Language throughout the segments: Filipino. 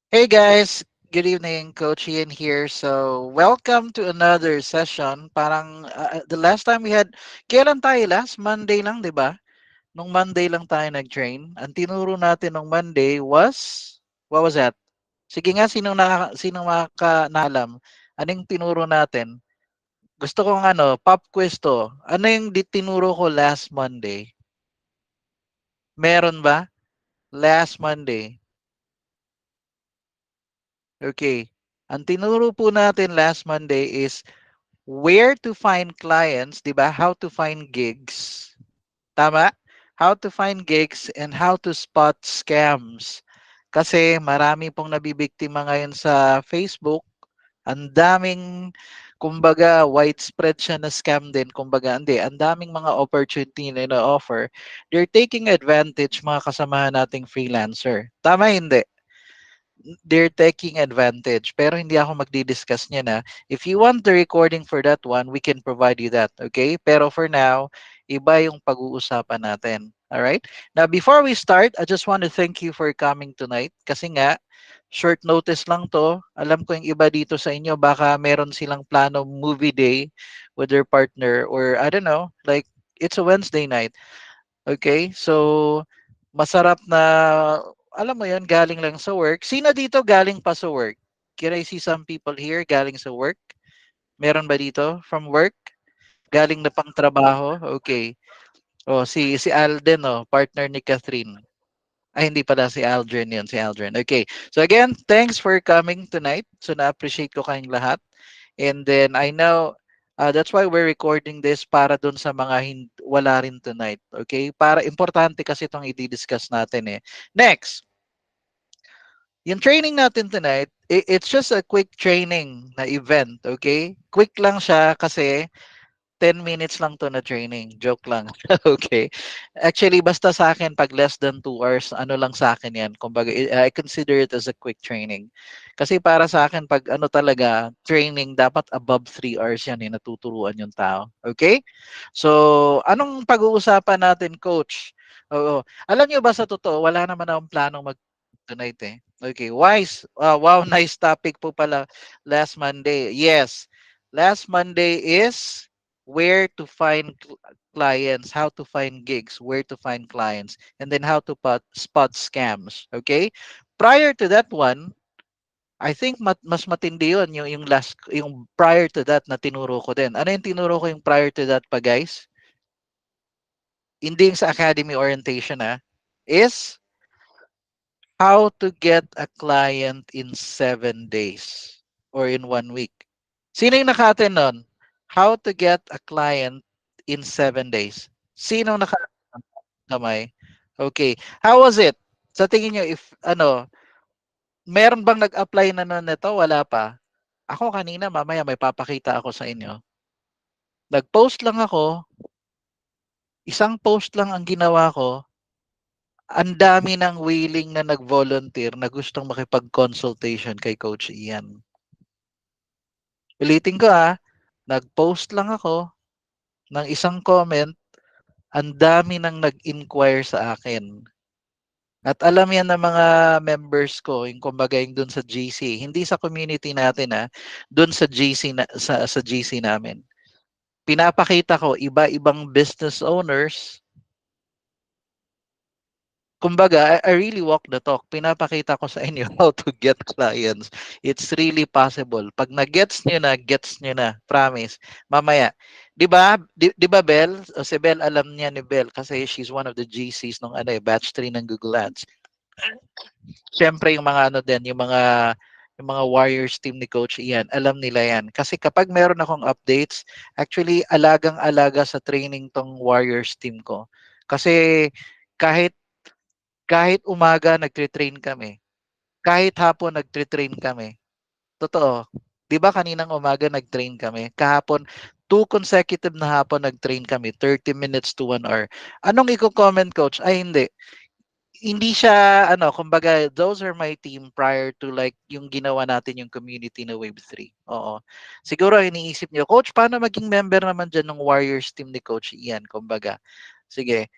Hey guys, good evening. Coach Ian here. So, welcome to another session. Parang the last time we had, kailan tayo last? Monday lang, di ba? Nung Monday lang tayo nag-train. Ang tinuro natin nung Monday was, what was that? Sige nga, sino nakaalam? Anong tinuro natin? Gusto kong pop quiz to. Ano yung tinuro ko last Monday? Meron ba? Last Monday. Okay. Ang tinuro po natin last Monday is where to find clients, 'di ba? How to find gigs. Tama? How to find gigs and how to spot scams. Kasi marami pong nabibiktima ngayon sa Facebook. Ang daming kumbaga widespread siya na scam din. Kumbaga hindi, ang daming mga opportunity na ino-offer. They're taking advantage mga kasamahan nating freelancer. Tama hindi? They're taking advantage. Pero hindi ako magdi-discuss niya na. If you want the recording for that one, we can provide you that. Okay? Pero for now, iba yung pag-uusapan natin. Alright? Now, before we start, I just want to thank you for coming tonight. Kasi nga, short notice lang to. Alam ko yung iba dito sa inyo, baka meron silang plano movie day with their partner or I don't know, like it's a Wednesday night. Okay? So, masarap na, alam mo yon galing lang sa work. Sino dito galing pa sa work? Can I see some people here galing sa work? Meron ba dito from work? Galing na pang trabaho? Okay. Oh, si Alden, oh, partner ni Catherine. Ay, hindi pala si Aldrin yun, si Aldrin. Okay. So again, thanks for coming tonight. So na-appreciate ko kayong lahat. And then I know that's why we're recording this para dun sa mga wala rin tonight. Okay? Para importante kasi itong i-discuss natin eh. Next, yung training natin tonight, it's just a quick training na event. Okay? Quick lang siya kasi 10 minutes lang to na training. Joke lang. Okay. Actually, basta sa akin, pag less than 2 hours, ano lang sa akin yan. Kumbaga, I consider it as a quick training. Kasi para sa akin, pag ano talaga, training, dapat above 3 hours yan, natuturuan yung tao. Okay? So, anong pag-uusapan natin, coach? Oo. Alam nyo ba sa totoo, wala naman akong planong tonight eh. Okay, wise. Wow, nice topic po pala last Monday. Yes. Last Monday is where to find clients, how to find gigs, where to find clients, and then how to spot scams. Okay? Prior to that one, I think mas matindi yun, yung last, yung prior to that na tinuro ko din. Ano yung tinuro ko yung prior to that pa, guys? Hindi yung sa academy orientation, is how to get a client in 7 days or in 1 week. Sino yung naka-attend nun? How to get a client in 7 days. Sino naka-attend kamay? Okay. How was it? Sa tingin nyo, if meron bang nag-apply na nun nito? Wala pa. Ako kanina, mamaya may papakita ako sa inyo. Nag-post lang ako. Isang post lang ang ginawa ko. Ang dami ng willing na nag-volunteer na gustong makipag-consultation kay Coach Ian. Ulitin ko nag-post lang ako ng isang comment, ang dami nang nag-inquire sa akin. At alam yan ng mga members ko, yung kumbaga yung dun sa GC, hindi sa community natin dun sa GC sa GC namin. Pinapakita ko iba-ibang business owners. Kumbaga, I really walk the talk. Pinapakita ko sa inyo how to get clients. It's really possible. Pag na-gets nyo na, gets nyo na. Promise. Mamaya. Di ba Bel? O, si Bel, alam niya ni Bel kasi she's one of the GCs nung batch 3 ng Google Ads. Siyempre yung mga yung mga Warriors team ni Coach Ian, alam nila yan. Kasi kapag meron akong updates, actually alagang-alaga sa training tong Warriors team ko. Kasi kahit kahit umaga nagtre-train kami. Kahit hapon nagtre-train kami. Totoo. 'Di ba kaninang umaga nag-train kami? Kahapon, 2 consecutive na hapon nag-train kami, 30 minutes to 1 hour. Anong iko-comment, coach? Ay hindi. Hindi siya kumbaga those are my team prior to like yung ginawa natin yung community na Wave 3. Oo. Siguro iniisip niyo, coach, paano maging member naman diyan ng Warriors team ni Coach Ian? Kumbaga. Sige.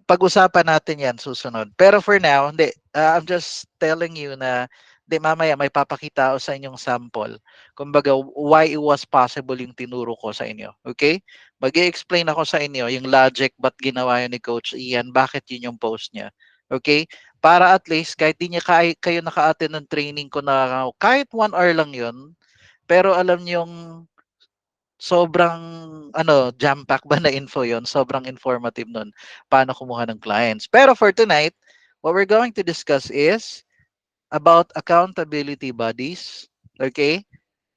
Pag-usapan natin 'yan susunod. Pero for now, hindi, I'm just telling you na hindi, mamaya may papakita ako sa inyong sample. Kumbaga, why it was possible yung tinuro ko sa inyo, okay? Mag-e-explain ako sa inyo yung logic ba't ginawa yun ni Coach Ian, bakit yun yung post niya, okay? Para at least kahit di niya kayo naka-attend ng training ko na kahit 1 hour lang yun, pero alam niyong sobrang jam-pack ba na info yon, sobrang informative nun, paano kumuha ng clients. Pero for tonight, what we're going to discuss is about accountability bodies. Okay?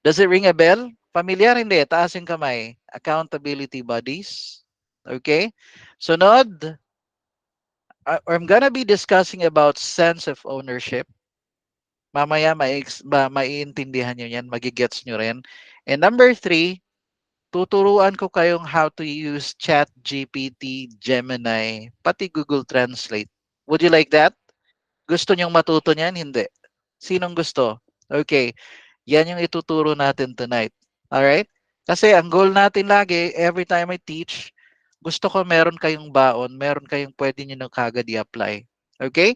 Does it ring a bell? Familiar? Hindi. Taas yung kamay. Accountability bodies. Okay? Sunod, I'm gonna be discussing about sense of ownership. Mamaya maiintindihan nyo yan, magigets nyo rin. And number 3, tuturuan ko kayong how to use Chat GPT, Gemini, pati Google Translate. Would you like that? Gusto nyong matuto niyan? Hindi. Sinong gusto? Okay. Yan yung ituturo natin tonight. Alright? Kasi ang goal natin lagi, every time I teach, gusto ko meron kayong baon, meron kayong pwede nyo na kagad i-apply. Okay?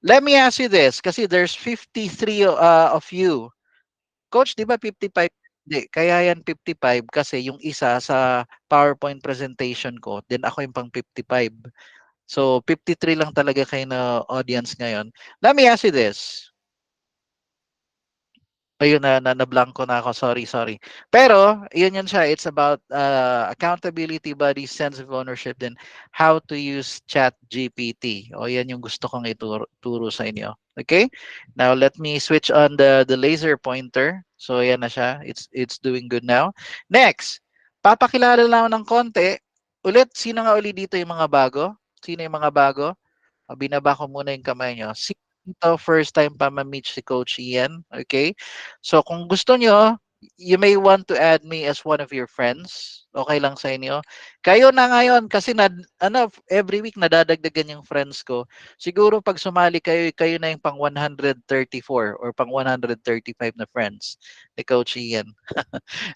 Let me ask you this, kasi there's 53 of you. Coach, di ba 55? Hindi, kaya yan 55 kasi yung isa sa PowerPoint presentation ko, then ako yung pang 55. So, 53 lang talaga kayo na audience ngayon. Let me ask you this. Ayun na blanco na ako. Sorry, sorry. Pero, yun siya. It's about accountability body, sense of ownership, then how to use Chat GPT. O yan yung gusto kong ituro sa inyo. Okay? Now, let me switch on the laser pointer. So, yan na siya. It's doing good now. Next, papakilala lang ng konti. Ulit, sino nga uli dito yung mga bago? Sino yung mga bago? Binaba ko muna yung kamay nyo. Ito, first time pa ma-meet si Coach Ian. Okay? So, kung gusto nyo, you may want to add me as one of your friends. Okay lang sa inyo. Kayo na ngayon, kasi every week nadadagdagan yung friends ko. Siguro pag sumali kayo, kayo na yung pang 134 or pang 135 na friends ni Coach Ian.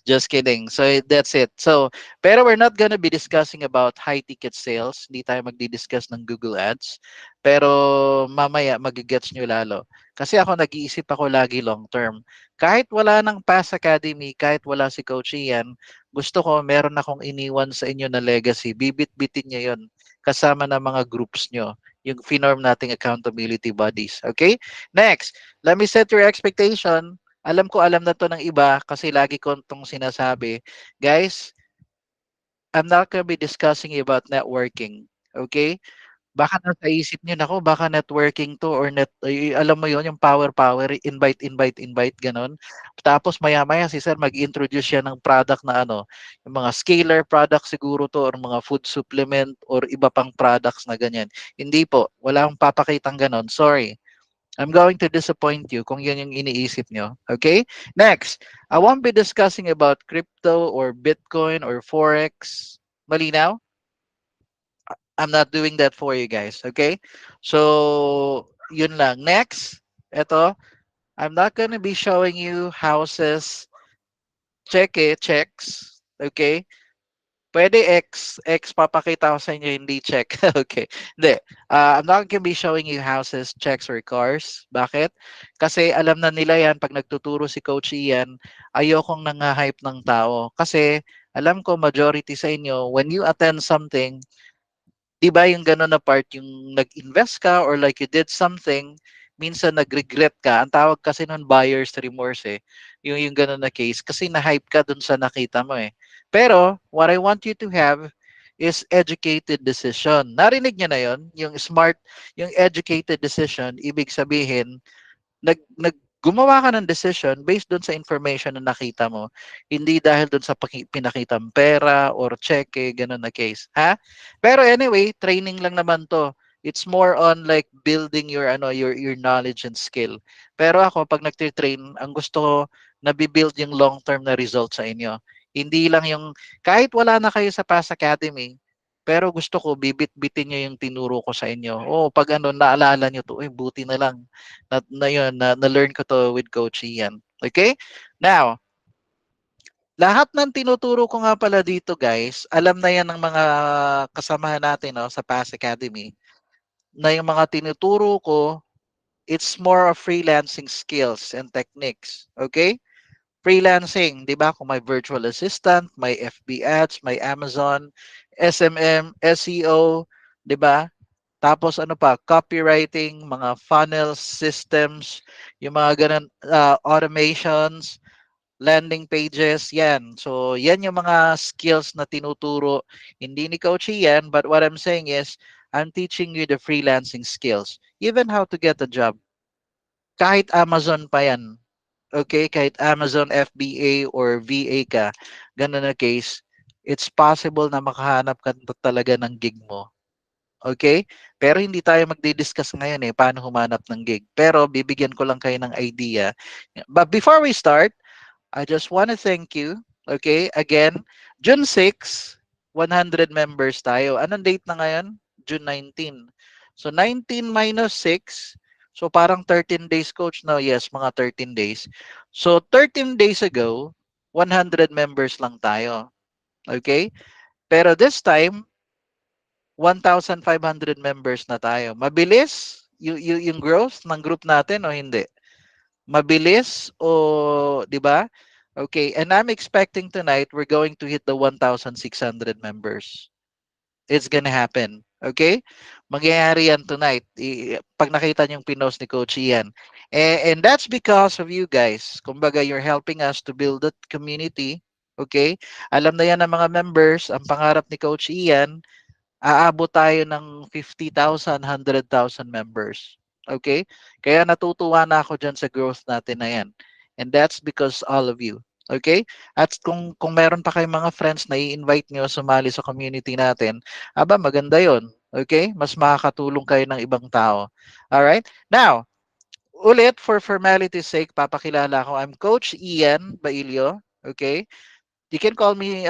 Just kidding. So that's it. So, pero we're not gonna be discussing about high ticket sales. Hindi tayo magdi-discuss ng Google Ads. Pero mamaya magigets nyo lalo. Kasi ako nag-iisip ako lagi long term. Kahit wala ng Pass Academy, kahit wala si Coach Ian, gusto ko meron akong iniwan sa inyo na legacy. Bibit-bitin nyo yun kasama ng mga groups nyo. Yung finorm nating accountability bodies. Okay? Next, let me set your expectation. Alam ko alam na to ng iba kasi lagi ko itong sinasabi. Guys, I'm not gonna be discussing about networking. Okay? Baka nasa isip niyo, nako, baka networking to or alam mo yon yung power, invite, ganon. Tapos maya-maya si sir mag-introduce siya ng product na yung mga scalar product siguro to or mga food supplement or iba pang products na ganyan. Hindi po, wala akong papakitang ganon. Sorry. I'm going to disappoint you kung yun yung iniisip nyo. Okay? Next, I won't be discussing about crypto or Bitcoin or Forex. Malinaw? I'm not doing that for you guys. Okay? So, yun lang. Next, eto, I'm not gonna be showing you houses, checks. Okay? Pwede X papakita ko sa inyo, hindi check. Okay. Hindi. I'm not gonna be showing you houses, checks, or cars. Bakit? Kasi alam na nila yan, pag nagtuturo si Coach Ian, ayokong nangahype ng tao. Kasi alam ko, majority sa inyo, when you attend something, di ba yung gano'n na part, yung nag-invest ka or like you did something, minsan nag-regret ka. Ang tawag kasi nun buyer's remorse eh. Yung gano'n na case. Kasi na-hype ka dun sa nakita mo eh. Pero, what I want you to have is educated decision. Narinig niyo na yon, yung smart, yung educated decision, ibig sabihin, gumawa ka ng decision based doon sa information na nakita mo. Hindi dahil doon sa pinakitang pera or cheque, ganun na case. Ha? Pero anyway, training lang naman to. It's more on like building your knowledge and skill. Pero ako pag nagte-train, ang gusto ko nabibuild yung long-term na result sa inyo. Hindi lang yung kahit wala na kayo sa Pass Academy, pero gusto ko bibit-bitin niyo yung tinuro ko sa inyo. Oh, pag naalala niyo to, buti na lang na learn ko to with Coach Ian. Okay? Now, Lahat ng tinuturo ko nga pala dito guys, alam na yan ng mga kasamahan natin no, sa Pass Academy, na yung mga tinuturo ko, it's more of freelancing skills and techniques. Okay? Freelancing, di ba? Kung may virtual assistant, may FB ads, may Amazon, SMM, SEO, di ba? Tapos ano pa, copywriting, mga funnel systems, yung mga ganun, automations, landing pages, yan. So, yan yung mga skills na tinuturo. Hindi ni Coach Ian, but what I'm saying is, I'm teaching you the freelancing skills. Even how to get a job. Kahit Amazon pa yan. Okay? Kahit Amazon FBA or VA ka, ganun na case, it's possible na makahanap ka talaga ng gig mo. Okay? Pero hindi tayo magdi-discuss ngayon paano humanap ng gig. Pero bibigyan ko lang kayo ng idea. But before we start, I just want to thank you. Okay? Again, June 6, 100 members tayo. Anong date na ngayon? June 19. So 19 minus 6. So parang 13 days coach now. Yes, mga 13 days. So 13 days ago, 100 members lang tayo. Okay? Pero this time, 1,500 members na tayo. Mabilis yung growth ng group natin o hindi? Mabilis o 'di ba? Okay, and I'm expecting tonight we're going to hit the 1,600 members. It's gonna happen. Okay? Mangyayari yan tonight. Pag nakita niyo yung pinost ni Coach Ian. And that's because of you guys. Kumbaga, you're helping us to build that community. Okay? Alam na yan ng mga members. Ang pangarap ni Coach Ian, aabot tayo ng 50,000, 100,000 members. Okay? Kaya natutuwa na ako dyan sa growth natin na yan. And that's because all of you. Okay? At kung meron pa kayong mga friends na i-invite nyo sumali sa community natin, aba maganda yon. Okay? Mas makakatulong kayo ng ibang tao. Alright? Now, ulit for formality's sake, papakilala ko. I'm Coach Ian Bailio. Okay? You can call me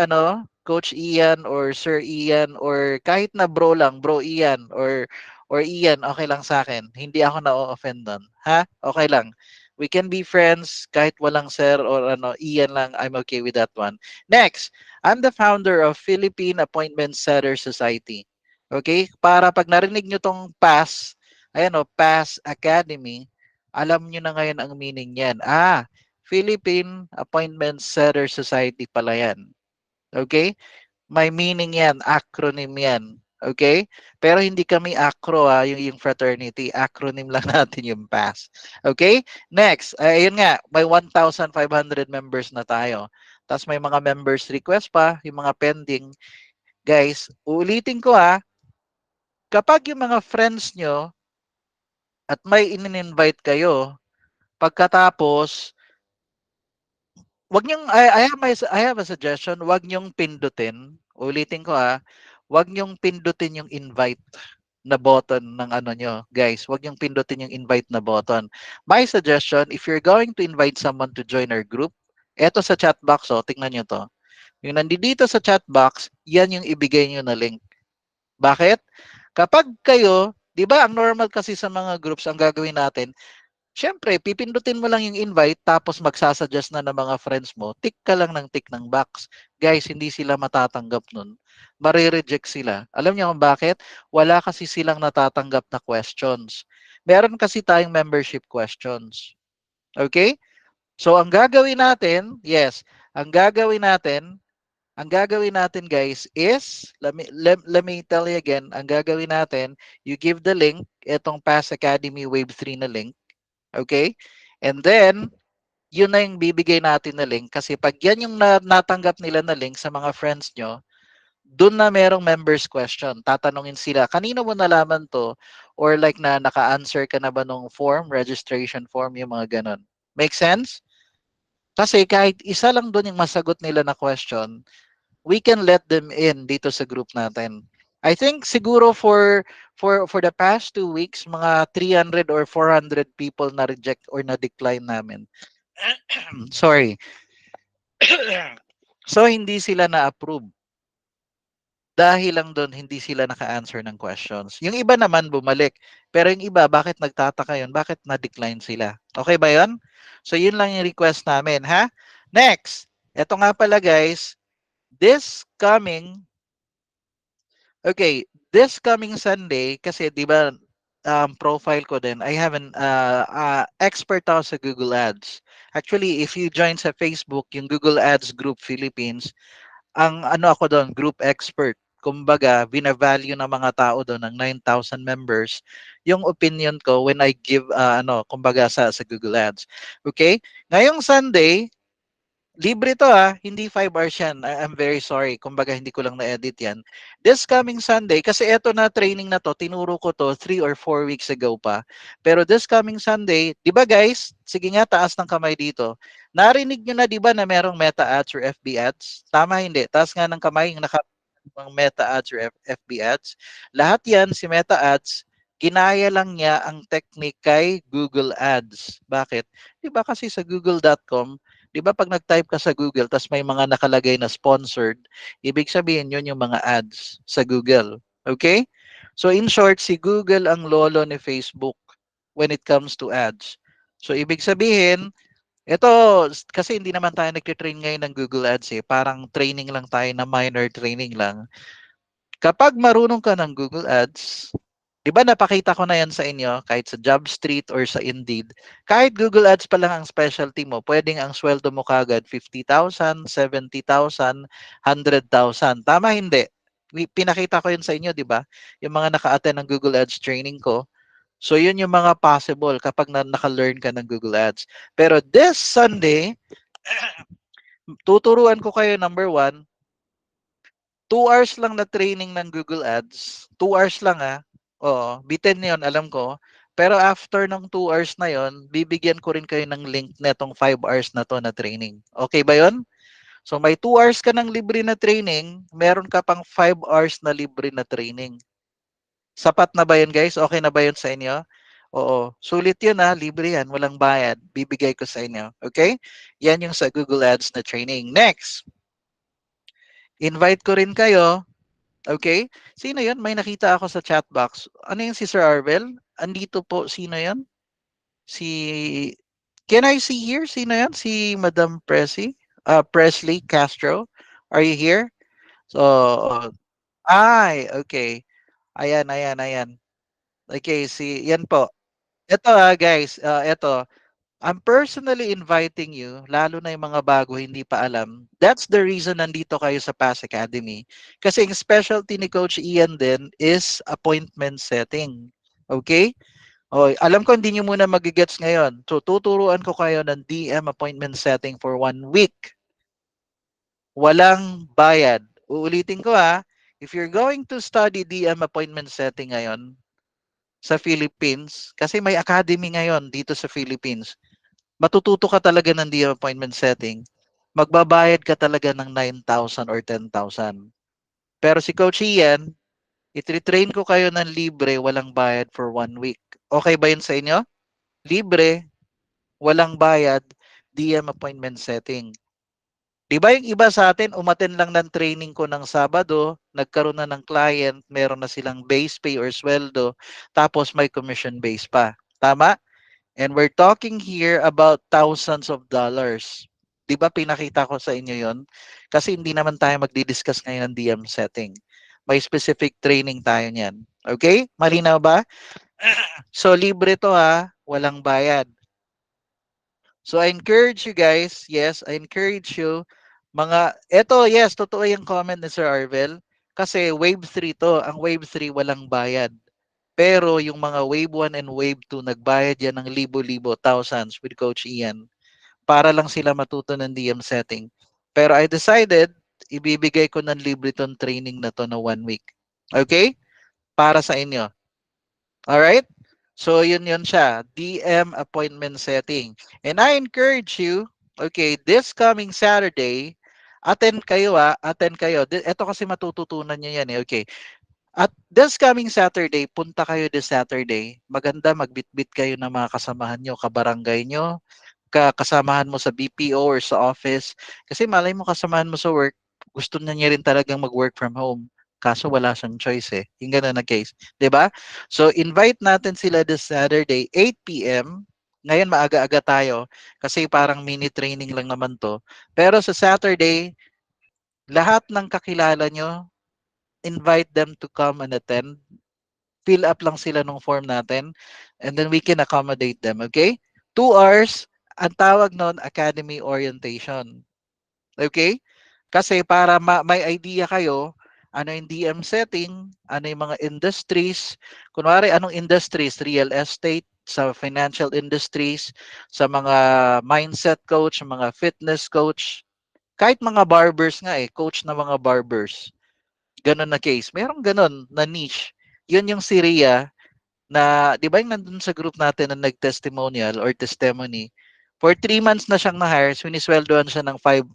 Coach Ian or Sir Ian or kahit na bro lang, Bro Ian or Ian, okay lang sa akin. Hindi ako na-offend doon. Ha? Okay lang. We can be friends kahit walang sir or Ian lang. I'm okay with that one. Next, I'm the founder of Philippine Appointment Setter Society. Okay? Para pag narinig nyo tong PAS, ayan PAS Academy, alam nyo na ngayon ang meaning yan. Philippine Appointment Setter Society pala yan. Okay? May meaning yan, acronym yan. Okay? Pero hindi kami acro yung fraternity. Acronym lang natin yung PAS. Okay? Next, ayun nga, may 1,500 members na tayo. Tapos may mga members request pa, yung mga pending. Guys, uulitin ko kapag yung mga friends nyo at may in-invite kayo, pagkatapos wag niyong I have a suggestion, wag niyong pindutin. Ulitin ko wag niyong pindutin yung invite na button ng ano nyo. Guys, wag niyong pindutin yung invite na button. My suggestion, if you're going to invite someone to join our group, eto sa chat box, tingnan niyo to. Yung nandito sa chat box, yan yung ibigay niyo na link. Bakit? Kapag kayo, 'di ba, ang normal kasi sa mga groups ang gagawin natin, siyempre, pipindutin mo lang yung invite tapos magsasuggest na ng mga friends mo, tick ka lang ng tick ng box. Guys, hindi sila matatanggap nun. Marireject sila. Alam niyo kung bakit? Wala kasi silang natatanggap na questions. Meron kasi tayong membership questions. Okay? So, ang gagawin natin, yes, ang gagawin natin guys is, let me tell you again, ang gagawin natin, you give the link, itong Pass Academy Wave 3 na link. Okay? And then, yun na yung bibigay natin na link kasi pag yan yung natanggap nila na link sa mga friends nyo, doon na merong members question. Tatanungin sila, kanino mo nalaman to? Or like na naka-answer ka na ba nung form, registration form, yung mga ganon. Make sense? Kasi kahit isa lang doon yung masagot nila na question, we can let them in dito sa group natin. I think siguro for the past 2 weeks, mga 300 or 400 people na reject or na decline namin. Sorry. So hindi sila na-approve. Dahil lang doon hindi sila naka-answer ng questions. Yung iba naman bumalik. Pero yung iba, bakit nagtataka yun? Bakit na-decline sila? Okay ba yun? So yun lang yung request namin, ha? Next. Ito nga pala guys, this coming, okay, this coming Sunday, kasi di ba profile ko din, I have an expert ako sa Google Ads. Actually, if you join sa Facebook, yung Google Ads Group Philippines, ang ano ako doon, group expert. Kumbaga, bina-value ng mga tao doon ng 9,000 members yung opinion ko when I give kumbaga sa Google Ads. Okay? Ngayong Sunday, libre to hindi 5 hours yan. I'm very sorry. Kumbaga, hindi ko lang na-edit yan. This coming Sunday, kasi eto na training na to, tinuro ko to 3 or 4 weeks ago pa. Pero this coming Sunday, di ba guys, sige nga, taas ng kamay dito. Narinig nyo na di ba na merong meta ads or FB ads? Tama, hindi. Taas nga ng kamay yung ng meta ads or FB ads. Lahat yan, si meta ads, ginaya lang niya ang technique kay Google Ads. Bakit? Di ba kasi sa google.com, di ba pag nag-type ka sa Google, tas may mga nakalagay na sponsored, ibig sabihin yun yung mga ads sa Google. Okay? So in short, si Google ang lolo ni Facebook when it comes to ads. So ibig sabihin, ito, kasi hindi naman tayo nagtitrain ngayon ng Google Ads Parang training lang tayo na minor training lang. Kapag marunong ka ng Google Ads, di ba napakita ko na yan sa inyo kahit sa JobStreet or sa Indeed, kahit Google Ads pa lang ang specialty mo, pwedeng ang sweldo mo kagad 50,000, 70,000, 100,000. Tama hindi? Pinakita ko yun sa inyo, di ba? Yung mga naka-attend ng Google Ads training ko. So yun yung mga possible kapag naka-learn ka ng Google Ads. Pero this Sunday, tuturuan ko kayo number one, 2 hours lang na training ng Google Ads. 2 hours lang Oo, bitin yun, alam ko. Pero after ng 2 hours na yon, bibigyan ko rin kayo ng link netong 5 hours na to na training. Okay ba yon? So may 2 hours ka ng libre na training, meron ka pang 5 hours na libre na training. Sapat na ba yun guys? Okay na ba yun sa inyo? Oo. Sulit yun libre yan, walang bayad. Bibigay ko sa inyo. Okay? Yan yung sa Google Ads na training. Next, invite ko rin kayo. Okay? Sino yun? May nakita ako sa chat box. Ano yung si Sir Arvel? Andito po. Sino yun? Si... Can I see here? Sino yan? Si Madam Presley Castro. Are you here? So, ay, okay. Ayan, ayan, ayan. Okay, yan po. Ito guys, ito. I'm personally inviting you, lalo na yung mga bago hindi pa alam. That's the reason nandito kayo sa Pass Academy. Kasi yung specialty ni Coach Ian din is appointment setting. Okay? O, alam ko hindi nyo muna magigets ngayon. So, tuturuan ko kayo ng DM appointment setting for 1 week. Walang bayad. Uulitin ko if you're going to study DM appointment setting ngayon sa Philippines, kasi may academy ngayon dito sa Philippines, matututo ka talaga ng DM appointment setting, magbabayad ka talaga ng 9,000 or 10,000. Pero si Coach Ian, ititrain ko kayo ng libre, walang bayad for 1 week. Okay ba yun sa inyo? Libre, walang bayad, DM appointment setting. Di ba yung iba sa atin, umaten lang ng training ko ng Sabado, nagkaroon na ng client, meron na silang base pay or sweldo, tapos may commission base pa. Tama? And we're talking here about thousands of dollars. Di ba pinakita ko sa inyo yon? Kasi hindi naman tayo magdi-discuss ngayon ng DM setting. May specific training tayo niyan. Okay? Malinaw ba? So, libre to walang bayad. So, I encourage you guys, yes, I encourage you, yes, totoo yung comment ni Sir Arvel. Kasi wave 3 to. Ang wave 3 walang bayad. Pero yung mga wave 1 and wave 2, nagbayad yan ng libo-libo, thousands with Coach Ian para lang sila matuto ng DM setting. Pero I decided, ibibigay ko ng libre tong training na to na 1 week. Okay? Para sa inyo. Alright? So, yun siya. DM appointment setting. And I encourage you, okay, this coming Saturday, attend kayo attend kayo. Ito kasi matututunan nyo yan okay. At this coming Saturday, punta kayo this Saturday. Maganda magbitbit kayo ng mga kasamahan nyo, kabarangay nyo, kasamahan mo sa BPO or sa office. Kasi malay mo kasamahan mo sa work, gusto na niya rin talagang mag-work from home. Kaso wala siyang choice Yung ganun na case. 'Di ba? So invite natin sila this Saturday, 8 p.m. Ngayon maaga-aga tayo kasi parang mini training lang naman 'to. Pero sa Saturday, lahat ng kakilala nyo, invite them to come and attend. Fill up lang sila nung form natin and then we can accommodate them, okay? 2 hours, ang tawag nun, academy orientation. Okay? Kasi para may idea kayo, ano yung DM setting, ano yung mga industries, kunwari anong industries, real estate, sa financial industries, sa mga mindset coach, mga fitness coach, kahit mga barbers nga coach na mga barbers. Ganon na case. Merong ganon na niche. Yun yung si Rhea na, di ba yung nandun sa group natin na nag-testimonial or testimony, for 3 months na siyang na-hire, sinisweldoan siya ng $5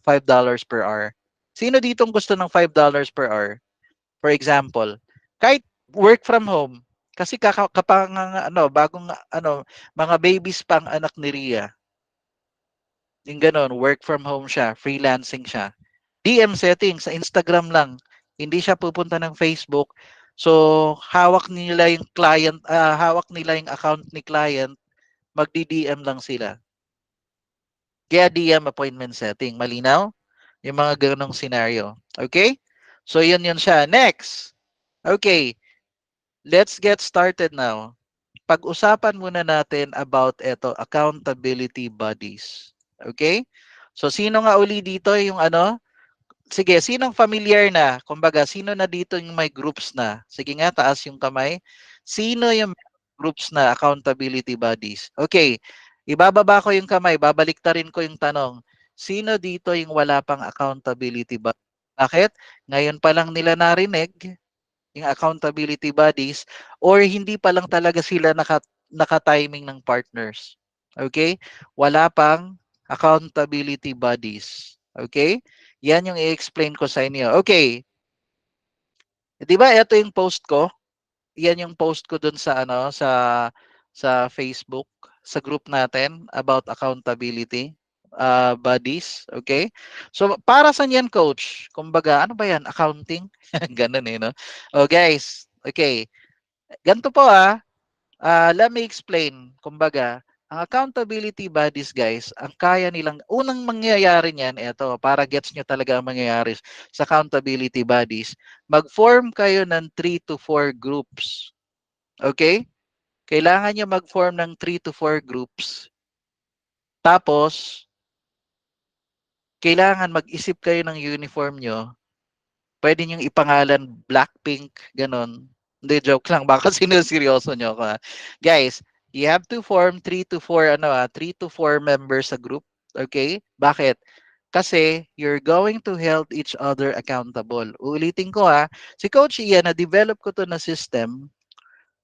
per hour. Sino ditong gusto ng $5 per hour? For example, kahit work from home, kasi kapang ano, bagong ano, mga babies pang anak ni Ria. Yung ganon, work from home siya, freelancing siya. DM setting sa Instagram lang. Hindi siya pupunta ng Facebook. So, hawak nila yung client, hawak nila yung account ni client, magdi-DM lang sila. Kaya DM appointment setting. Malinaw? Yung mga ganong scenario. Okay? So, yun siya. Next. Okay. Let's get started now. Pag-usapan muna natin about accountability bodies. Okay? So, sino nga uli dito yung ano? Sige, sinong familiar na? Kumbaga, sino na dito yung may groups na? Sige nga, taas yung kamay. Sino yung groups na accountability bodies? Okay, ibababa ko yung kamay, babaliktarin ko yung tanong. Sino dito yung wala pang accountability bodies? Bakit? Ngayon pa lang nila narinig yung accountability bodies or hindi pa lang talaga sila naka-timing ng partners. Okay? Wala pang accountability bodies. Okay? Yan yung i-explain ko sa inyo. Okay. 'Di ba ito yung post ko? Yan yung post ko dun sa sa Facebook, sa group natin about accountability bodies, okay? So para sa yan coach? Kumbaga, ano ba yan? Accounting? Ganun no. Oh guys, okay. Ganto po let me explain. Kumbaga, ang accountability bodies guys, ang kaya nilang, unang mangyayari niyan, eto, para gets nyo talaga ang mangyayari sa accountability bodies, mag-form kayo ng 3 to 4 groups. Okay? Kailangan nyo mag-form ng 3 to 4 groups. Tapos, kailangan mag-isip kayo ng uniform nyo. Pwede nyo ipangalan Blackpink, ganon. Hindi, joke lang. Baka sinuseryoso nyo ako. Guys, you have to form 3 to 4 members sa group. Okay? Bakit? Kasi you're going to hold each other accountable. Uulitin ko si Coach Ian, na-develop ko to na system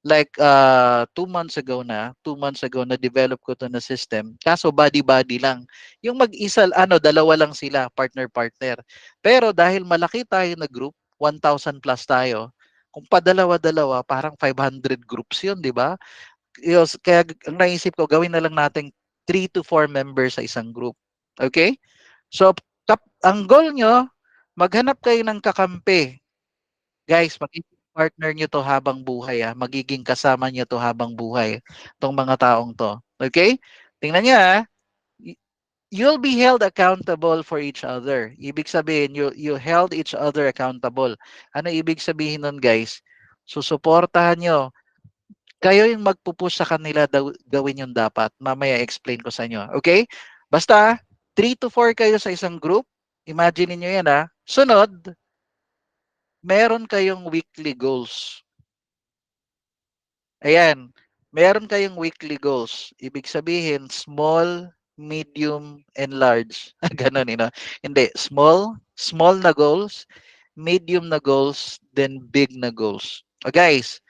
like 2 months ago na, 2 months ago na develop ko to na system. Kaso body-body lang. Yung mag-isa, dalawa lang sila, partner-partner. Pero dahil malaki tayo na group, 1,000 plus tayo, kung padalawa-dalawa, parang 500 groups yun, di ba? Kaya ang naisip ko, gawin na lang natin 3 to 4 members sa isang group. Okay? So, ang goal nyo, maghanap kayo ng kakampi. Guys, magiging partner nyo to habang buhay magiging kasama nyo to habang buhay tong mga taong to. Okay? Tingnan niyo you'll be held accountable for each other. Ibig sabihin, you held each other accountable. Ano ibig sabihin nun, guys? Susuportahan nyo. Kayo yung magpupush sa kanila gawin yung dapat. Mamaya explain ko sa inyo. Okay? Basta, 3 to 4 kayo sa isang group. Imagine niyo yan Sunod, meron kayong weekly goals. Ayan, meron kayong weekly goals. Ibig sabihin, small, medium, and large. Ganon, Hindi, small na goals, medium na goals, then big na goals. Guys,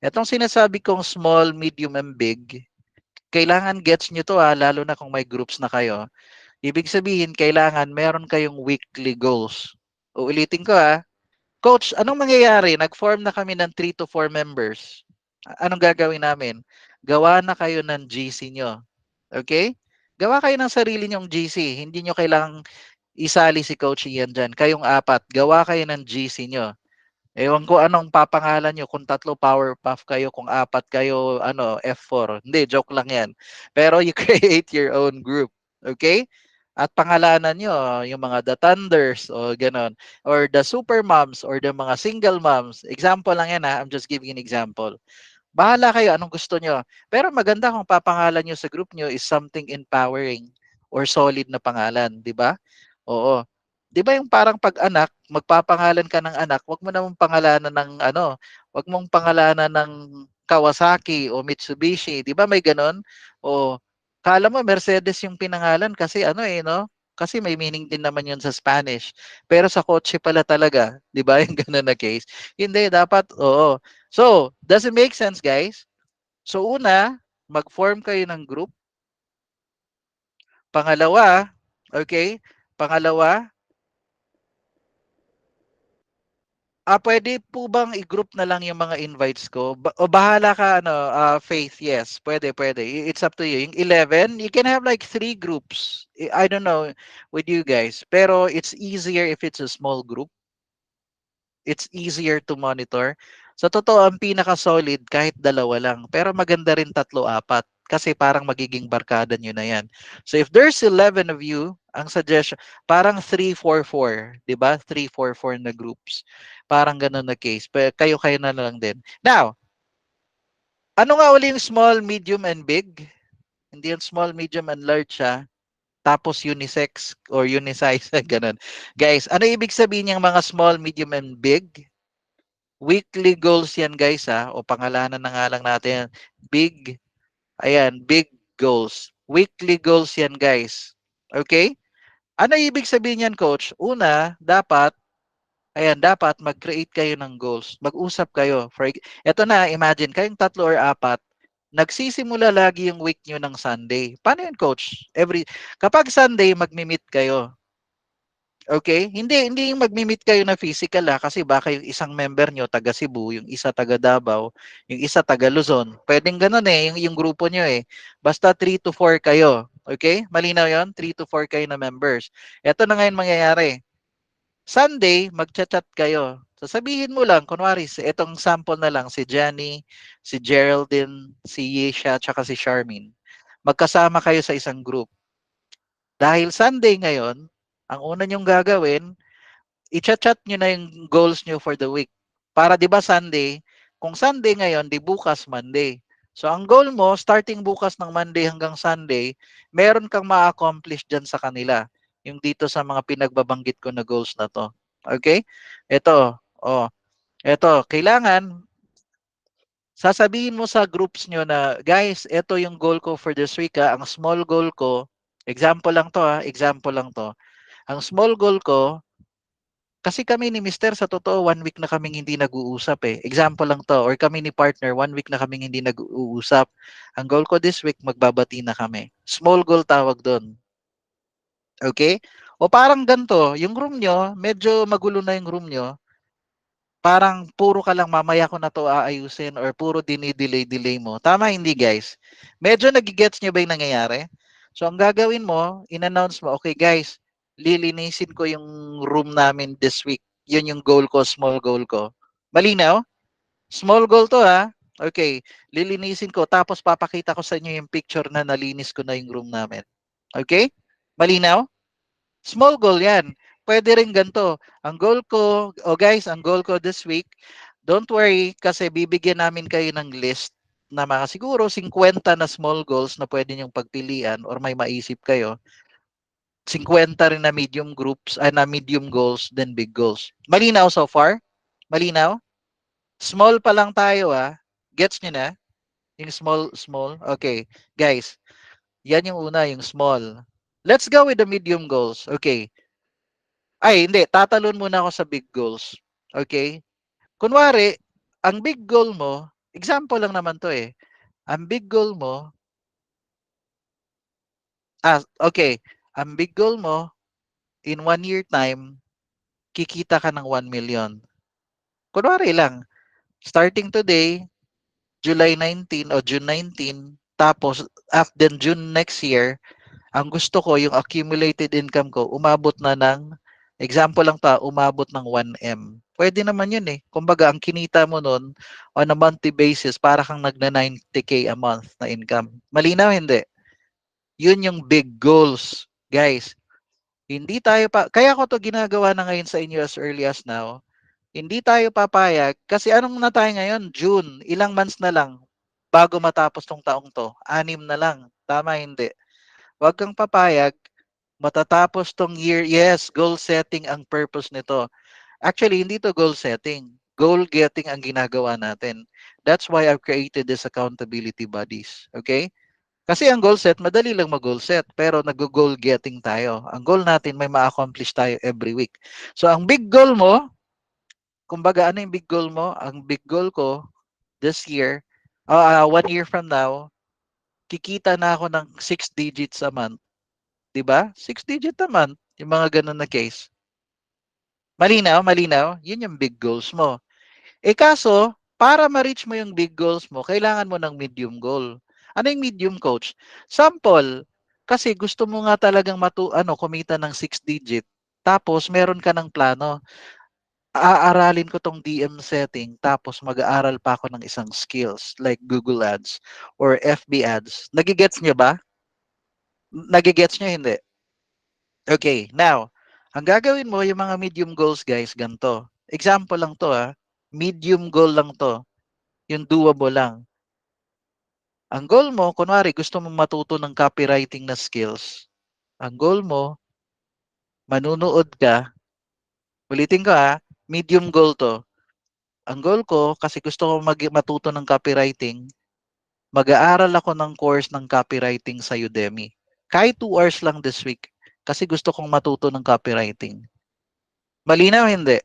itong sinasabi kong small, medium, and big, kailangan gets nyo to lalo na kung may groups na kayo. Ibig sabihin, kailangan meron kayong weekly goals. Uulitin ko Coach, anong mangyayari? Nag-form na kami ng 3 to 4 members. Anong gagawin namin? Gawa na kayo ng GC nyo. Okay? Gawa kayo ng sarili nyong GC. Hindi nyo kailangang isali si Coach Ian dyan. Kayong apat, gawa kayo ng GC nyo. Ewan ko anong papangalan nyo, kung tatlo Powerpuff kayo, kung apat kayo, ano, F4. Hindi, joke lang yan. Pero you create your own group. Okay? At pangalanan nyo, yung mga The Thunders o ganon. Or the Super Moms or the mga single moms. Example lang yan ha. I'm just giving an example. Bahala kayo anong gusto nyo. Pero maganda kung papangalan nyo sa group nyo is something empowering or solid na pangalan, di ba? Oo. Di ba yung parang pag anak, magpapangalan ka ng anak, wag mo namang pangalanan ng ano, wag mong pangalanan ng Kawasaki o Mitsubishi, di ba may ganon? O kala mo Mercedes yung pinangalan kasi ano eh, no? Kasi may meaning din naman yun sa Spanish. Pero sa kotse pala talaga, di ba yung ganon na case? Hindi, dapat, oo. So, does it make sense, guys? So, una, mag-form kayo ng group. Pangalawa, okay? Pangalawa, pwede po bang i-group na lang yung mga invites ko? O bahala ka, ano, Faith, yes. Pwede, pwede. It's up to you. Yung 11, you can have like 3 groups. I don't know with you guys. Pero it's easier if it's a small group. It's easier to monitor. Sa totoo, ang pinaka-solid kahit dalawa lang. Pero maganda rin tatlo, apat. Kasi parang magiging barkada nyo na yan. So if there's 11 of you, ang suggestion, parang 3-4-4. Di ba? 3-4-4 na groups. Parang ganun na case. Kayo-kayo na lang din. Now, ano nga uli yung small, medium, and big? Hindi yung small, medium, and large siya. Tapos unisex or unisize. Ganun. Guys, ano ibig sabihin yung mga small, medium, and big? Weekly goals yan guys ha. O pangalanan na nga lang natin. Big, ayan, big goals. Weekly goals yan guys. Okay? Ano ibig sabihin yan coach? Una, dapat mag-create kayo ng goals. Mag-usap kayo. Ito na, imagine, kayong 3 or 4, nagsisimula lagi yung week nyo ng Sunday. Paano yun coach? Kapag Sunday, magmi-meet kayo. Okay? Hindi yung magmi-meet kayo na physical kasi baka yung isang member nyo taga Cebu, yung isa taga Davao, yung isa taga Luzon. Pwedeng ganun yung grupo nyo eh. Basta 3 to 4 kayo. Okay? Malinaw yon 3 to 4 kayo na members. Ito na ngayon mangyayari. Sunday, magchat-chat kayo. Sasabihin mo lang, kunwari, itong sample na lang, si Jenny, si Geraldine, si Yesha, tsaka si Charmin. Magkasama kayo sa isang group. Dahil Sunday ngayon, ang una nyong gagawin, i-chat nyo na yung goals nyo for the week. Para 'di ba Sunday, kung Sunday ngayon, di bukas Monday. So ang goal mo, starting bukas ng Monday hanggang Sunday, meron kang ma-accomplish dyan sa kanila. Yung dito sa mga pinagbabanggit ko na goals na to. Okay? Ito, kailangan sasabihin mo sa groups nyo na, guys, ito yung goal ko for this week. Ang small goal ko, example lang to example lang to. Ang small goal ko, kasi kami ni Mister sa totoo 1 week na kaming hindi nag-uusap eh. Example lang 'to or kami ni partner 1 week na kaming hindi nag-uusap. Ang goal ko this week magbabati na kami. Small goal tawag doon. Okay? O parang ganito, yung room nyo, medyo magulo na yung room nyo. Parang puro ka lang mamaya ko na to aayusin or puro dinidelay-delay mo. Tama hindi guys? Medyo nagigets nyo ba yung nangyayari? So ang gagawin mo, in-announce mo, okay guys, lilinisin ko yung room namin this week. Yun yung goal ko, small goal ko. Malinaw? Small goal to ha. Okay, lilinisin ko tapos papakita ko sa inyo yung picture na nalinis ko na yung room namin. Okay? Malinaw? Small goal yan. Pwede rin ganito. Ang goal ko, guys, ang goal ko this week, don't worry kasi bibigyan namin kayo ng list na mga siguro 50 na small goals na pwede niyong pagpilian or may maisip kayo. 50 rin na medium groups, na medium goals, then big goals. Malinaw so far? Malinaw? Small pa lang tayo Gets niyo na? Yung small. Okay. Guys, yan yung una, yung small. Let's go with the medium goals. Okay. Ay, hindi. Tatalon muna ako sa big goals. Okay? Kunwari, ang big goal mo, example lang naman to eh. Ang big goal mo, okay. Ang big goal mo, in 1 year time, kikita ka ng 1 million. Kunwari lang, starting today, July 19 o June 19, tapos after June next year, ang gusto ko, yung accumulated income ko, umabot na ng, example lang umabot ng 1M. Pwede naman yun eh. Kumbaga, ang kinita mo nun on a monthly basis, para kang nagna 90K a month na income. Malinaw, hindi? Yun yung big goals, guys. Hindi tayo pa, kaya ko to ginagawa na ngayon sa inyo as early as now. Hindi tayo papayag, kasi anong na tayo ngayon? June, ilang months na lang bago matapos tong taong to. 6 na lang. Tama, hindi? Huwag kang papayag, matatapos tong year. Yes, goal setting ang purpose nito. Actually, hindi to goal setting. Goal getting ang ginagawa natin. That's why I've created this accountability buddies. Okay? Kasi ang goal set, madali lang mag-goal set. Pero nag-goal getting tayo. Ang goal natin, may ma-accomplish tayo every week. So, ang big goal mo, kumbaga, ano yung big goal mo? Ang big goal ko, this year, 1 year from now, kikita na ako ng 6 digits a month. 'Di ba? 6 digit a month. Yung mga ganun na case. Malinaw, malinaw. Yun yung big goals mo. Eh kaso, para ma-reach mo yung big goals mo, kailangan mo ng medium goal. Ano yung medium, coach? Sample, kasi gusto mo nga talagang kumita ng 6 digit. Tapos, meron ka ng plano. Aaralin ko tong DM setting, tapos mag-aaral pa ako ng isang skills like Google Ads or FB Ads. Nagigets nyo ba? Nagigets nyo, hindi? Okay, now, ang gagawin mo, yung mga medium goals, guys, ganito. Example lang to, ha. Medium goal lang to. Yung doable lang. Ang goal mo, kunwari, gusto mo matuto ng copywriting na skills. Ang goal mo, manunood ka. Ulitin ko ha, medium goal to. Ang goal ko, kasi gusto ko matuto ng copywriting, mag-aaral ako ng course ng copywriting sa Udemy. Kahit 2 hours lang this week. Kasi gusto kong matuto ng copywriting. Malinaw, hindi?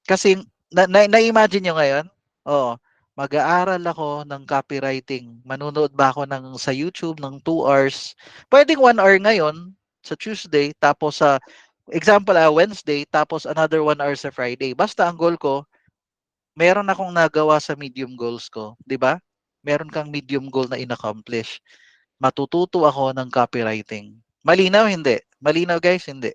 Kasi na-imagine nyo ngayon? Oo. Mag-aaral ako ng copywriting. Manunood ba ako sa YouTube ng 2 hours? Pwedeng 1 hour ngayon sa Tuesday, tapos sa example Wednesday, tapos another 1 hour sa Friday. Basta ang goal ko, meron akong nagawa sa medium goals ko, 'di ba? Meron kang medium goal na inaccomplish. Matututo ako ng copywriting. Malinaw, hindi? Malinaw, guys, hindi?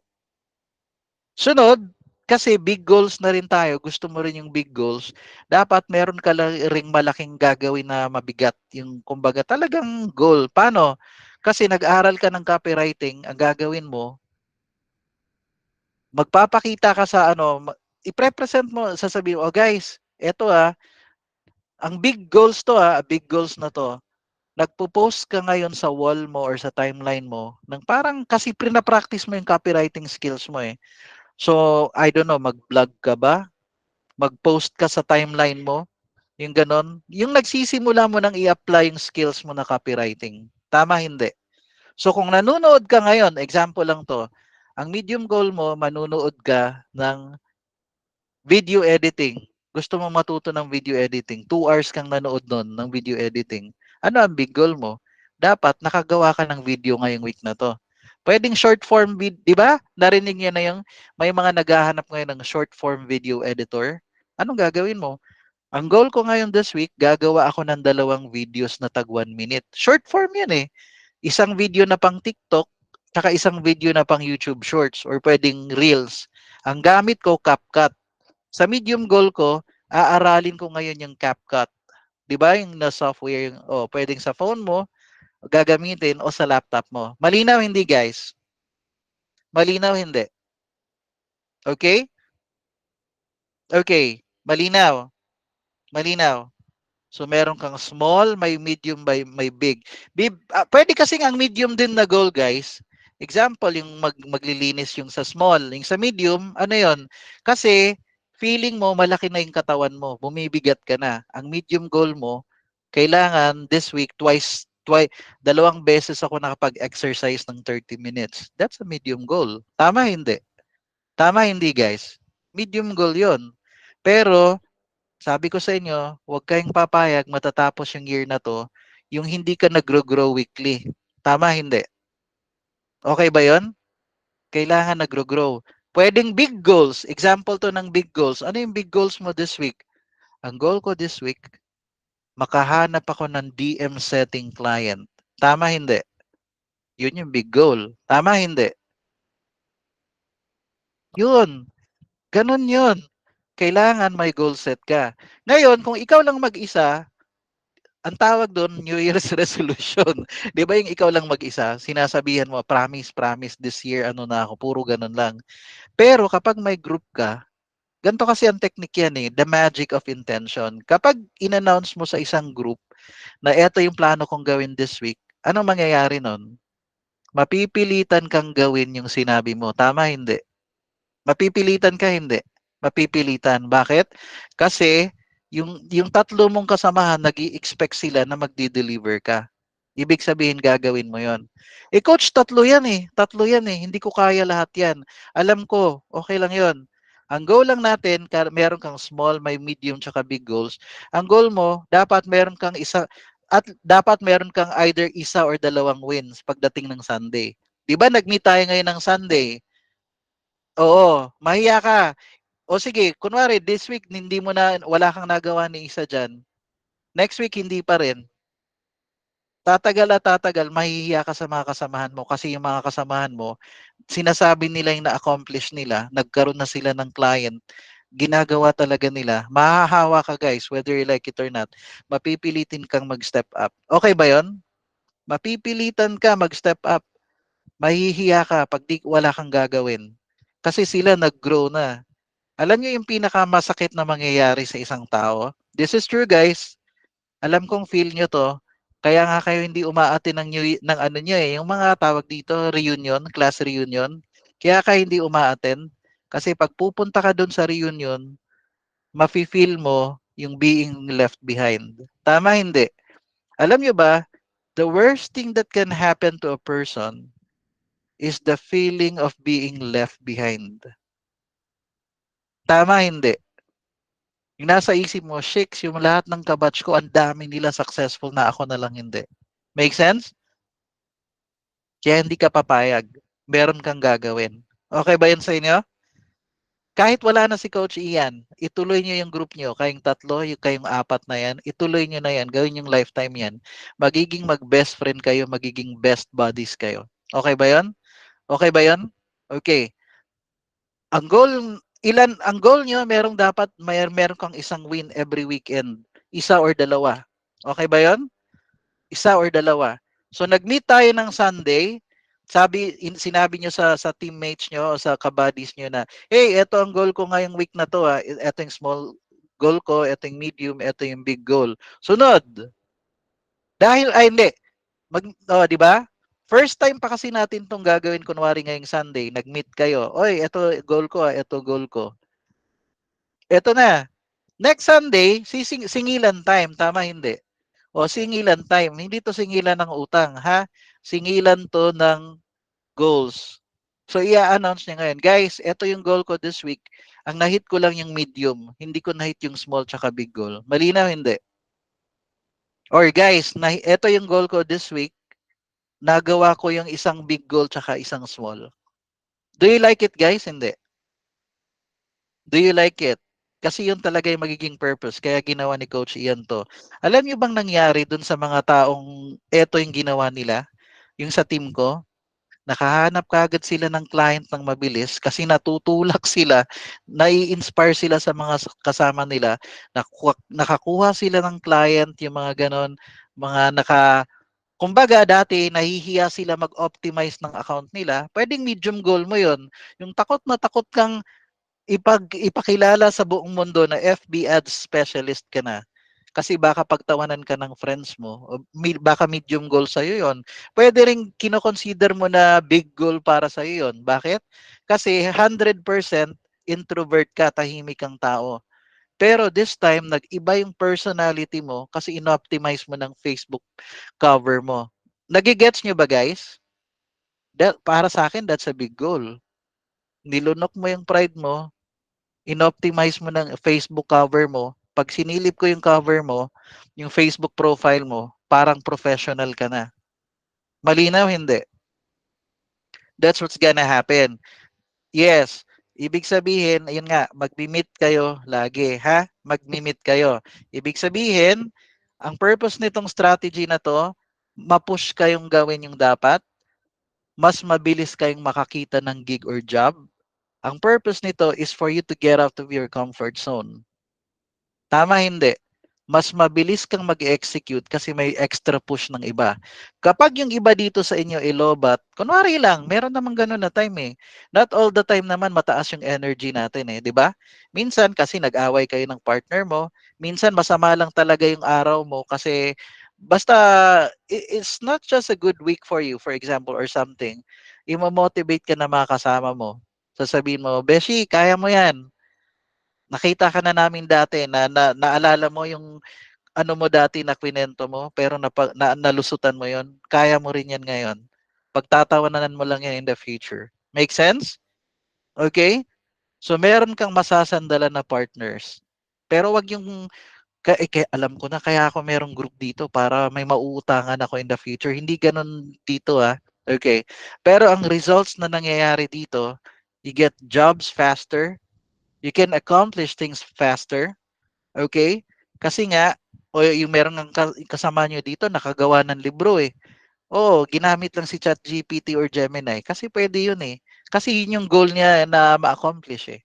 Sunod, kasi big goals na rin tayo, gusto mo rin yung big goals, dapat meron ka ring malaking gagawin na mabigat, yung kumbaga talagang goal. Paano? Kasi nag-aral ka ng copywriting, ang gagawin mo, magpapakita ka sa i-present mo, sasabihin mo, oh guys, eto ang big goals to big goals na to. Nagpo-post ka ngayon sa wall mo or sa timeline mo, ng parang kasi prina-practice mo yung copywriting skills mo eh. So, I don't know, mag-vlog ka ba? Mag-post ka sa timeline mo? Yung ganon? Yung nagsisimula mo nang i-apply yung skills mo na copywriting. Tama, hindi? So, kung nanonood ka ngayon, example lang to, ang medium goal mo, manunood ka ng video editing. Gusto mo matuto ng video editing. 2 hours kang nanood nun ng video editing. Ano ang big goal mo? Dapat nakagawa ka ng video ngayong week na to. Pwedeng short form video, di ba? Narinig niyo na yung may mga naghahanap ngayon ng short form video editor. Anong gagawin mo? Ang goal ko ngayon this week, gagawa ako ng 2 videos na tag 1 minute. Short form yan eh. Isang video na pang TikTok, tsaka isang video na pang YouTube Shorts or pwedeng Reels. Ang gamit ko, CapCut. Sa medium goal ko, aaralin ko ngayon yung CapCut. 'Di ba? Yung na software yung pwedeng sa phone mo gagamitin o sa laptop mo. Malinaw hindi, guys? Malinaw hindi? Okay? Okay. Malinaw. Malinaw. So meron kang small, may medium, may big. Pwede kasing ang medium din na goal, guys. Example, yung maglilinis yung sa small. Yung sa medium, ano yon? Kasi feeling mo malaki na yung katawan mo, bumibigat ka na. Ang medium goal mo, kailangan this week twice 2 beses ako nakapag-exercise ng 30 minutes. That's a medium goal. Tama hindi? Tama hindi, guys? Medium goal 'yon. Pero sabi ko sa inyo, huwag kayong papayag matatapos yung year na to, yung hindi ka nagro-grow weekly. Tama, hindi? Okay ba yon? Kailangan nagro-grow. Pwedeng big goals. Example to ng big goals. Ano yung big goals mo this week? Ang goal ko this week, makahanap ako ng DM setting client. Tama, hindi? Yun yung big goal. Tama, hindi? Yun. Ganun yun. Kailangan may goal set ka. Ngayon, kung ikaw lang mag-isa, ang tawag doon, New Year's resolution. Di ba yung ikaw lang mag-isa, sinasabihan mo, promise, promise, this year, ano na ako, puro ganun lang. Pero kapag may group ka, ganito kasi ang technique yan eh, the magic of intention. Kapag in-announce mo sa isang group na eto yung plano kong gawin this week, anong mangyayari nun? Mapipilitan kang gawin yung sinabi mo. Tama, hindi? Mapipilitan ka, hindi? Mapipilitan. Bakit? Kasi yung tatlo mong kasamahan, nag-i-expect sila na magdi-deliver ka. Ibig sabihin, gagawin mo yon. Eh, coach, tatlo yan eh. Tatlo yan eh. Hindi ko kaya lahat yan. Alam ko, okay lang yon. Ang goal lang natin, meron kang small, may medium, tsaka big goals. Ang goal mo, dapat meron kang isa, at dapat meron kang either isa or dalawang wins pagdating ng Sunday. Di ba, nag-meet tayo ngayon ng Sunday? Oo, mahiya ka. O sige, kunwari, this week, hindi mo na, wala kang nagawa ni isa dyan. Next week, hindi pa rin. Tatagal at tatagal, mahihiya ka sa mga kasamahan mo kasi yung mga kasamahan mo, sinasabi nila yung na-accomplish nila, nagkaroon na sila ng client, ginagawa talaga nila. Mahahawa ka guys, whether you like it or not. Mapipilitin kang mag-step up. Okay ba yon? Mapipilitan ka mag-step up. Mahihiya ka pag wala kang gagawin. Kasi sila nag-grow na. Alam niyo yung pinakamasakit na mangyayari sa isang tao? This is true guys. Alam kong feel nyo to. Kaya nga kayo hindi umaatin ng ano nyo eh, yung mga tawag dito, reunion, class reunion. Kaya kayo hindi umaatin. Kasi pag pupunta ka dun sa reunion, mafe-feel mo yung being left behind. Tama hindi? Alam nyo ba, the worst thing that can happen to a person is the feeling of being left behind. Tama hindi? Yung nasa isip mo, shakes, yung lahat ng kabatch ko, ang dami nila successful na ako na lang hindi. Make sense? Kaya hindi ka papayag. Meron kang gagawin. Okay ba yun sa inyo? Kahit wala na si Coach Ian, ituloy niyo yung group niyo, kayong tatlo, yung kayong apat na yan, ituloy niyo na yan, gawin yung lifetime yan. Magiging mag-best friend kayo, magiging best buddies kayo. Okay ba yun? Okay ba yun? Okay. Ang goal niyo, meron kang isang win every weekend. Isa or dalawa. Okay ba yun? Isa or dalawa. So nag-meet tayo ng Sunday, sinabi nyo sa teammates nyo o sa kabuddies nyo na, hey, eto ang goal ko ngayong week na to. Eto yung small goal ko, eto yung medium, eto yung big goal. Sunod. Hindi. Di ba? First time pa kasi natin tong gagawin kunwari ngayong Sunday, nag-meet kayo. Oy, eto goal ko, eto goal ko. Eto na. Next Sunday, singilan time, tama hindi? O singilan time, hindi to singilan ng utang, ha? Singilan to ng goals. So i-announce niya ngayon, guys, ito yung goal ko this week. Ang nahit ko lang yung medium, hindi ko nahit yung small tsaka big goal. Malinaw hindi? Or guys, ito yung goal ko this week. Nagawa ko yung isang big goal tsaka isang small. Do you like it guys? Hindi. Do you like it? Kasi yun talaga yung magiging purpose. Kaya ginawa ni Coach Ian to. Alam niyo bang nangyari dun sa mga taong eto yung ginawa nila? Yung sa team ko? Nakahanap kaagad sila ng client ng mabilis kasi natutulak sila, nai-inspire sila sa mga kasama nila, nakakuha sila ng client, yung mga ganon, kumbaga dati nahihiya sila mag-optimize ng account nila, pwedeng medium goal mo yon. Yung takot na takot kang ipakilala sa buong mundo na FB ads specialist ka na. Kasi baka pagtawanan ka ng friends mo, baka medium goal sa'yo yon. Pwede rin kinoconsider mo na big goal para sa'yo yon. Bakit? Kasi 100% introvert ka, tahimik kang tao. Pero this time, nag-iba yung personality mo kasi inoptimize mo ng Facebook cover mo. Nagigets nyo ba guys? Para sa akin, that's a big goal. Nilunok mo yung pride mo, inoptimize mo ng Facebook cover mo, pag sinilip ko yung cover mo, yung Facebook profile mo, parang professional ka na. Malinaw, hindi? That's what's gonna happen. Yes. Ibig sabihin, ayun nga, magmi-meet kayo lagi, ha? Magmi-meet kayo. Ibig sabihin, ang purpose nitong strategy na to, ma-push kayong gawin yung dapat, mas mabilis kayong makakita ng gig or job, Ang purpose nito is for you to get out of your comfort zone. Tama hindi? Mas mabilis kang mag-execute kasi may extra push ng iba. Kapag yung iba dito sa inyo ilobat, kunwari lang, meron namang ganun na time eh. Not all the time naman mataas yung energy natin eh, di ba? Minsan kasi nag-away kayo ng partner mo, minsan masama lang talaga yung araw mo kasi basta it's not just a good week for you, for example, or something. Imo-motivate ka na mga kasama mo. Sasabihin mo, Beshi, kaya mo yan. Nakita ka na namin dati na naalala mo yung ano mo dati na kwinento mo pero nalusutan mo yon. Kaya mo rin yan ngayon. Pagtatawanan mo lang yan in the future. Make sense? Okay? So meron kang masasandalan na partners. Pero wag yung alam ko na kaya ako merong group dito para may mauutangan ako in the future. Hindi ganun dito ah. Okay. Pero ang results na nangyayari dito, you get jobs faster, you can accomplish things faster. Okay? Kasi nga, o yung meron ng kasama nyo dito, nakagawa ng libro eh. Oo, ginamit lang si ChatGPT or Gemini. Kasi pwede yun eh. Kasi yun yung goal niya na ma-accomplish eh.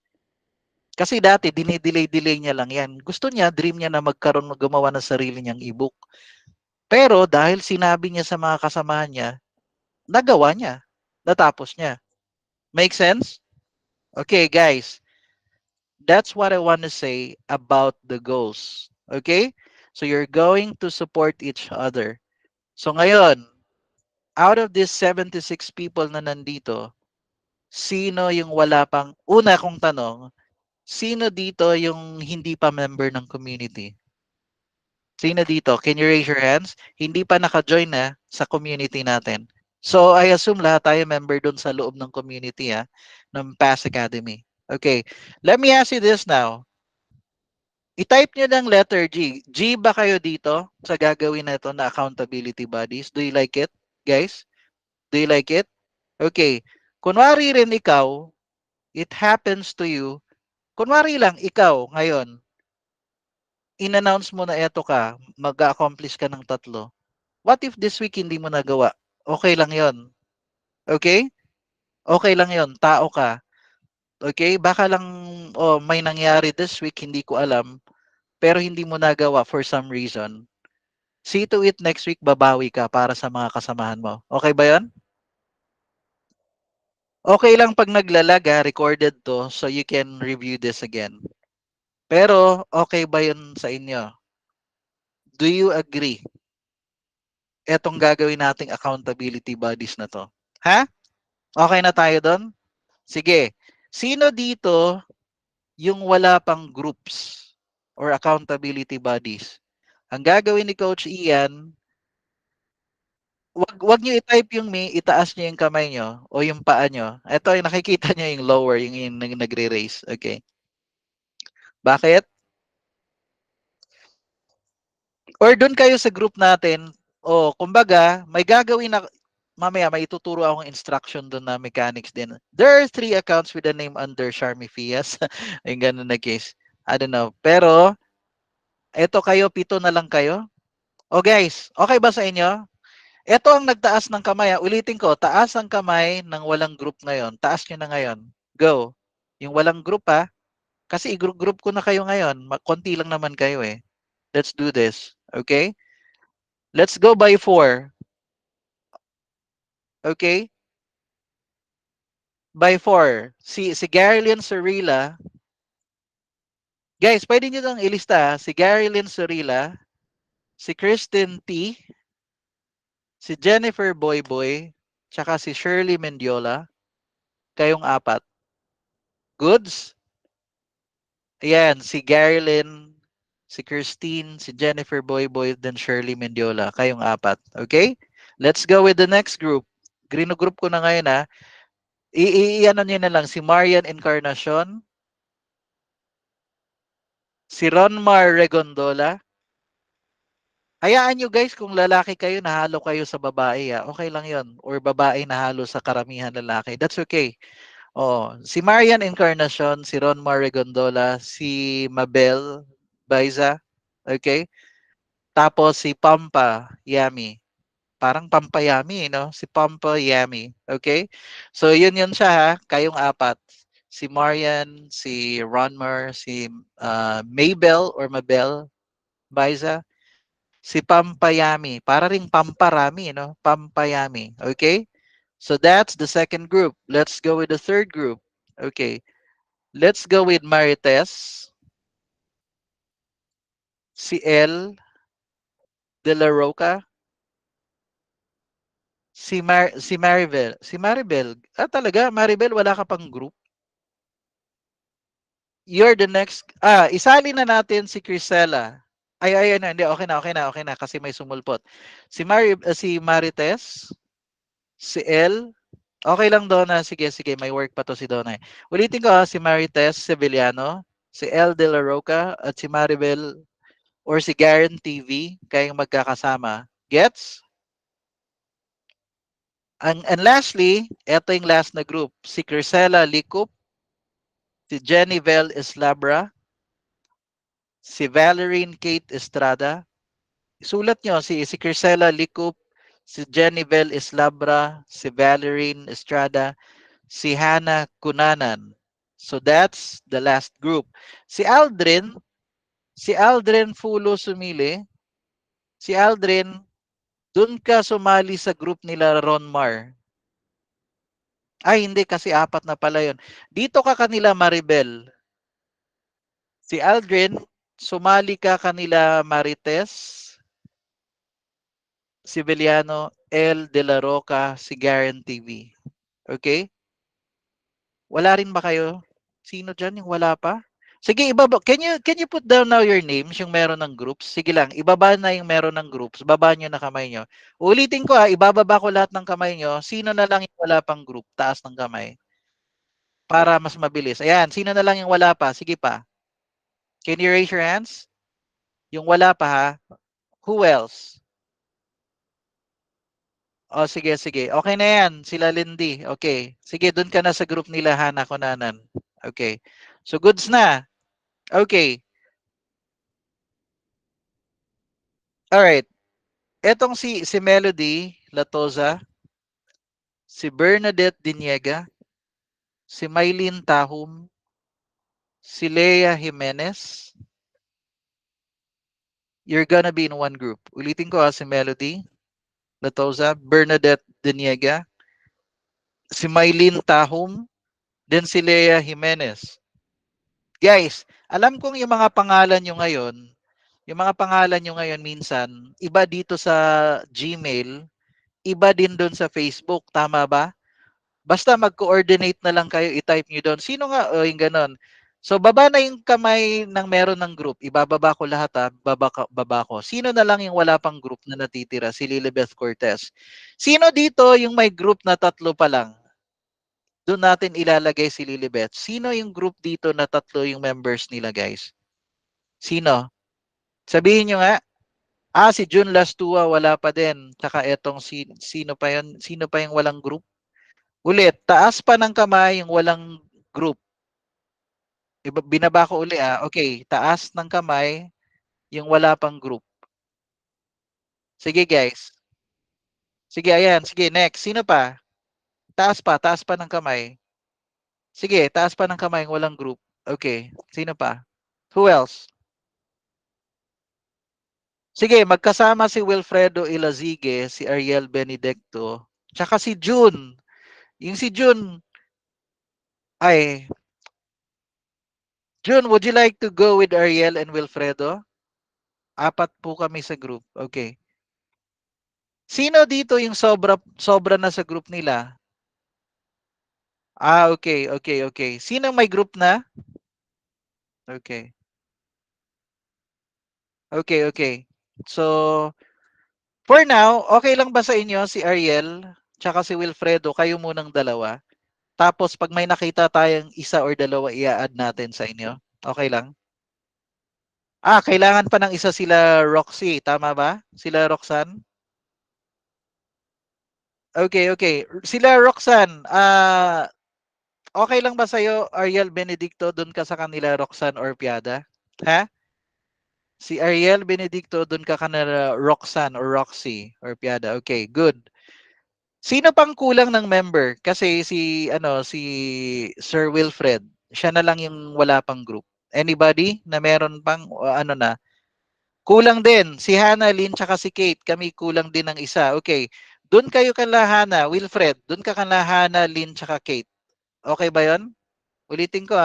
Kasi dati, dinidelay-delay niya lang yan. Gusto niya, dream niya na magkaroon, gumawa ng sarili niyang ebook. Pero dahil sinabi niya sa mga kasamahan niya, nagawa niya. Natapos niya. Make sense? Okay, guys. That's what I want to say about the goals. Okay? So you're going to support each other. So ngayon, out of these 76 people na nandito, sino yung wala pang, una kong tanong, sino dito yung hindi pa member ng community? Sino dito? Can you raise your hands? Hindi pa naka-join na sa community natin. So I assume lahat tayo member doon sa loob ng community ng PAS Academy. Okay. Let me ask you this now. I-type nyo lang letter G. G ba kayo dito sa gagawin na ito na accountability bodies? Do you like it, guys? Do you like it? Okay. Kunwari rin ikaw, it happens to you. Kunwari lang, ikaw, ngayon, in-announce mo na eto ka, mag-accomplish ka ng 3. What if this week hindi mo nagawa? Okay lang yon. Okay? Okay lang yon. Tao ka. Okay? Baka lang, oh, may nangyari this week, hindi ko alam, pero hindi mo nagawa for some reason. See to it next week, babawi ka para sa mga kasamahan mo. Okay ba yon? Okay lang pag naglalag recorded to so you can review this again. Pero okay ba yun sa inyo? Do you agree? Etong gagawin nating accountability bodies na to. Ha? Okay na tayo doon? Sige. Sino dito yung wala pang groups or accountability bodies? Ang gagawin ni Coach Ian, wag niyo i-type yung me, itaas niyo yung kamay niyo o yung paa niyo. Ito yung nakikita niyo yung lower, yung nagre-raise. Okay. Bakit? Or doon kayo sa group natin, o kumbaga, may gagawin na, mamaya may ituturo akong instruction doon na mechanics din. There are 3 accounts with the name under Charmy Fias. Yung ganun na case. I don't know. Pero, eto kayo, 7 na lang kayo. O guys, okay ba sa inyo? Ito ang nagtaas ng kamay. Ulitin ko, taas ang kamay ng walang group ngayon. Taas nyo na ngayon. Go. Yung walang group kasi i-group ko na kayo ngayon. Konti lang naman kayo eh. Let's do this. Okay? Let's go by 4. Okay? By 4. Si Garilyn Sorila. Guys, pwede nyo nang ilista. Si Garilyn Sorila, si Kristen T, si Jennifer Boyboy, tsaka si Shirley Mendiola. Kayong 4. Goods? Ayan, si Garilyn, si Christine, si Jennifer Boyboy, then Shirley Mendiola. Kayong 4. Okay? Let's go with the next group. Group ko na ngayon I-ano nyo na lang, si Marian Encarnacion, si Ronmar Regondola. Hayaan nyo guys, kung lalaki kayo, nahalo kayo sa babae. Okay lang yon. Or babae nahalo sa karamihan lalaki. That's okay. Si Marian Encarnacion, si Ronmar Regondola, si Mabel Baiza. Okay? Tapos si Pampa Yami. Parang Pampayami, no? Si Pampa Yami. Okay? So, yun siya Kayong 4. si Marian, si Ronmar, si Maybell or Mabel Baiza, si Pampayami. Para ring Pamparami, no? Pampayami. Okay? So that's the second group. Let's go with the third group. Okay. Let's go with Marites, si El De La Roca, si Maribel. Si Maribel. Ah, talaga? Maribel, wala ka pang group? You're the next. Ah, isali na natin si Crisela. Ay, na, hindi, okay na, kasi may sumulpot. Si Marites, si El, okay lang, Donna, sige, sige, may work pa to si Donna. Ulitin ko si Marites Sevillano, si El De La Roca, at si Maribel or si Garen TV, kayong magkakasama. Gets? And lastly, eto yung last na group, si Crisela Licup, si Jennivel Eslabra, si Valerine Kate Estrada. Sulat nyo, si Crisela Licup, si Jennivel Eslabra, si Valerine Estrada, si Hannah Cunanan. So that's the last group. Si Aldrin Fulo Sumili, si Aldrin, dun ka sumali sa group nila Ron Mar. Ay, hindi kasi apat na pala yun. Dito ka kanila Maribel. Si Aldrin, sumali ka kanila Marites, Sibeliano, El De La Roca, si Garen TV. Okay? Wala rin ba kayo? Sino dyan yung wala pa? Sige, ibaba. Can you put down now your names, yung meron ng groups? Sige lang, ibaba na yung meron ng groups. Baba nyo na kamay nyo. Ulitin ko ibababa ko lahat ng kamay nyo. Sino na lang yung wala pang group? Taas ng kamay. Para mas mabilis. Ayan, sino na lang yung wala pa? Sige pa. Can you raise your hands? Yung wala pa ha? Who else? Oh, sige, sige. Okay na yan. Sila Lindy. Okay. Sige, dun ka na sa group nila, Hana Kunanan. Okay. So, goods na. Okay. Alright. Etong si Melody Latoza, si Bernadette Diniega, si Maylene Tahum, si Leia Jimenez. You're gonna be in one group. Ulitin ko si Melody Latoza, Bernadette Diniega, si Maylene Tahum, then si Leia Jimenez. Guys, alam kong yung mga pangalan nyo ngayon minsan, iba dito sa Gmail, iba din doon sa Facebook, tama ba? Basta mag-coordinate na lang kayo, i-type nyo doon. Sino nga? O, yung ganon. So, baba na yung kamay ng meron ng group. Ibababa ko lahat baba ko. Sino na lang yung wala pang group na natitira? Si Lilibeth Cortez. Sino dito yung may group na tatlo pa lang? Doon natin ilalagay si Lilibeth. Sino yung group dito na tatlo yung members nila, guys? Sino? Sabihin nyo nga. Si June Lastua wala pa din. Tsaka etong sino pa yun? Sino pa yung walang group? Ulit, taas pa ng kamay yung walang group. Binaba ko uli Okay, taas ng kamay yung wala pang group. Sige guys. Sige, ayan. Sige, next. Sino pa? Taas pa ng kamay. Sige, taas pa ng kamay yung walang group. Okay, sino pa? Who else? Sige, magkasama si Wilfredo Ilazige, si Ariel Benedicto, tsaka si June. Yung si June, ay, June, would you like to go with Ariel and Wilfredo? Apat po kami sa group. Okay. Sino dito yung sobra na sa group nila? Okay, okay, okay. Sino may group na? Okay. Okay, okay. So, for now, okay lang ba sa inyo si Ariel tsaka si Wilfredo, kayo munang dalawa? Tapos pag may nakita tayong isa or dalawa, i-add natin sa inyo. Okay lang? Kailangan pa ng isa sila Roxy, tama ba? Sila Roxanne? Okay, okay. Sila Roxanne, okay lang ba sa'yo, Ariel Benedicto, doon ka sa kanila, Roxanne or Piada? Ha? Si Ariel Benedicto, doon ka kanila, Roxanne or Roxy or Piada. Okay, good. Sino pang kulang ng member? Kasi si Sir Wilfred, siya na lang yung wala pang group. Anybody na meron pang ano na? Kulang din si Hannah, Lynn, tsaka si Kate. Kami kulang din ng isa. Okay. Doon kayo kala Hannah, Wilfred. Doon ka kala Hannah, Lynn, tsaka Kate. Okay ba 'yon? Ulitin ko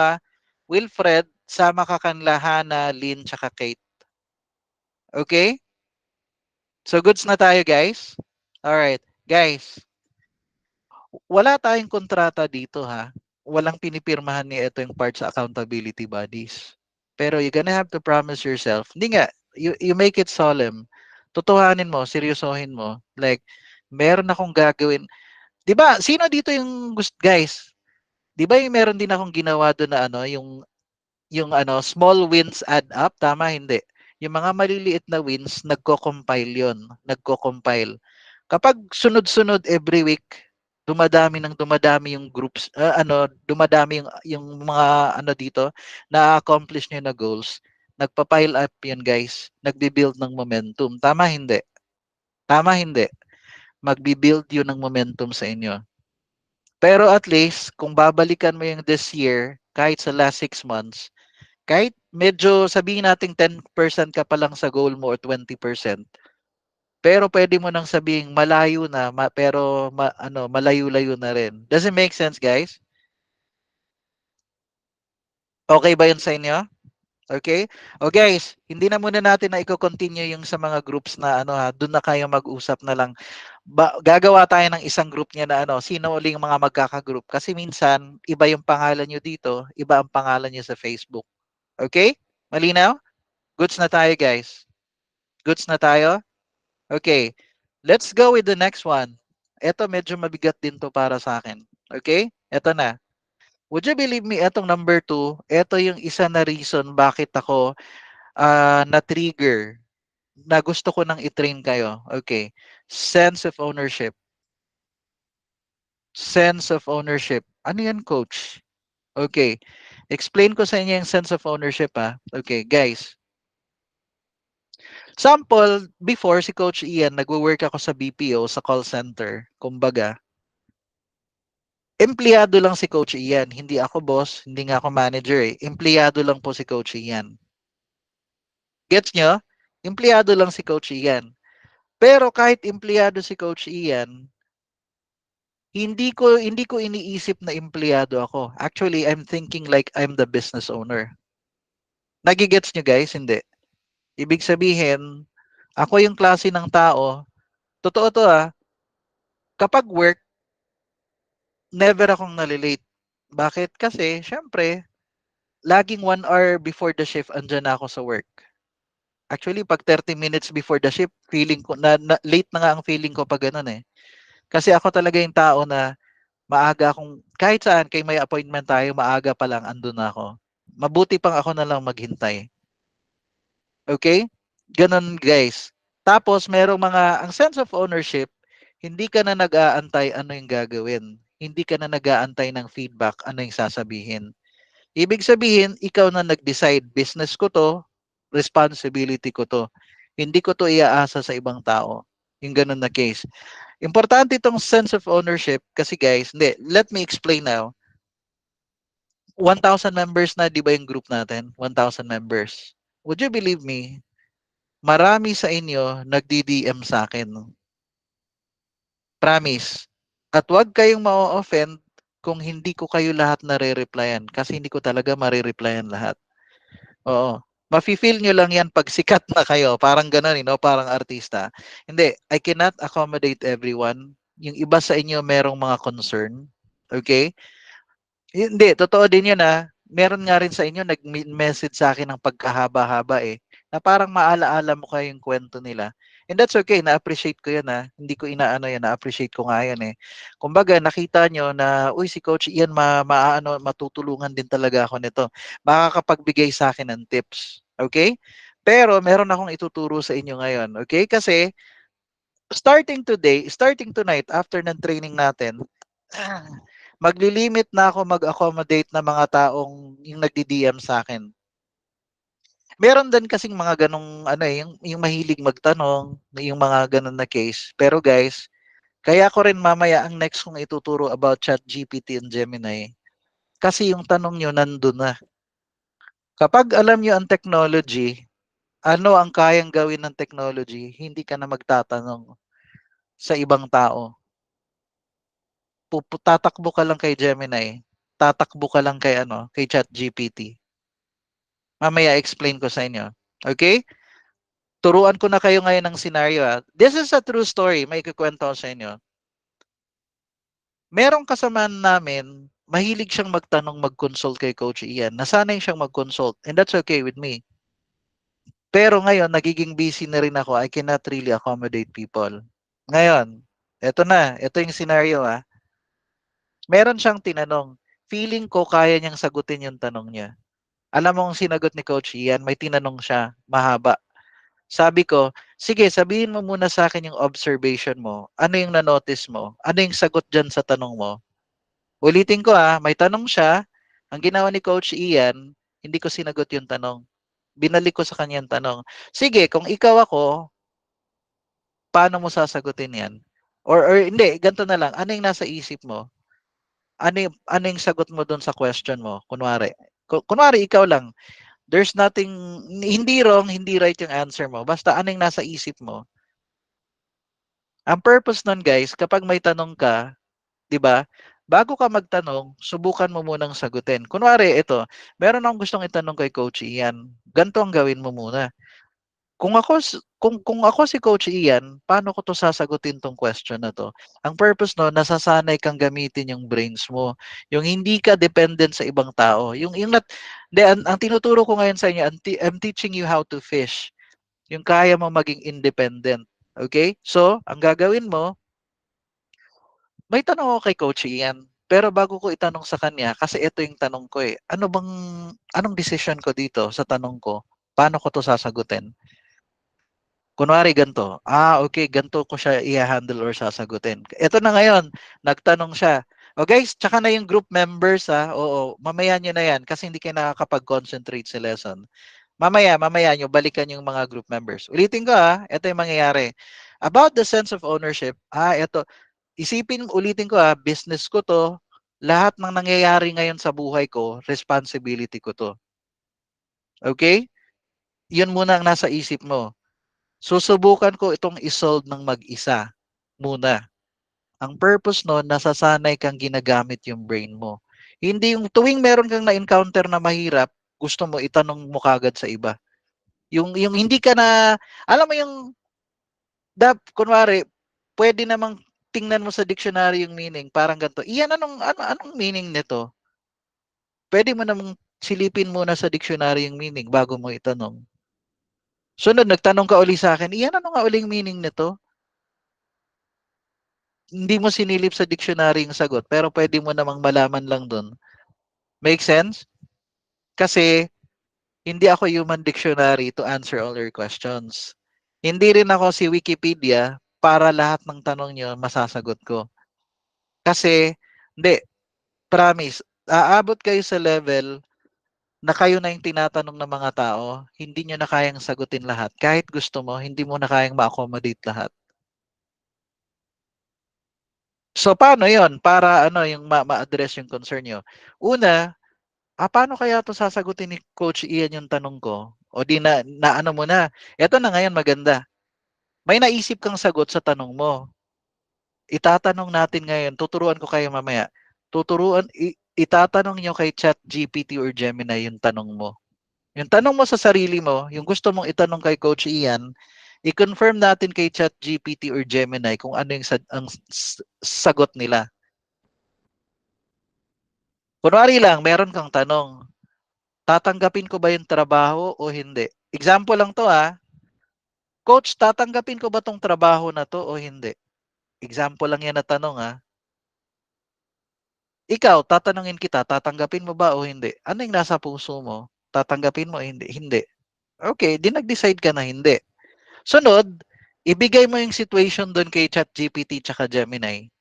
Wilfred, sama ka kanla Hannah, Lynn, tsaka Kate. Okay? So goods na tayo, guys. All right, guys. Wala tayong kontrata dito Walang pinipirmahan ni ito yung part sa accountability bodies. Pero you're gonna have to promise yourself. Hindi nga, you make it solemn. Totohanin mo, seryosohin mo. Like, meron akong gagawin. 'Di ba? Sino dito yung guys? 'Di ba yung meron din akong ginawa doon na yung small wins add up, tama hindi? Yung mga maliliit na wins, nagko-compile 'yon, nagko-compile. Kapag sunod-sunod every week, dumadami yung groups, dumadami yung mga dito na-accomplish niyo na goals. Nagpa-pile up 'yan, guys. Nagbi-build ng momentum. Tama hindi? Tama hindi? Magbi-build 'yun ng momentum sa inyo. Pero at least kung babalikan mo yung this year, kahit sa last 6 months, kahit medyo sabihin nating 10% ka pa lang sa goal mo or 20%, pero pwede mo nang sabihing malayo na, pero malayo-layo na rin. Does it make sense, guys? Okay ba 'yun sa inyo? Okay? O guys, hindi na muna natin na i-continue yung sa mga groups na doon na kayo mag-usap na lang. Gagawa tayo ng isang group niya na sino uling mga magkaka-group kasi minsan iba yung pangalan niyo dito, iba ang pangalan niyo sa Facebook. Okay? Malinaw? Goods na tayo, guys. Goods na tayo? Okay. Let's go with the next one. Ito medyo mabigat din to para sa akin. Okay? Ito na. Would you believe me, etong number 2, ito yung isa na reason bakit ako na-trigger na gusto ko nang i-train kayo. Okay. Sense of ownership. Sense of ownership. Ano yan, coach? Okay. Explain ko sa inyo yung sense of ownership Okay, guys. Sample, before si Coach Ian, nagwo-work ako sa BPO, sa call center. Kumbaga, empleyado lang si Coach Ian. Hindi ako boss, hindi nga ako manager eh. Empleyado lang po si Coach Ian. Gets nyo? Empleyado lang si Coach Ian. Pero kahit empleyado si Coach Ian, hindi ko iniisip na empleyado ako. Actually, I'm thinking like I'm the business owner. Nagigets nyo guys? Hindi. Ibig sabihin, ako yung klase ng tao, totoo to kapag work, never akong nalilate. Bakit? Kasi, syempre, laging 1 hour before the shift, andyan na ako sa work. Actually, pag 30 minutes before the shift, feeling ko, late na nga ang feeling ko pag ganun eh. Kasi ako talaga yung tao na maaga akong, kahit saan, kay may appointment tayo, maaga pa lang, andun na ako. Mabuti pang ako na lang maghintay. Okay? Ganun guys. Tapos merong ang sense of ownership, hindi ka na nag-aantay ano yung gagawin. Hindi ka na nag-aantay ng feedback, ano yung sasabihin. Ibig sabihin, ikaw na nag-decide, business ko to, responsibility ko to. Hindi ko to iaasa sa ibang tao. Yung ganun na case. Importante itong sense of ownership kasi guys, let me explain now. 1,000 members na, di ba yung group natin? 1,000 members. Would you believe me, marami sa inyo nagdi-DM sa akin. Promise. At huwag kayong ma-offend kung hindi ko kayo lahat nare-replyan kasi hindi ko talaga mare-replyan lahat. Oo. Mafe-feel nyo lang yan pag sikat na kayo. Parang ganun, parang artista. Hindi, I cannot accommodate everyone. Yung iba sa inyo merong mga concern. Okay? Hindi, totoo din yun Meron nga rin sa inyo nag-message sa akin ng pagkahaba-haba na parang maalaala mo kayo yung kwento nila. And that's okay, na-appreciate ko yan Hindi ko inaano yan, na-appreciate ko nga yan Kumbaga, nakita nyo na, uy, si Coach Ian, matutulungan din talaga ako nito. Makakapagbigay sa akin ng tips. Okay? Pero meron akong ituturo sa inyo ngayon. Okay? Kasi, starting tonight, after ng training natin, maglilimit na ako mag-accommodate na mga taong yung nagdi-DM sa akin. Meron din kasing mga ganong yung mahilig magtanong, yung mga ganon na case. Pero guys, Kaya ko rin mamaya ang next kong ituturo about ChatGPT and Gemini. Kasi yung tanong nyo nandun na. Kapag alam nyo ang technology, ano ang kayang gawin ng technology, hindi ka na magtatanong sa ibang tao. Tatakbo ka lang kay Gemini, tatakbo ka lang kay kay ChatGPT. Mamaya explain ko sa inyo. Okay? Turuan ko na kayo ngayon ng scenario. This is a true story. May ikukwento ko sa inyo. Merong kasamaan namin, mahilig siyang magtanong, mag-consult kay Coach Ian. Nasanay siyang mag-consult and that's okay with me. Pero ngayon, nagiging busy na rin ako. I cannot really accommodate people. Ngayon, eto na. Ito yung scenario Meron siyang tinanong. Feeling ko kaya niyang sagutin yung tanong niya. Alam mo ang sinagot ni Coach Ian, may tinanong siya, mahaba. Sabi ko, sige, sabihin mo muna sa akin yung observation mo. Ano yung na-notice mo? Ano yung sagot dyan sa tanong mo? Ulitin ko may tanong siya. Ang ginawa ni Coach Ian, hindi ko sinagot yung tanong. Binalik ko sa kanya yung tanong. Sige, kung ikaw ako, paano mo sasagutin yan? Or hindi, ganito na lang. Ano yung nasa isip mo? Ano yung sagot mo doon sa question mo? Kunwari, ikaw lang. There's nothing, hindi wrong, hindi right yung answer mo. Basta ano yung nasa isip mo? Ang purpose nun guys, kapag may tanong ka, 'di ba? Bago ka magtanong, subukan mo munang sagutin. Kunwari ito, meron akong gustong itanong kay Coach Ian. Ganito ang gawin mo muna. Kung ako si Coach Ian, paano ko 'to sasagutin tong question na 'to? Ang purpose no, nasasanay kang gamitin yung brains mo. Yung hindi ka dependent sa ibang tao. Yung ang tinuturo ko ngayon sa inyo, I'm teaching you how to fish. Yung kaya mo maging independent. Okay? So, ang gagawin mo, may tanong ako kay Coach Ian. Pero bago ko itanong sa kanya, kasi ito yung tanong ko anong decision ko dito sa tanong ko? Paano ko to sasagutin? Kunwari ganito, okay, ganito ko siya i-handle or sasagutin. Ito na ngayon, nagtanong siya. O guys, tsaka na yung group members oo, mamaya nyo na yan kasi hindi kayo nakakapag-concentrate sa lesson. Mamaya nyo, balikan yung mga group members. Ulitin ko ito yung mangyayari. About the sense of ownership, ito, ulitin ko business ko to, lahat ng nangyayari ngayon sa buhay ko, responsibility ko to. Okay? Yun muna ang nasa isip mo. Susubukan ko itong isolve ng mag-isa muna. Ang purpose nun, nasasanay kang ginagamit yung brain mo. Hindi yung tuwing meron kang na-encounter na mahirap, gusto mo itanong mo kagad sa iba. Yung hindi ka na, alam mo yung, kunwari, pwede namang tingnan mo sa dictionary yung meaning, parang ganito. Iyan, anong meaning nito? Pwede mo namang silipin muna sa dictionary yung meaning bago mo itanong. Sunod, nagtanong ka uli sa akin, iyan, ano nga uling meaning nito? Hindi mo sinilip sa dictionary yung sagot, pero pwede mo namang malaman lang dun. Make sense? Kasi, hindi ako human dictionary to answer all your questions. Hindi rin ako si Wikipedia para lahat ng tanong nyo masasagot ko. Kasi, hindi, promise, aabot kayo sa level na kayo na yung tinatanong ng mga tao, hindi nyo na kayang sagutin lahat. Kahit gusto mo, hindi mo na kayang ma-accommodate lahat. So, paano yon para yung ma-address yung concern nyo? Una, paano kaya to sasagutin ni Coach Ian yung tanong ko? O di na ano mo na. Ito na ngayon maganda. May naisip kang sagot sa tanong mo. Itatanong natin ngayon, tuturuan ko kayo mamaya. Itatanong nyo kay ChatGPT or Gemini yung tanong mo. Yung tanong mo sa sarili mo, yung gusto mong itanong kay Coach Ian, i-confirm natin kay ChatGPT or Gemini kung ano yung ang sagot nila. Kunwari lang, meron kang tanong, tatanggapin ko ba yung trabaho o hindi? Example lang to Coach, tatanggapin ko ba tong trabaho na to o hindi? Example lang yan na tanong Ikaw, tatanungin kita, tatanggapin mo ba o hindi? Ano yung nasa puso mo? Tatanggapin mo o hindi? Hindi. Okay, di nag-decide ka na hindi. Sunod, ibigay mo yung situation doon kay ChatGPT tsaka Gemini.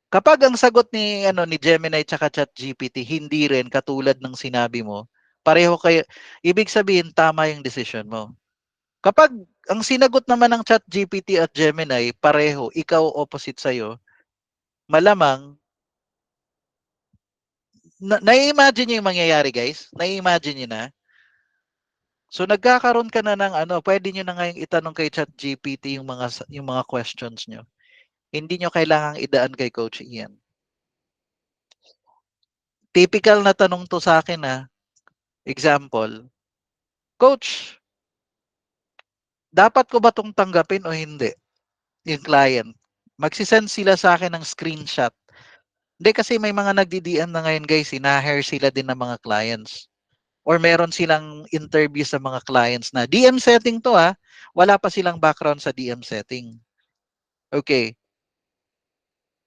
Kapag ang sagot ni Gemini tsaka ChatGPT hindi rin katulad ng sinabi mo, pareho kayo, ibig sabihin tama yung decision mo. Kapag ang sinagot naman ng ChatGPT at Gemini pareho, ikaw opposite sa'yo, malamang, nai-imagine niyo yung mangyayari guys? Nai-imagine niyo na? So nagkakaroon ka na ng ano, pwede niyo na ngayong itanong kay ChatGPT yung mga questions niyo. Hindi niyo kailangang idaan kay Coach Ian. Typical na tanong to sa akin na, example, Coach, dapat ko ba tong tanggapin o hindi? Yung client. Magsisend sila sa akin ng screenshot. Hindi kasi may mga nagdi-DM na ngayon guys, hire sila din ng mga clients. Or meron silang interview sa mga clients na DM setting to wala pa silang background sa DM setting. Okay,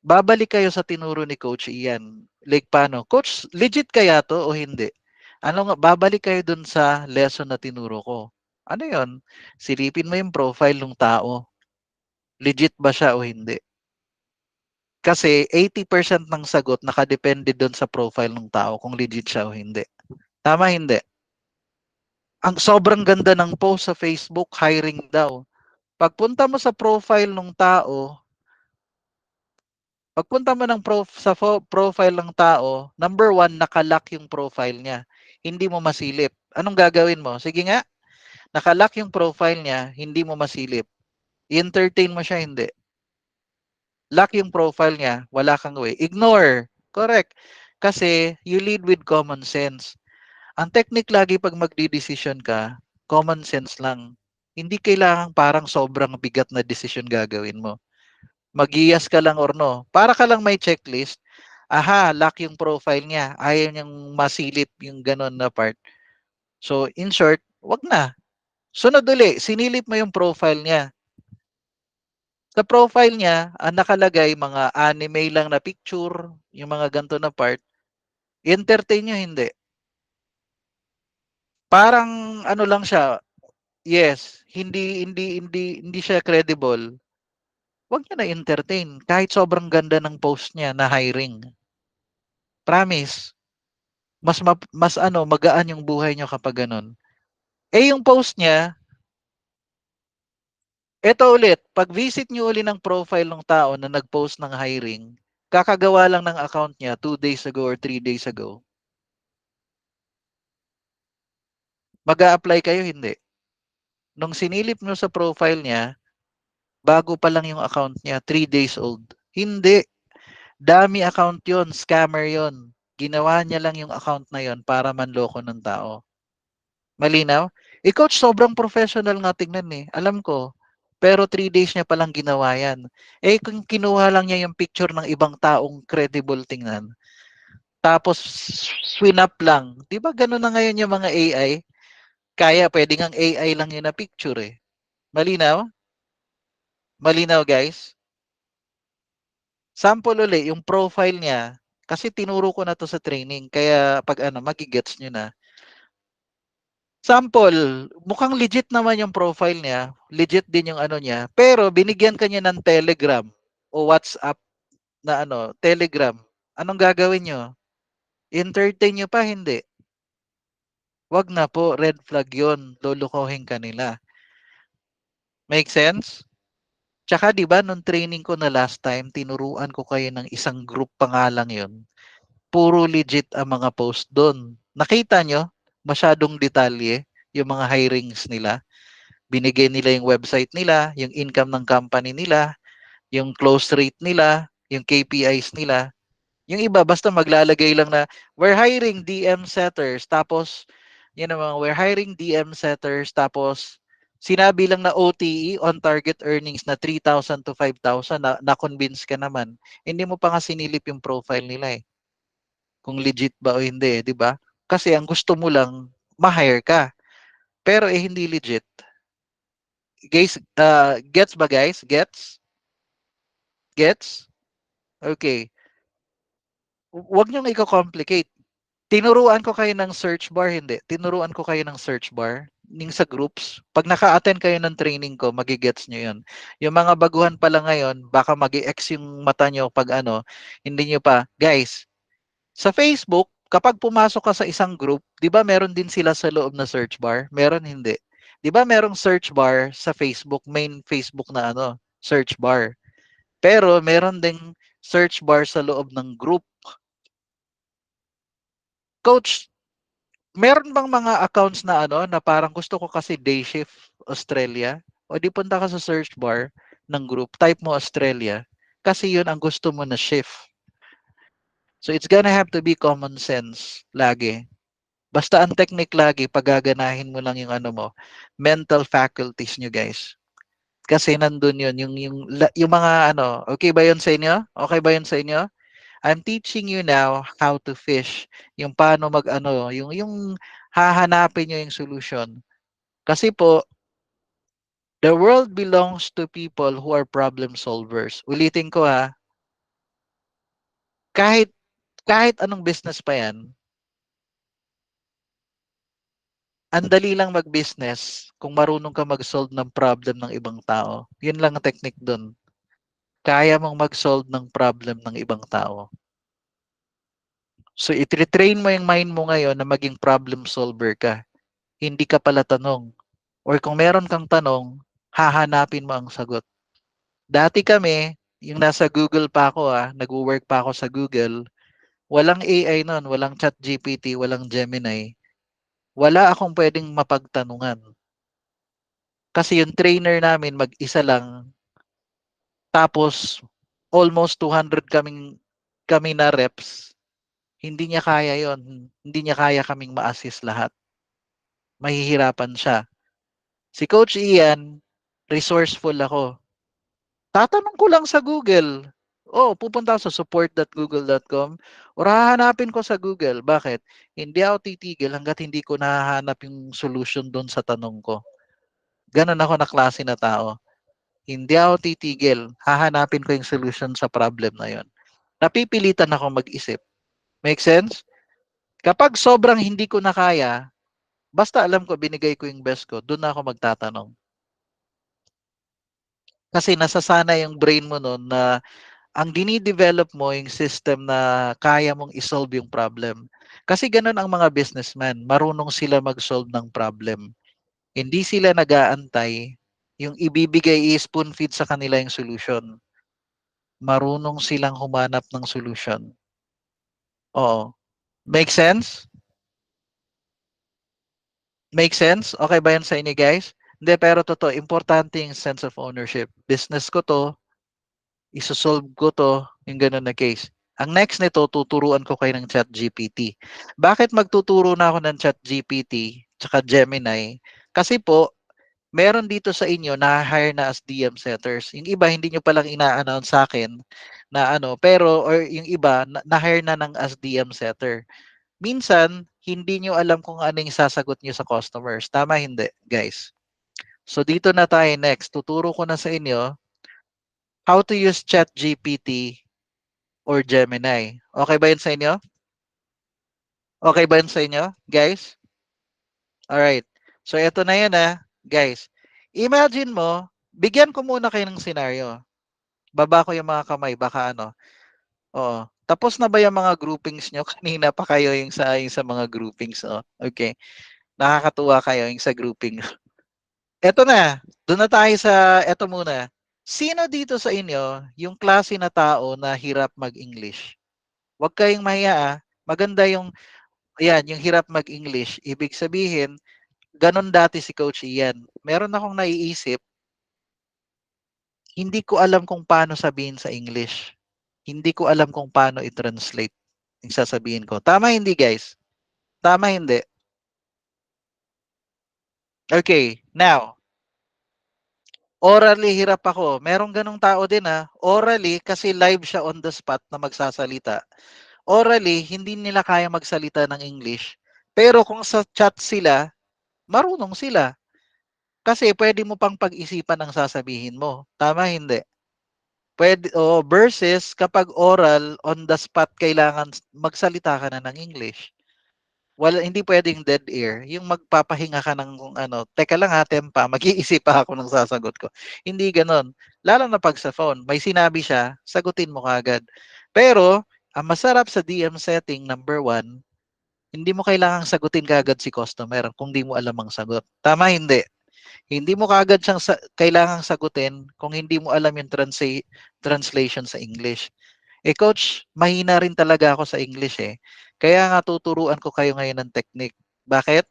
babalik kayo sa tinuro ni Coach Ian. Like paano? Coach, legit kaya to o hindi? Ano nga, babalik kayo dun sa lesson na tinuro ko. Ano yon? Silipin mo yung profile ng tao. Legit ba siya o hindi? Kasi 80% ng sagot nakadepende dun sa profile ng tao kung legit siya o hindi. Tama hindi? Ang sobrang ganda ng post sa Facebook, hiring daw. Pagpunta mo sa profile ng tao, pagpunta mo profile ng tao, number one, nakalock yung profile niya. Hindi mo masilip. Anong gagawin mo? Sige nga, nakalock yung profile niya, hindi mo masilip. I-entertain mo siya, hindi. Lock yung profile niya, wala kang way. Ignore. Correct. Kasi you lead with common sense. Ang technique lagi pag magdi-decision ka, common sense lang. Hindi kailangan parang sobrang bigat na decision gagawin mo. Mag-ias ka lang or no. Para ka lang may checklist. Aha, lock yung profile niya. Ayaw niyang masilip yung ganon na part. So, in short, wag na. Sunod uli, sinilip mo yung profile niya. Sa profile niya, ang nakalagay mga anime lang na picture, yung mga ganito na part. Entertain nyo, hindi. Parang ano lang siya, yes, hindi siya credible. Huwag niyo na entertain kahit sobrang ganda ng post niya na hiring. Promise. Mas ano, magaan yung buhay niyo kapag ganun. Eh yung post niya, eto ulit, pag visit niyo uli ng profile ng tao na nag-post ng hiring, kakagawa lang ng account niya 2 days ago or 3 days ago. Mag-a-apply kayo, hindi. Nung sinilip niyo sa profile niya, bago pa lang yung account niya, 3 days old. Hindi. Dami account yon, scammer yon. Ginawa niya lang yung account na yon para manloko ng tao. Malinaw? Coach, sobrang professional nga tingnan eh. Alam ko. Pero 3 days niya palang ginawa yan. Kung kinuha lang niya yung picture ng ibang taong credible tingnan, tapos swinap lang. Di ba gano'n na ngayon yung mga AI? Kaya pwede ngang AI lang yun na picture eh. Malinaw? Malinaw guys? Sample uli, yung profile niya, kasi tinuro ko na to sa training, kaya pag ano, magigets nyo na. Sample, mukhang legit naman yung profile niya, legit din yung ano niya, pero binigyan kanya ng Telegram o WhatsApp na ano, Telegram. Anong gagawin nyo? Entertain nyo pa, hindi. Wag na po, red flag yon, lulukohin ka nila. Make sense? Tsaka 'di ba nung training ko na last time, tinuruan ko kayo ng isang group pa nga lang 'yon. Puro legit ang mga post doon. Nakita nyo? Masyadong detalye yung mga hirings nila. Binigay nila yung website nila, yung income ng company nila, yung close rate nila, yung KPIs nila. Yung iba, basta maglalagay lang na, we're hiring DM setters, tapos, yun naman, we're hiring DM setters, tapos, sinabi lang na OTE, on target earnings na 3,000 to 5,000, na-convince ka naman. Hindi mo pa nga sinilip yung profile nila eh. Kung legit ba o hindi, di ba? Kasi ang gusto mo lang, ma-hire ka. Pero hindi legit. Guys, gets ba guys? Gets? Gets? Okay. Huwag niyong i-complicate. Tinuruan ko kayo ng search bar, hindi. Tinuruan ko kayo ng search bar ning sa groups. Pag naka-attend kayo ng training ko, magigets nyo yun. Yung mga baguhan pa lang ngayon, baka mag-ex yung mata nyo pag ano, hindi nyo pa. Guys, sa Facebook, kapag pumasok ka sa isang group, 'di ba meron din sila sa loob na search bar? Meron hindi. 'Di ba merong search bar sa Facebook, main Facebook na ano, search bar. Pero meron ding search bar sa loob ng group. Coach, meron bang mga accounts na na parang gusto ko kasi day shift Australia? O di punta ka sa search bar ng group, type mo Australia. Kasi yun ang gusto mo na shift. So it's gonna have to be common sense lagi. Basta ang technique lagi, pagaganahin mo lang yung mental faculties nyo guys. Kasi nandun yun, yung mga okay ba yun sa inyo? Okay ba yun sa inyo? I'm teaching you now how to fish. Yung paano yung hahanapin nyo yung solution. Kasi po, the world belongs to people who are problem solvers. Ulitin ko ha, kahit kahit anong business pa yan, ang dali lang mag-business kung marunong ka mag-solve ng problem ng ibang tao. Yun lang ang technique dun. Kaya mong mag-solve ng problem ng ibang tao. So, i-train mo yung mind mo ngayon na maging problem solver ka. Hindi ka pala tanong. Or kung meron kang tanong, hahanapin mo ang sagot. Dati kami, yung nasa Google pa ako nag-work pa ako sa Google, walang AI nun, walang ChatGPT, walang Gemini. Wala akong pwedeng mapagtanungan. Kasi yung trainer namin mag-isa lang, tapos almost 200 kami na reps, hindi niya kaya yon. Hindi niya kaya kaming ma-assist lahat. Mahihirapan siya. Si Coach Ian, resourceful ako. Tatanong ko lang sa Google. Pupunta ako sa support.google.com or hahanapin ko sa Google. Bakit? Hindi ako titigil hanggat hindi ko nahahanap yung solution doon sa tanong ko. Ganon ako na klase na tao. Hindi ako titigil. Hahanapin ko yung solution sa problem na yon. Napipilitan ako mag-isip. Make sense? Kapag sobrang hindi ko na kaya, basta alam ko binigay ko yung best ko, doon na ako magtatanong. Kasi nasasana yung brain mo noon na ang dinidevelop mo yung system na kaya mong isolve yung problem. Kasi ganun ang mga businessman, marunong sila mag-solve ng problem. Hindi sila nag-aantay yung ibibigay i-spoon feed sa kanila yung solution. Marunong silang humanap ng solution. Oo. Make sense? Make sense? Okay ba yan sa inyo guys? Hindi, pero totoo, importante yung sense of ownership. Business ko to, isosolve ko to, yung ganun na case. Ang next nito, tuturuan ko kayo ng ChatGPT. Bakit magtuturo na ako ng ChatGPT tsaka Gemini? Kasi po, meron dito sa inyo na hire na as DM setters. Yung iba, hindi nyo palang ina-announce sa akin na pero or yung iba, na-hire na ng as DM setter. Minsan, hindi nyo alam kung ano yung sasagot nyo sa customers. Tama hindi, guys? So, dito na tayo next. Tuturo ko na sa inyo how to use ChatGPT or Gemini. Okay ba yun sa inyo? Okay ba yun sa inyo, guys? Alright. So, ito na yun guys. Imagine mo, bigyan ko muna kayo ng scenario. Baba ko yung mga kamay, baka Oo. Tapos na ba yung mga groupings nyo? Kanina pa kayo yung sa mga groupings. Okay. Nakakatuwa kayo yung sa grouping. Eto na. Doon na tayo sa eto muna. Sino dito sa inyo yung klase na tao na hirap mag-English? Huwag kayong mahiya Maganda yung hirap mag-English. Ibig sabihin, ganun dati si Coach Ian. Meron akong naiisip, hindi ko alam kung paano sabihin sa English. Hindi ko alam kung paano i-translate yung sasabihin ko. Tama hindi guys? Tama hindi? Okay, now, orally hirap ako. Merong ganong tao din Orally, kasi live siya on the spot na magsasalita. Orally, hindi nila kaya magsalita ng English. Pero kung sa chat sila, marunong sila. Kasi pwede mo pang pag-isipan ang sasabihin mo. Tama hindi? Pwede, versus kapag oral, on the spot, kailangan magsalita ka na ng English. Hindi pwedeng dead air. Yung magpapahinga ka ng kung teka lang tempa, mag-iisip pa ako ng sasagot ko. Hindi ganon. Lalo na pag sa phone, may sinabi siya, sagutin mo kagad. Pero, ang masarap sa DM setting, number one, hindi mo kailangang sagutin kagad si customer kung di mo alam ang sagot. Tama, hindi. Hindi mo kagad siyang kailangang sagutin kung hindi mo alam yung translation sa English. Coach, mahina rin talaga ako sa English eh. Kaya nga tuturuan ko kayo ngayon ng technique. Bakit?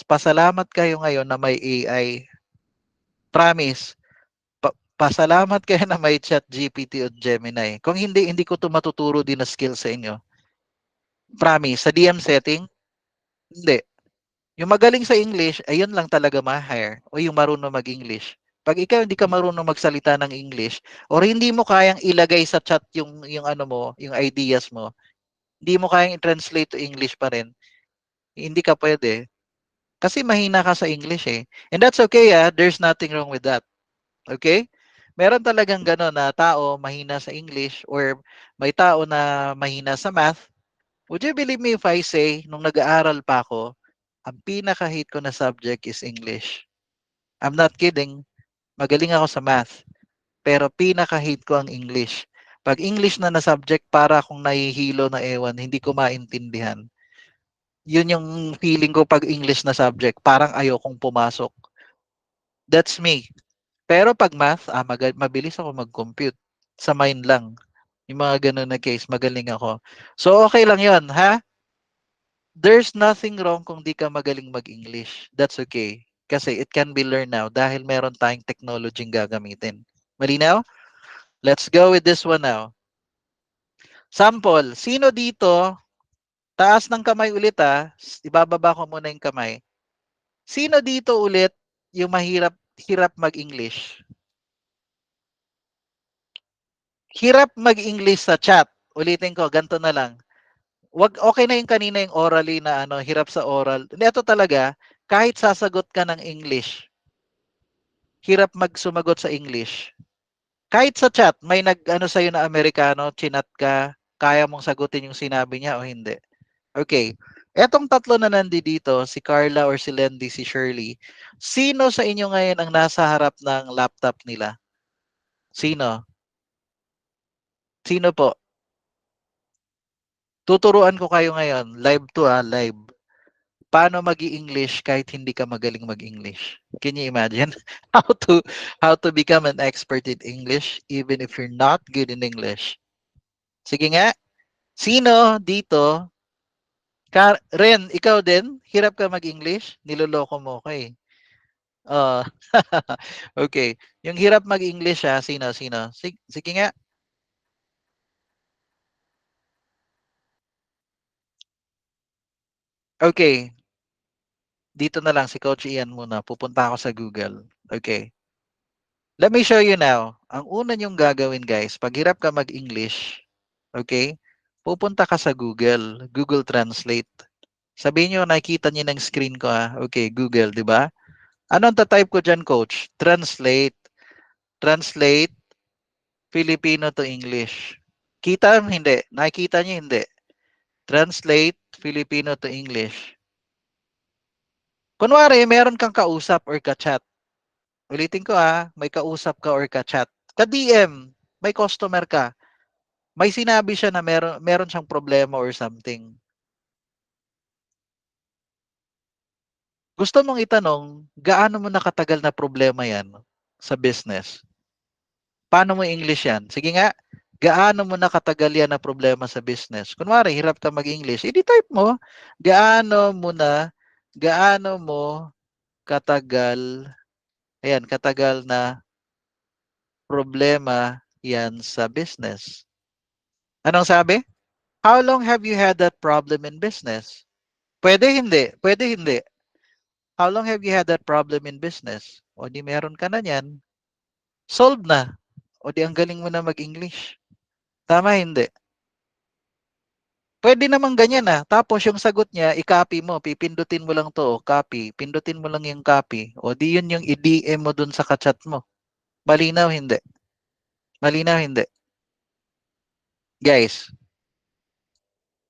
Pasalamat kayo ngayon na may AI. Promise. Pasalamat kayo na may chat GPT o Gemini. Kung hindi, hindi ko to matuturo din na skill sa inyo. Promise. Sa DM setting, hindi. Yung magaling sa English, ayun lang talaga ma-hire. O yung marunong mag-English. Pag ikaw hindi ka marunong magsalita ng English, or hindi mo kayang ilagay sa chat yung ano mo, yung ideas mo, hindi mo kayang i-translate to English pa rin, hindi ka pwede. Kasi mahina ka sa English eh. And that's okay ah. There's nothing wrong with that. Okay? Meron talagang gano'n na tao mahina sa English or may tao na mahina sa math. Would you believe me if I say, nung nag-aaral pa ako, ang pinaka-hate ko na subject is English. I'm not kidding. Magaling ako sa math. Pero pinaka-hate ko ang English. Pag English na subject, para akong nahihilo na ewan, hindi ko maintindihan. Yun yung feeling ko pag English na subject. Parang ayokong pumasok. That's me. Pero pag math, mabilis ako mag-compute. Sa mind lang. Yung mga ganun na case, magaling ako. So, okay lang yon ha? There's nothing wrong kung di ka magaling mag-English. That's okay. Kasi it can be learned now dahil meron tayong technology gagamitin. Malinaw? Let's go with this one now. Sample, sino dito, taas ng kamay ulit ah, ibababa ko muna yung kamay. Sino dito ulit yung hirap mag-English? Hirap mag-English sa chat. Ulitin ko, ganito na lang. Okay na yung kanina yung orally na ano, hirap sa oral. Ito talaga, kahit sasagot ka ng English, hirap magsumagot sa English. Kahit sa chat, may nag-ano sa'yo na Amerikano, chinat ka, kaya mong sagutin yung sinabi niya o hindi. Okay. Etong tatlo na dito, si Carla or si Lendy, si Shirley, sino sa inyo ngayon ang nasa harap ng laptop nila? Sino? Sino po? Tuturuan ko kayo ngayon. Live to live. Paano mag-i-English kahit hindi ka magaling mag-English? Can you imagine? How to how to become an expert in English even if you're not good in English? Sige nga. Sino dito? Ren, ikaw din? Hirap ka mag-English? Niloloko mo ko eh. Oh. Okay. Yung hirap mag-English sino, sino? Sige nga. Okay. Dito na lang si Coach Ian muna. Pupunta ako sa Google. Okay. Let me show you now. Ang una niyong gagawin guys, pag hirap ka mag-English, okay, pupunta ka sa Google, Google Translate. Sabihin niyo, nakikita niyo ng screen ko Okay, Google, di ba? Ano ang type ko dyan, Coach? Translate. Translate Filipino to English. Kita mo hindi? Nakikita niyo hindi? Translate Filipino to English. Kunwari, meron kang kausap or ka-chat. Ulitin ko may kausap ka or ka-chat. Ka-DM, may customer ka. May sinabi siya na meron siyang problema or something. Gusto mong itanong, gaano mo nakatagal na problema yan sa business? Paano mo English yan? Sige nga, gaano mo nakatagal yan na problema sa business? Kunwari, hirap ka mag-English, i-type mo, gaano mo katagal, ayan, katagal na problema yan sa business. Anong sabi? How long have you had that problem in business? Pwede hindi, pwede hindi. How long have you had that problem in business? O di meron ka na niyan. Solve na. O di ang galing mo na mag-English. Tama hindi? Pwede naman ganyan Tapos yung sagot niya, i-copy mo. Pipindutin mo lang to. Copy. Pindutin mo lang yung copy. O di yun yung i-DM mo dun sa kachat mo. Malinaw hindi? Malinaw hindi? Guys,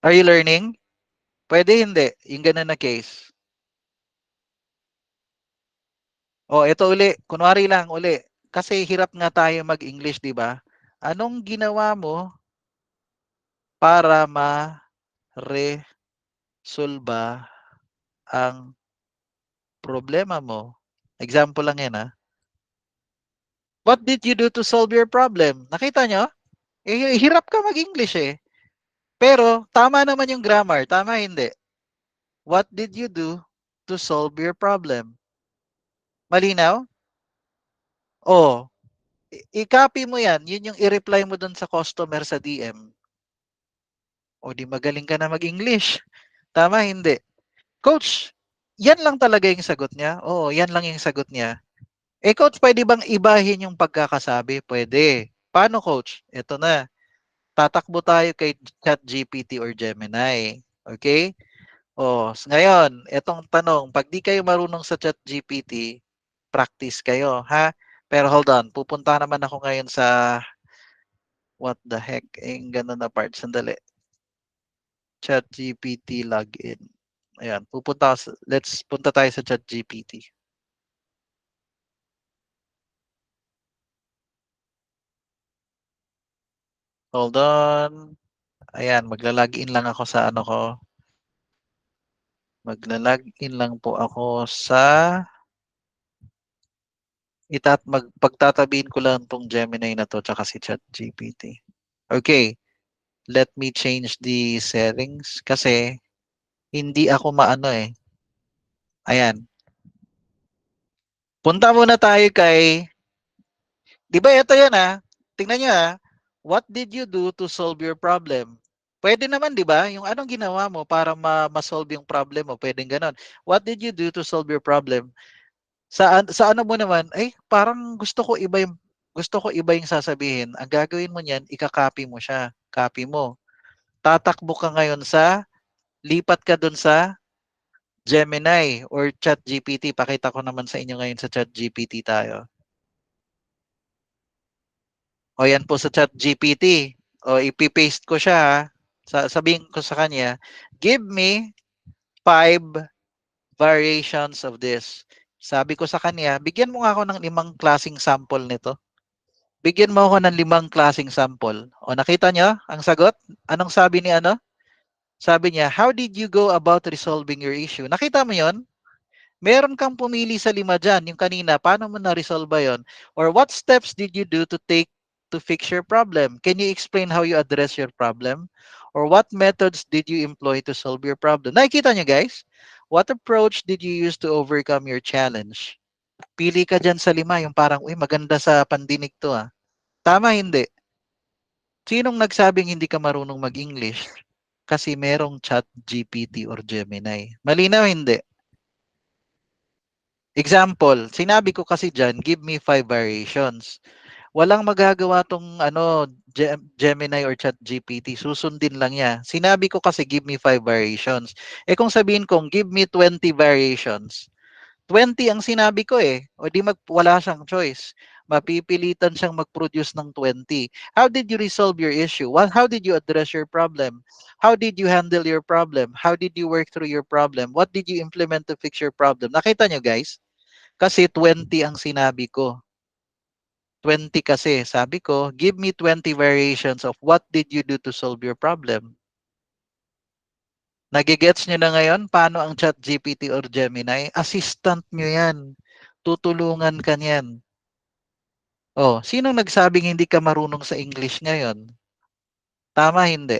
are you learning? Pwede hindi. Yung ganun na case. O ito uli. Kunwari lang uli. Kasi hirap nga tayo mag-English, di ba? Anong ginawa mo para ma-resolba ang problema mo? Example lang yan What did you do to solve your problem? Nakita nyo? Eh, hirap ka mag-English eh. Pero, tama naman yung grammar. Tama, hindi. What did you do to solve your problem? Malinaw? Oh, i-copy mo yan. Yun yung i-reply mo dun sa customer sa DM. O di magaling ka na mag-English. Tama, hindi. Coach, yan lang talaga yung sagot niya? Oo, yan lang yung sagot niya. Eh, coach, pwede bang ibahin yung pagkakasabi? Pwede. Paano, coach? Ito na. Tatakbo tayo kay ChatGPT or Gemini. Okay? Ngayon, etong tanong, pag di kayo marunong sa ChatGPT, practice kayo, ha? Pero hold on, pupunta naman ako ngayon sa what the heck, ganun na part. Sandali. ChatGPT login. Ayan, let's punta tayo sa ChatGPT. Hold on. Ayan, magla-login lang ako sa ano ko. Magla-login lang po ako sa pagtatabihin ko lang tong Gemini na to tsaka si ChatGPT. Okay, let me change the settings kasi hindi ako maano eh. Ayan. Punta muna tayo kay, di ba ito yan ah? Tingnan nyo ah. What did you do to solve your problem? Pwede naman, di ba? Yung anong ginawa mo para ma-solve yung problem mo, pwedeng ganon. What did you do to solve your problem? Sa ano mo naman, parang gusto ko iba yung sasabihin. Ang gagawin mo niyan, ika-copy mo siya. Copy mo. Tatakbo ka ngayon lipat ka dun sa Gemini or ChatGPT. Pakita ko naman sa inyo ngayon sa ChatGPT tayo. O yan po sa ChatGPT. O ipipaste ko siya. Sabihin ko sa kanya, give me 5 variations of this. Sabi ko sa kanya, bigyan mo nga ako ng 5 klaseng sample nito. Bigyan mo ako ng 5 klaseng sample. O nakita nyo ang sagot? Anong sabi ni ano? Sabi niya, how did you go about resolving your issue? Nakita mo yon? Meron kang pumili sa 5 dyan. Yung kanina, paano mo na-resolve ba yon? Or what steps did you do to fix your problem? Can you explain how you address your problem? Or what methods did you employ to solve your problem? Nakikita nyo guys? What approach did you use to overcome your challenge? Pili ka dyan sa 5, yung parang, uy, maganda sa pandinig to ah. Tama, hindi. Sinong nagsabing hindi ka marunong mag-English? Kasi merong chat GPT or Gemini. Malinaw, hindi. Example, sinabi ko kasi dyan, give me 5 variations. Walang magagawa tong Gemini or chat GPT. Susundin lang niya. Sinabi ko kasi give me 5 variations. Eh kung sabihin kong give me 20 variations, 20 ang sinabi ko eh. O di wala siyang choice. Mapipilitan siyang mag-produce ng 20. How did you resolve your issue? How did you address your problem? How did you handle your problem? How did you work through your problem? What did you implement to fix your problem? Nakita nyo guys? Kasi 20 ang sinabi ko. 20 kasi. Sabi ko, give me 20 variations of what did you do to solve your problem. Nagigets nyo na ngayon paano ang chat GPT or Gemini? Assistant nyo yan. Tutulungan ka niyan. Oh, sinong nagsabing hindi ka marunong sa English ngayon? Tama, hindi.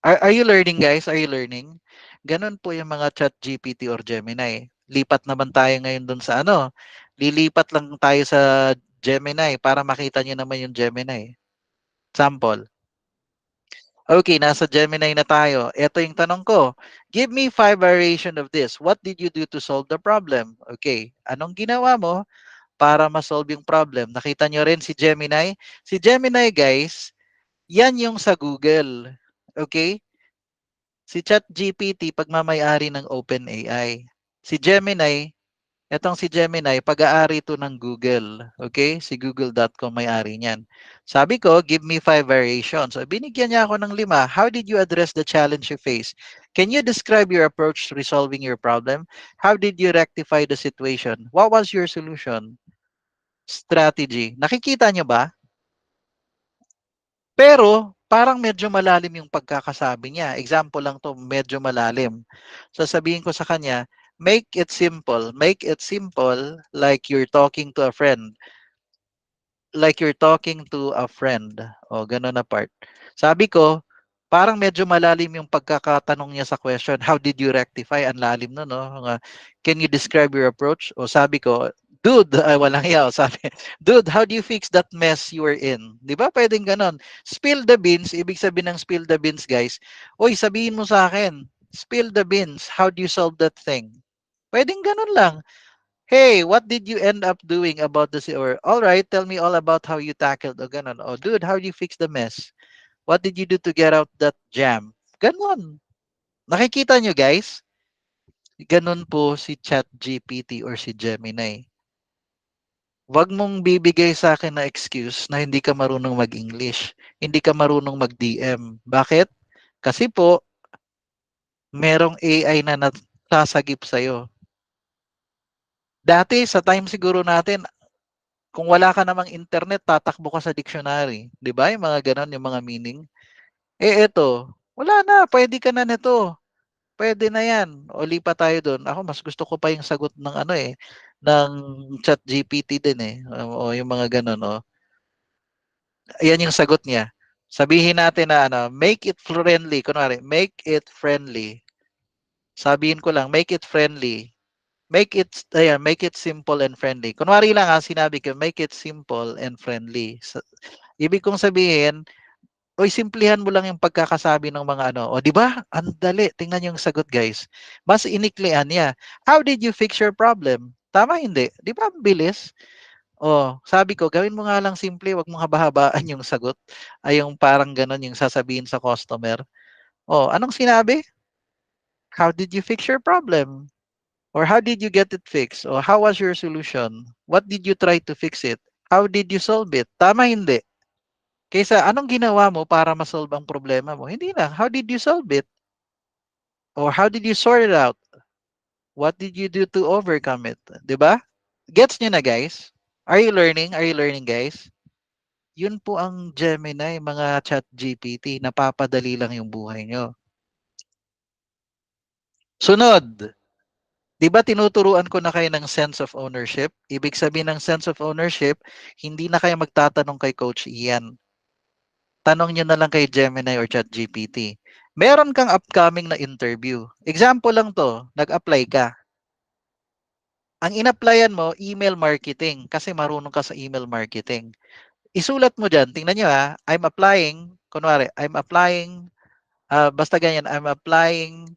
Are you learning guys? Are you learning? Ganon po yung mga chat GPT or Gemini. Lipat naman tayo ngayon dun sa ano. Lilipat lang tayo sa Gemini para makita nyo naman yung Gemini. Sample. Okay, nasa Gemini na tayo. Ito yung tanong ko. Give me 5 variation of this. What did you do to solve the problem? Okay, anong ginawa mo para ma-solve yung problem? Nakita nyo rin si Gemini? Si Gemini, guys, yan yung sa Google. Okay? Si ChatGPT, pagmamayari ng OpenAI. Si Gemini, etong si Gemini, pag-aari to ng Google. Okay? Si Google.com may-ari niyan. Sabi ko, give me 5 variations. So, binigyan niya ako ng 5. How did you address the challenge you face? Can you describe your approach to resolving your problem? How did you rectify the situation? What was your solution? Strategy. Nakikita niyo ba? Pero, parang medyo malalim yung pagkakasabi niya. Example lang to, medyo malalim. Sasabihin ko sa kanya, make it simple. Make it simple like you're talking to a friend. like you're talking to a friend. O, ganun na part. Sabi ko, parang medyo malalim yung pagkakatanong niya sa question. How did you rectify? Ang lalim no, no? Can you describe your approach? O sabi ko, dude, ay walang yaw. Sabi, dude, how do you fix that mess you were in? Di ba? Pwedeng ganon. Spill the beans. Ibig sabihin ng spill the beans, guys. Oy, sabihin mo sa akin. Spill the beans. How do you solve that thing? Pwedeng ganon lang. Hey, what did you end up doing about the or all right, tell me all about how you tackled o ganun. Oh, dude, how do you fix the mess? What did you do to get out that jam? Ganon. Nakikita nyo guys? Ganon po si ChatGPT or si Gemini. Wag mong bibigay sa akin na excuse na hindi ka marunong mag-English. Hindi ka marunong mag-DM. Bakit? Kasi po, merong AI na nasasagip sa'yo. Dati, sa time siguro natin, kung wala ka namang internet, tatakbo ka sa dictionary. Di ba? Yung mga ganon, yung mga meaning. Eh, eto, wala na. Pwede ka na nito. Pwede na yan. O lipat tayo doon. Ako, mas gusto ko pa yung sagot ng ano eh, ng chat GPT din eh. O yung mga ganon. O. Ayan yung sagot niya. Sabihin natin na ano, make it friendly. Kunwari, make it friendly. Sabihin ko lang, make it friendly. Make it simple and friendly. Kunwari lang sinabi ko, make it simple and friendly. Ibig kong sabihin, oy, simplihan mo lang yung pagkakasabi ng mga ano. O, di ba? Ang dali. Tingnan yung sagot, guys. Mas iniklian niya. How did you fix your problem? Tama, hindi. Di ba? Ang bilis. O, sabi ko, gawin mo nga lang simple. Wag mong haba-habaan yung sagot. Ay, yung parang ganon yung sasabihin sa customer. O, anong sinabi? How did you fix your problem? Or how did you get it fixed? Or how was your solution? What did you try to fix it? How did you solve it? Tama, hindi. Kaysa anong ginawa mo para ma-solve ang problema mo? Hindi lang. How did you solve it? Or how did you sort it out? What did you do to overcome it? 'Di ba? Gets niyo na, guys? Are you learning? Are you learning, guys? Yun po ang Gemini, mga chat GPT. Napapadali lang yung buhay nyo. Sunod. 'Di ba tinuturuan ko na kayo ng sense of ownership? Ibig sabihin ng sense of ownership, hindi na kayo magtatanong kay Coach Ian. Tanong nyo na lang kay Gemini or ChatGPT. Meron kang upcoming na interview. Example lang to, nag-apply ka. Ang in-applyan mo, email marketing kasi marunong ka sa email marketing. Isulat mo dyan, tingnan nyo I'm applying, kunwari, I'm applying, basta ganyan, I'm applying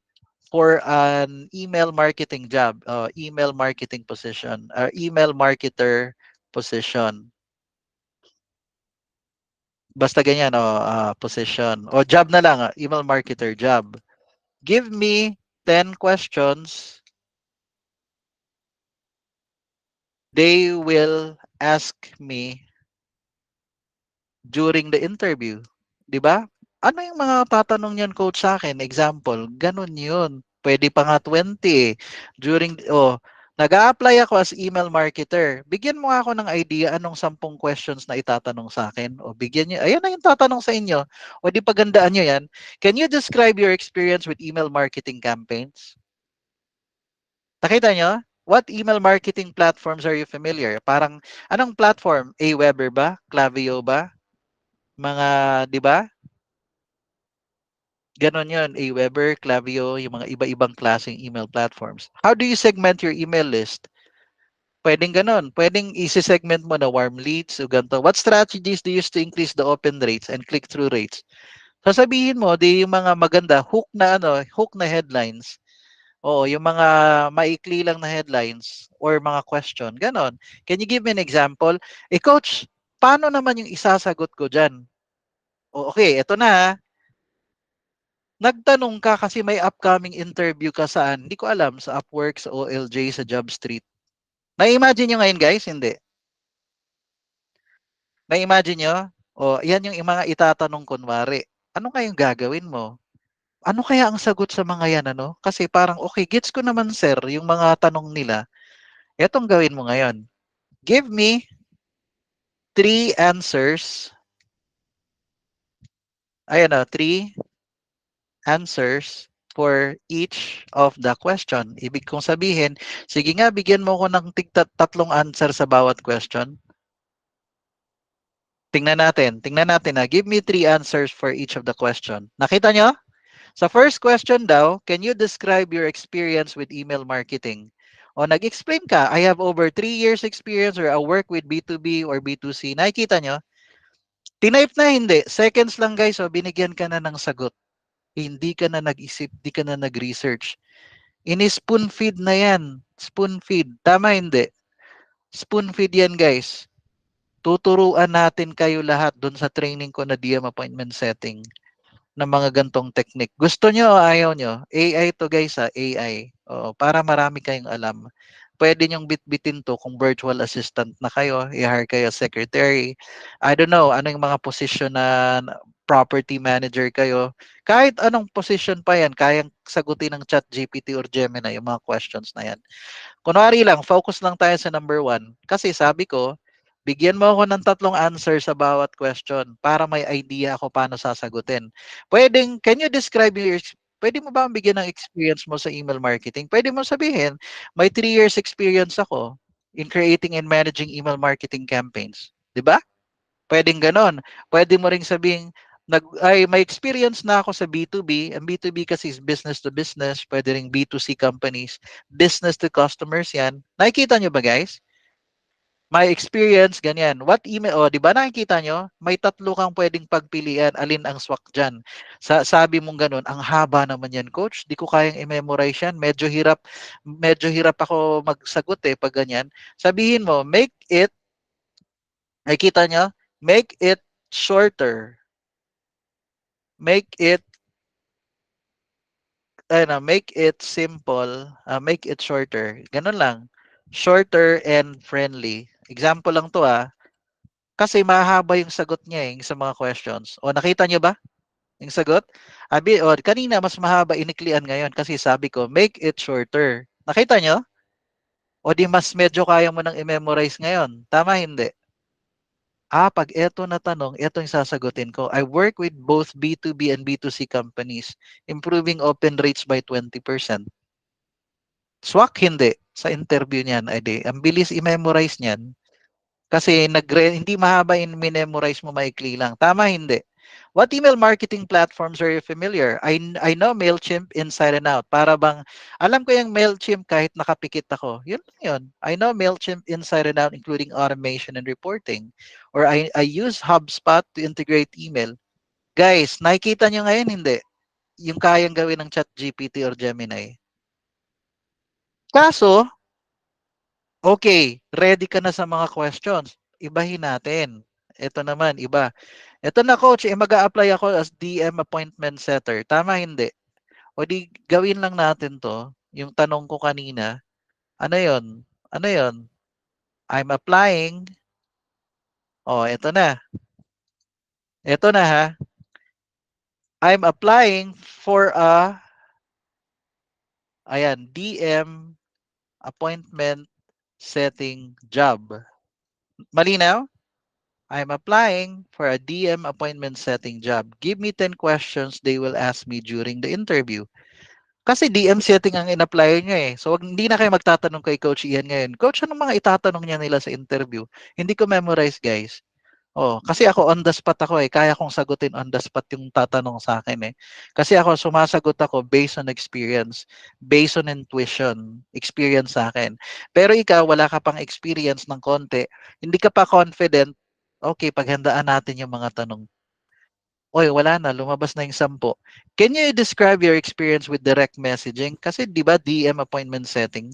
for an email marketing job, email marketing position, or email marketer position. Basta ganyan, position. O job na lang, email marketer job. Give me 10 questions they will ask me during the interview. 'Di ba? Ano yung mga tatanong niyan coach sa akin? Example, ganun yun. Pwede pa nga 20 eh. Nag-a-apply ako as email marketer. Bigyan mo ako ng idea anong 10 questions na itatanong sa akin. O bigyan niyo, ayan na yung tatanong sa inyo. O di pagandaan niyo yan. Can you describe your experience with email marketing campaigns? Nakita nyo? What email marketing platforms are you familiar? Parang, anong platform? Aweber ba? Klaviyo ba? Mga, di ba? Ganon yun. Aweber, Klaviyo, yung mga iba-ibang klaseng email platforms. How do you segment your email list? Pwedeng ganon. Pwedeng isi-segment mo na warm leads o ganito. What strategies do you use to increase the open rates and click-through rates? Sasabihin mo, di yung mga maganda, hook na headlines. Oo, yung mga maikli lang na headlines or mga question, ganon. Can you give me an example? Coach, paano naman yung isasagot ko dyan? Okay, eto na Nagtanong ka kasi may upcoming interview ka saan? Hindi ko alam, sa Upwork, sa OLJ, sa JobStreet. Na-imagine nyo ngayon guys? Hindi. Na-imagine nyo? Yan yung mga itatanong kunwari. Ano kayong gagawin mo? Ano kaya ang sagot sa mga yan, ano? Kasi parang, okay, gets ko naman, sir, yung mga tanong nila. Etong gawin mo ngayon. Give me 3 answers. Ayan o, 3 answers for each of the question. Ibig kong sabihin, sige nga, bigyan mo ko ng tatlong answer sa bawat question. Tingnan natin na. Give me three answers for each of the question. Nakita nyo? Sa first question daw, can you describe your experience with email marketing? O nag-explain ka, I have over 3 years experience or I work with B2B or B2C. Nakikita nyo? Tinype na hindi. Seconds lang guys, o binigyan ka na ng sagot. Hindi ka na nag-isip, hindi ka na nag-research. Ini-spoon feed na yan. Spoon feed. Tama hindi? Spoon feed yan guys. Tuturuan natin kayo lahat doon sa training ko na DM appointment setting ng mga gantong technique. Gusto nyo o ayaw nyo? AI to guys ha, AI. O, para marami kayong alam. Pwede nyong bitbitin to kung virtual assistant na kayo, i-hire kayo secretary. I don't know, ano yung mga position na property manager kayo. Kahit anong position pa yan, kayang sagutin ng chat GPT or Gemini yung mga questions na yan. Kunwari lang, focus lang tayo sa number one. Kasi sabi ko, bigyan mo ako ng tatlong answer sa bawat question para may idea ako paano sasagutin. Can you describe pwede mo ba ang bigyan ng experience mo sa email marketing? Pwede mo sabihin, may 3 years experience ako in creating and managing email marketing campaigns. Di ba? Pwedeng ganon. Pwede mo ring sabihin, may experience na ako sa B2B. Ang B2B kasi is business to business. Pwede ring B2C companies. Business to customers yan. Nakikita nyo ba guys? My experience, ganyan. What email, di ba nakikita nyo? May tatlo kang pwedeng pagpilian. Alin ang swak dyan? Sabi mong ganun, ang haba naman yan, coach. Di ko kayang i-memorize yan. Medyo hirap ako magsagot pag ganyan. Sabihin mo, nakikita nyo? Make it shorter. Make it make it simple, make it shorter. Ganun lang. Shorter and friendly. Example lang to kasi mahaba yung sagot niya sa mga questions. O nakita niyo ba yung sagot? Kanina mas mahaba iniklian ngayon kasi sabi ko make it shorter. Nakita niyo? O di mas medyo kaya mo nang i-memorize ngayon. Tama hindi? Pag eto na tanong, eto yung sasagutin ko. I work with both B2B and B2C companies, improving open rates by 20%. Swak hindi. Sa interview niyan, ang bilis i-memorize niyan. Kasi hindi mahaba in memorize mo, maikli lang. Tama hindi? What email marketing platforms are you familiar? I know MailChimp inside and out. Para bang, alam ko yung MailChimp kahit nakapikit ako. Yun lang yun. I know MailChimp inside and out including automation and reporting. Or I use HubSpot to integrate email. Guys, nakikita nyo ngayon hindi? Yung kayang gawin ng ChatGPT or Gemini. Kaso, okay, ready ka na sa mga questions. Ibahin natin. Ito naman, iba. Ito na coach, mag apply ako as DM appointment setter. Tama hindi? O di gawin lang natin to. Yung tanong ko kanina, ano yon? Ano yon? I'm applying. Ito na. Ito na ha. I'm applying for DM appointment setting job. Malinaw? I'm applying for a DM appointment setting job. Give me 10 questions they will ask me during the interview. Kasi DM setting ang in-apply nyo So, hindi na kayo magtatanong kay Coach Ian ngayon. Coach, anong mga itatanong niya nila sa interview? Hindi ko memorize, guys. Kasi ako on the spot ako Kaya kong sagutin on the spot yung tatanong sa akin Kasi ako sumasagot ako based on experience, based on intuition, experience sa akin. Pero ikaw wala ka pang experience ng konti, hindi ka pa confident. Okay, paghandaan natin yung mga tanong. Wala na, lumabas na yung 10. Can you describe your experience with direct messaging? Kasi 'di ba DM appointment setting?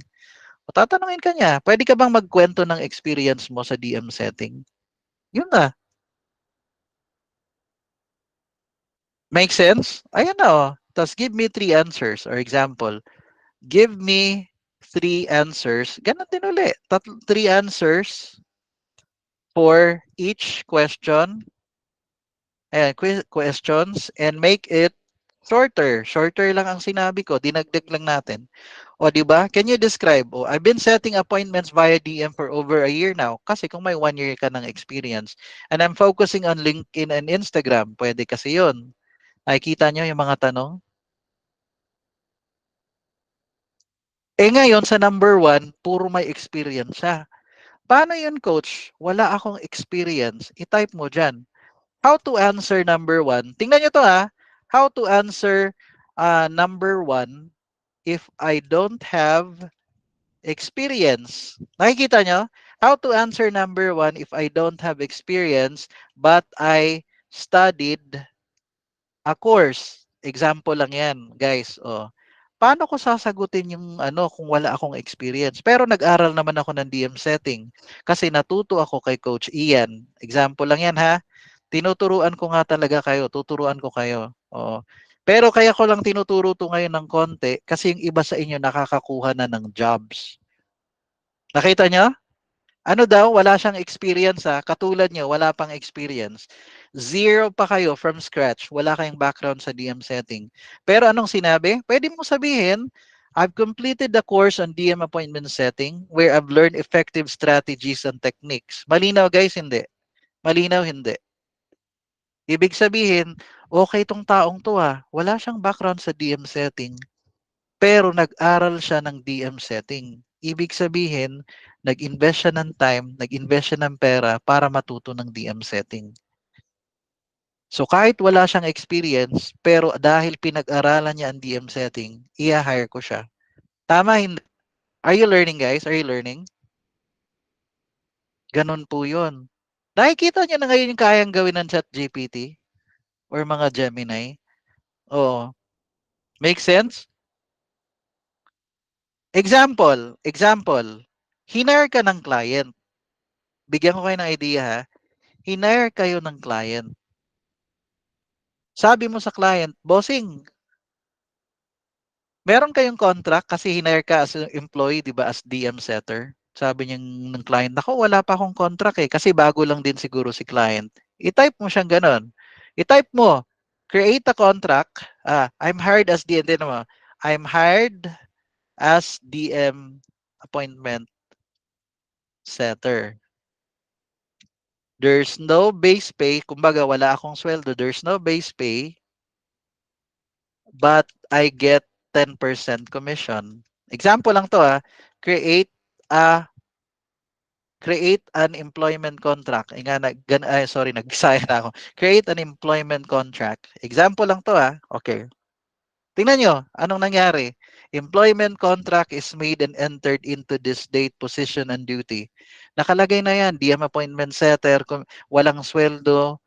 Tatanungin ka niya, pwede ka bang magkwento ng experience mo sa DM setting? Yun na. Make sense? Ayan na Tapos give me 3 answers or example. Give me 3 answers. Ganun din uli. 3 answers for each question. Ayan, questions and make it shorter. Shorter lang ang sinabi ko. Dinagdag lang natin. Di ba? Can you describe? I've been setting appointments via DM for over a year now. Kasi kung may 1 year ka ng experience. And I'm focusing on LinkedIn and Instagram. Pwede kasi yun. Nakikita nyo yung mga tanong? Ngayon, sa number 1, puro may experience siya. Paano yun, coach? Wala akong experience. I-type mo dyan. How to answer number one. Tingnan nyo to ha. How to answer number one if I don't have experience. Nakikita nyo? How to answer number one if I don't have experience but I studied a course. Example lang yan, guys. Oh. Paano ko sasagutin yung ano kung wala akong experience? Pero nag-aral naman ako ng DM setting kasi natuto ako kay Coach Ian. Example lang yan ha. Tinuturuan ko nga talaga kayo. Tuturuan ko kayo. Oo. Pero kaya ko lang tinuturo to ngayon ng konti kasi yung iba sa inyo nakakakuha na ng jobs. Nakita nyo? Ano daw, wala siyang experience ha. Katulad nyo, wala pang experience. Zero pa kayo from scratch. Wala kayong background sa DM setting. Pero anong sinabi? Pwede mo sabihin, I've completed the course on DM appointment setting where I've learned effective strategies and techniques. Malinaw guys, hindi. Malinaw, hindi. Ibig sabihin, okay tong taong to ha. Wala siyang background sa DM setting. Pero nag-aral siya ng DM setting. Ibig sabihin, nag-invest siya ng time, nag-invest siya ng pera para matuto ng DM setting. So kahit wala siyang experience, pero dahil pinag-aralan niya ang DM setting, i-hire ko siya. Tama, hindi? Are you learning guys? Are you learning? Ganun po yun. Nakikita niyo na ngayon yung kayang gawin ng chat GPT or mga Gemini? Oo. Make sense? Example. Hinire ka ng client. Bigyan ko kayo ng idea ha. Hinire kayo ng client. Sabi mo sa client, bossing, meron kayong contract kasi hinire ka as an employee, di ba, as DM setter. Sabi niya ng client, nako, wala pa akong contract eh, kasi bago lang din siguro si client. I-type mo siyang ganon. I-type mo, create a contract. I'm hired as DM, din mo, I'm hired as DM appointment setter. There's no base pay. Kumbaga, wala akong sweldo. There's no base pay. But I get 10% commission. Example lang to create a create an employment contract. Sorry, nagbisaya na ako. Create an employment contract. Example lang to Okay. Tingnan nyo, anong nangyari? Employment contract is made and entered into this date, position, and duty. Nakalagay na yan, DM appointment setter, walang sweldo,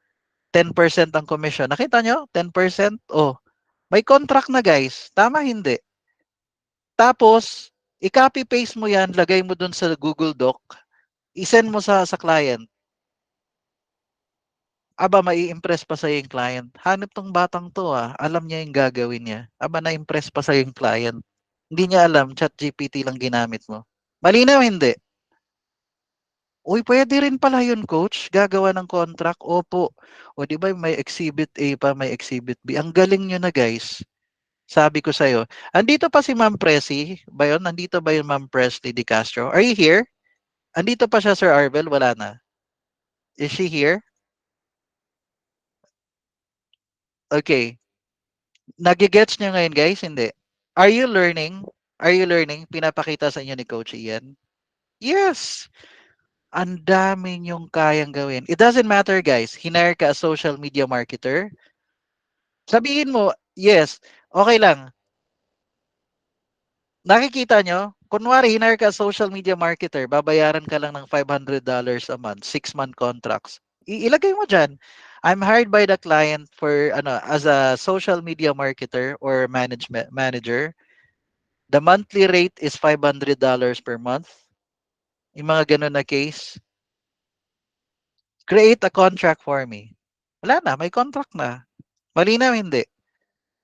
10% ang commission. Nakita nyo? 10%? Oh, may contract na guys. Tama hindi? Tapos, i-copy paste mo 'yan, lagay mo dun sa Google Doc, i-send mo sa client. Aba, mai-impress pa sa'yo yung client. Hanep tong batang to alam niya yung gagawin niya. Aba, na-impress pa sa'yo yung client. Hindi niya alam, ChatGPT lang ginamit mo. Malinaw hindi? Uy, pwede rin pala yun, coach. Gagawa ng contract. Opo. O di ba may exhibit A pa, may exhibit B. Ang galing nyo na, guys. Sabi ko sa'yo. Andito pa si Ma'am Presi. Ba yun? Nandito ba yung Ma'am Presley Di Castro? Are you here? Andito pa siya, Sir Arvel? Wala na. Is she here? Okay. Nagigets niyo ngayon, guys? Hindi. Are you learning? Are you learning? Pinapakita sa inyo ni Coach Ian? Yes. Ang dami niyong kayang gawin. It doesn't matter, guys. Hinire ka as social media marketer. Sabihin mo, yes, okay lang. Nakikita nyo? Kunwari, hinire ka as social media marketer, babayaran ka lang ng $500 a month, 6-month contracts. Ilagay mo dyan. I'm hired by the client for as a social media marketer or management manager. The monthly rate is $500 per month. Yung mga ganun na case. Create a contract for me. Wala na, may contract na. Malinaw hindi.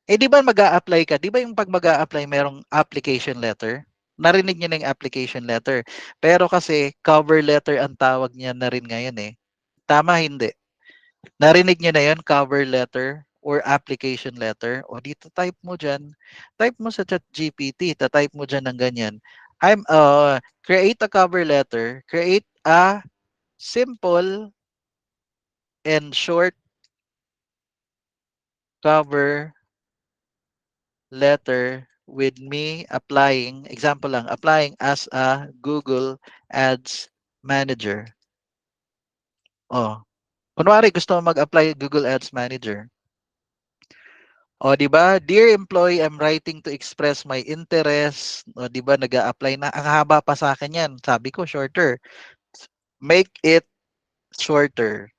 Eh di ba mag-a-apply ka? Di ba yung pag mag-a-apply merong application letter? Narinig niyo na yung application letter. Pero kasi cover letter ang tawag niya na rin ngayon eh. Tama hindi? Narinig niyo na yun, cover letter or application letter. O dito type mo dyan. Type mo sa chat GPT. Type mo dyan ng ganyan. Create a cover letter. Create a simple and short cover letter with me applying, example lang, applying as a Google Ads Manager. Oh, kunwari gusto mo mag-apply Google Ads Manager. O, di ba? Dear employee, I'm writing to express my interest. O, di ba? Nag-a-apply na. Ang haba pa sa akin yan. Sabi ko, shorter. Make it shorter.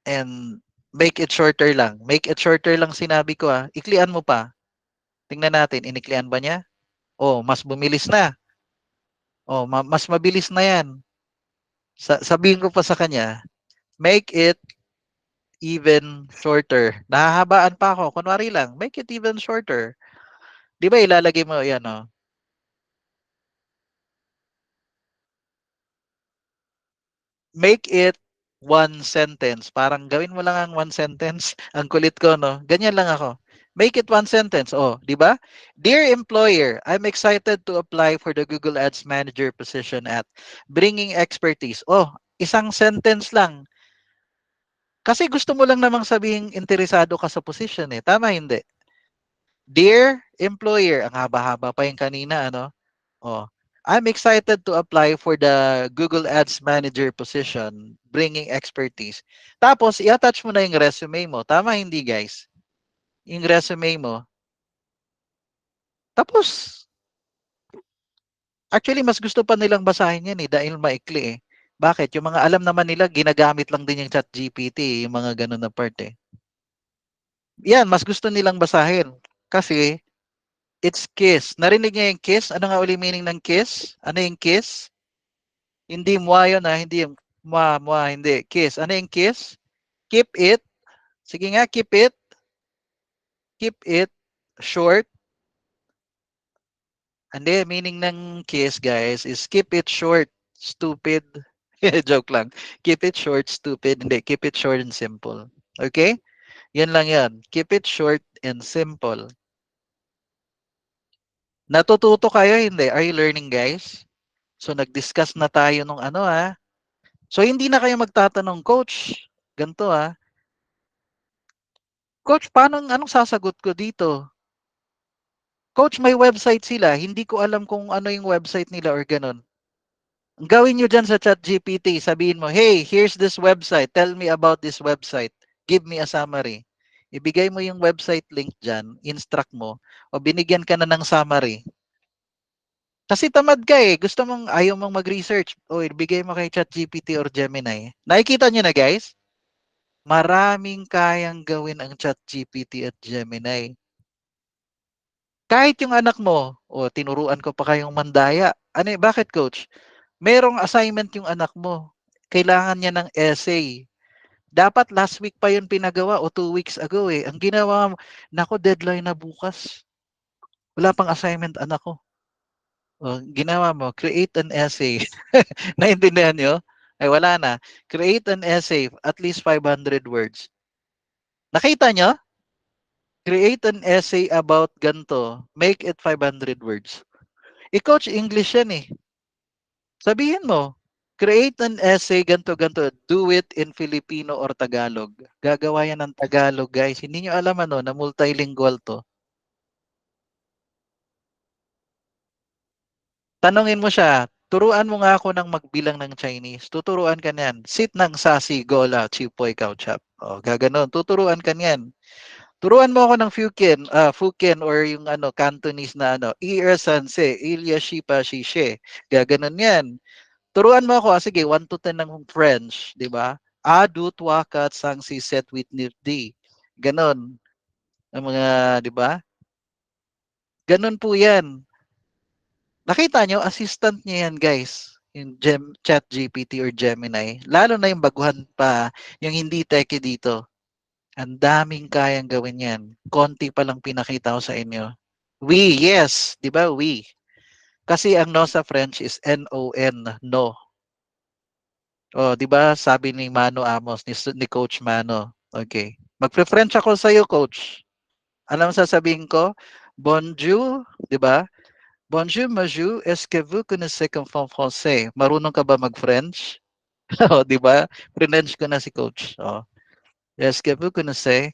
And make it shorter lang. Make it shorter lang sinabi ko ah. Iklian mo pa. Tingnan natin, iniklian ba niya? Oh, mas bumilis na. Oh, mas mabilis na yan. Sabihin ko pa sa kanya, make it even shorter. Nahahabaan pa ako. Kunwari lang, make it even shorter. Di ba ilalagay mo yan, oh. Make it one sentence. Parang gawin mo lang ang one sentence. Ang kulit ko, no? Ganyan lang ako. Make it one sentence. Oh, di ba? Dear employer, I'm excited to apply for the Google Ads Manager position at bringing expertise. Oh, isang sentence lang. Kasi gusto mo lang namang sabihin interesado ka sa position eh. Tama hindi? Dear employer, ang haba-haba pa yung kanina, ano? Oh, I'm excited to apply for the Google Ads Manager position, bringing expertise. Tapos, i-attach mo na yung resume mo. Tama hindi, guys? Yung resume mo. Tapos, actually, mas gusto pa nilang basahin yan eh, dahil maikli eh. Bakit? Yung mga alam naman nila, ginagamit lang din yung chat GPT, yung mga ganun na part eh. Yan, mas gusto nilang basahin. Kasi, it's kiss. Narinig niya yung kiss? Ano nga uli meaning ng kiss? Ano yung kiss? Hindi mwa yun ah, hindi yung mwa, hindi. Kiss. Ano yung kiss? Keep it. Sige nga, keep it. Keep it short. Hindi, meaning ng kiss, guys, is keep it short, stupid. Joke lang. Keep it short, stupid. Hindi, keep it short and simple. Okay? Yan lang yan. Keep it short and simple. Natututo kayo, hindi? Are you learning, guys? So, nag-discuss na tayo nung ano, ah. So, hindi na kayo magtatanong, Coach, ganito, ah. Coach, paano, anong sasagot ko dito? Coach, may website sila. Hindi ko alam kung ano yung website nila or ganun. Ang gawin nyo dyan sa ChatGPT, sabihin mo, hey, here's this website. Tell me about this website. Give me a summary. Ibigay mo yung website link dyan, instruct mo, o binigyan ka na ng summary. Kasi tamad ka eh. Gusto mong, ayaw mong mag-research. O, ibigay mo kay ChatGPT or Gemini. Nakikita nyo na guys? Maraming kayang gawin ang ChatGPT at Gemini. Kahit yung anak mo, o tinuruan ko pa kayong mandaya. Ano, bakit coach? Merong assignment yung anak mo. Kailangan niya ng essay. Dapat last week pa yun pinagawa o 2 weeks ago eh. Ang ginawa mo, nako deadline na bukas. Wala pang assignment anak ko. O, ginawa mo, create an essay. Naintindihan nyo? Ay wala na. Create an essay, at least 500 words. Nakita nyo? Create an essay about ganto. Make it 500 words. I-coach English yan eh. Sabihin mo, create an essay, ganto-ganto. Do it in Filipino or Tagalog. Gagawa yan ng Tagalog, guys. Hindi nyo alam ano, na multilingual to. Tanungin mo siya, turuan mo nga ako ng magbilang ng Chinese. Tuturuan ka niyan. Sit ng sasi, gola, chipoy, kauchap. O, gaganon. Tuturuan ka niyan. Turuan mo ako ng Fuken or yung ano, Cantonese na ano, Ir Sanse, Ilya Shipa Shishe. Gaganon yan. Turuan mo ako, sige, 1 to 10 ng French, di ba? Adu, Tuakat, Sang, Si, Set, With, Nifdi. Ganon. Ang mga, di ba? Ganon po yan. Nakita nyo, assistant niya yan, guys. Yung Chat GPT or Gemini. Lalo na yung baguhan pa, yung hindi techie dito. Ang daming kayang gawin yan. Konti pa lang pinakita ko sa inyo. We, yes. Di ba? We. Kasi ang no sa French is N-O-N, no. Oh, 'di ba? Sabi ni Mano Amos ni Coach Mano. Okay. Magfe-French ako sa iyo, coach. Alam mo sasabihin ko? Bonjour, 'di ba? Bonjour, monsieur. Est-ce que vous connaissez comme français? Marunong ka ba mag-French? Oh, 'di ba? French ko na si coach. Oh. Est-ce que vous connaissez?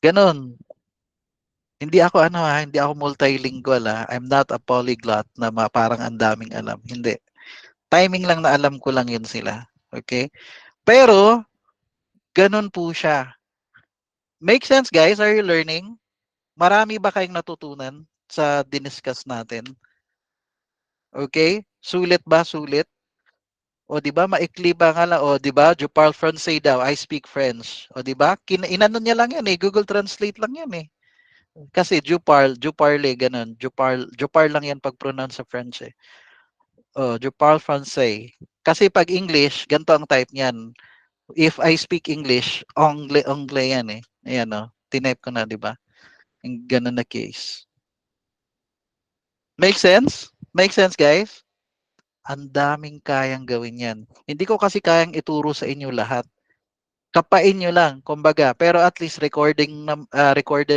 Ganon. Hindi ako ano ha, hindi ako multilingual ha. I'm not a polyglot na parang ang daming alam. Hindi. Timing lang na alam ko lang yun sila. Okay? Pero, ganun po siya. Make sense guys? Are you learning? Marami ba kayong natutunan sa diniscuss natin? Okay? Sulit ba? Sulit? O di ba maikli ba nga lang, o di ba je parle français daw, I speak French. O di ba? Inano niya lang yan eh, Google Translate lang yan eh. Kasi je parle ganun, je parle lang yan pag pronounce sa French eh. Oh, je parle français. Kasi pag English, ganito ang type niyan. If I speak English, anglais yan eh. Ayan oh, tinype ko na, di ba? Yung ganun na case. Make sense? Make sense, guys? Ang daming kayang gawin yan. Hindi ko kasi kayang ituro sa inyo lahat. Kapain nyo lang, kumbaga. Pero at least recorded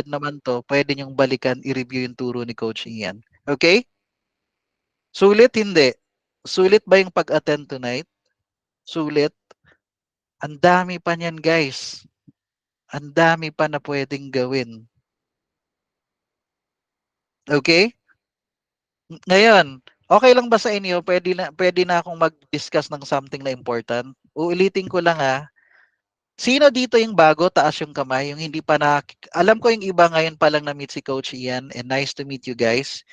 naman to. Pwede nyong balikan, i-review yung turo ni Coach Ian. Okay? Sulit, hindi. Sulit ba yung pag-attend tonight? Sulit. Ang dami pa niyan, guys. Ang dami pa na pwedeng gawin. Okay? Ngayon, okay lang ba sa inyo? Pwede na akong mag-discuss ng something na important. Uulitin ko lang ha. Sino dito yung bago, taas yung kamay, yung hindi pa na, alam ko yung iba ngayon pa lang na-meet si Coach Ian, and nice to meet you guys.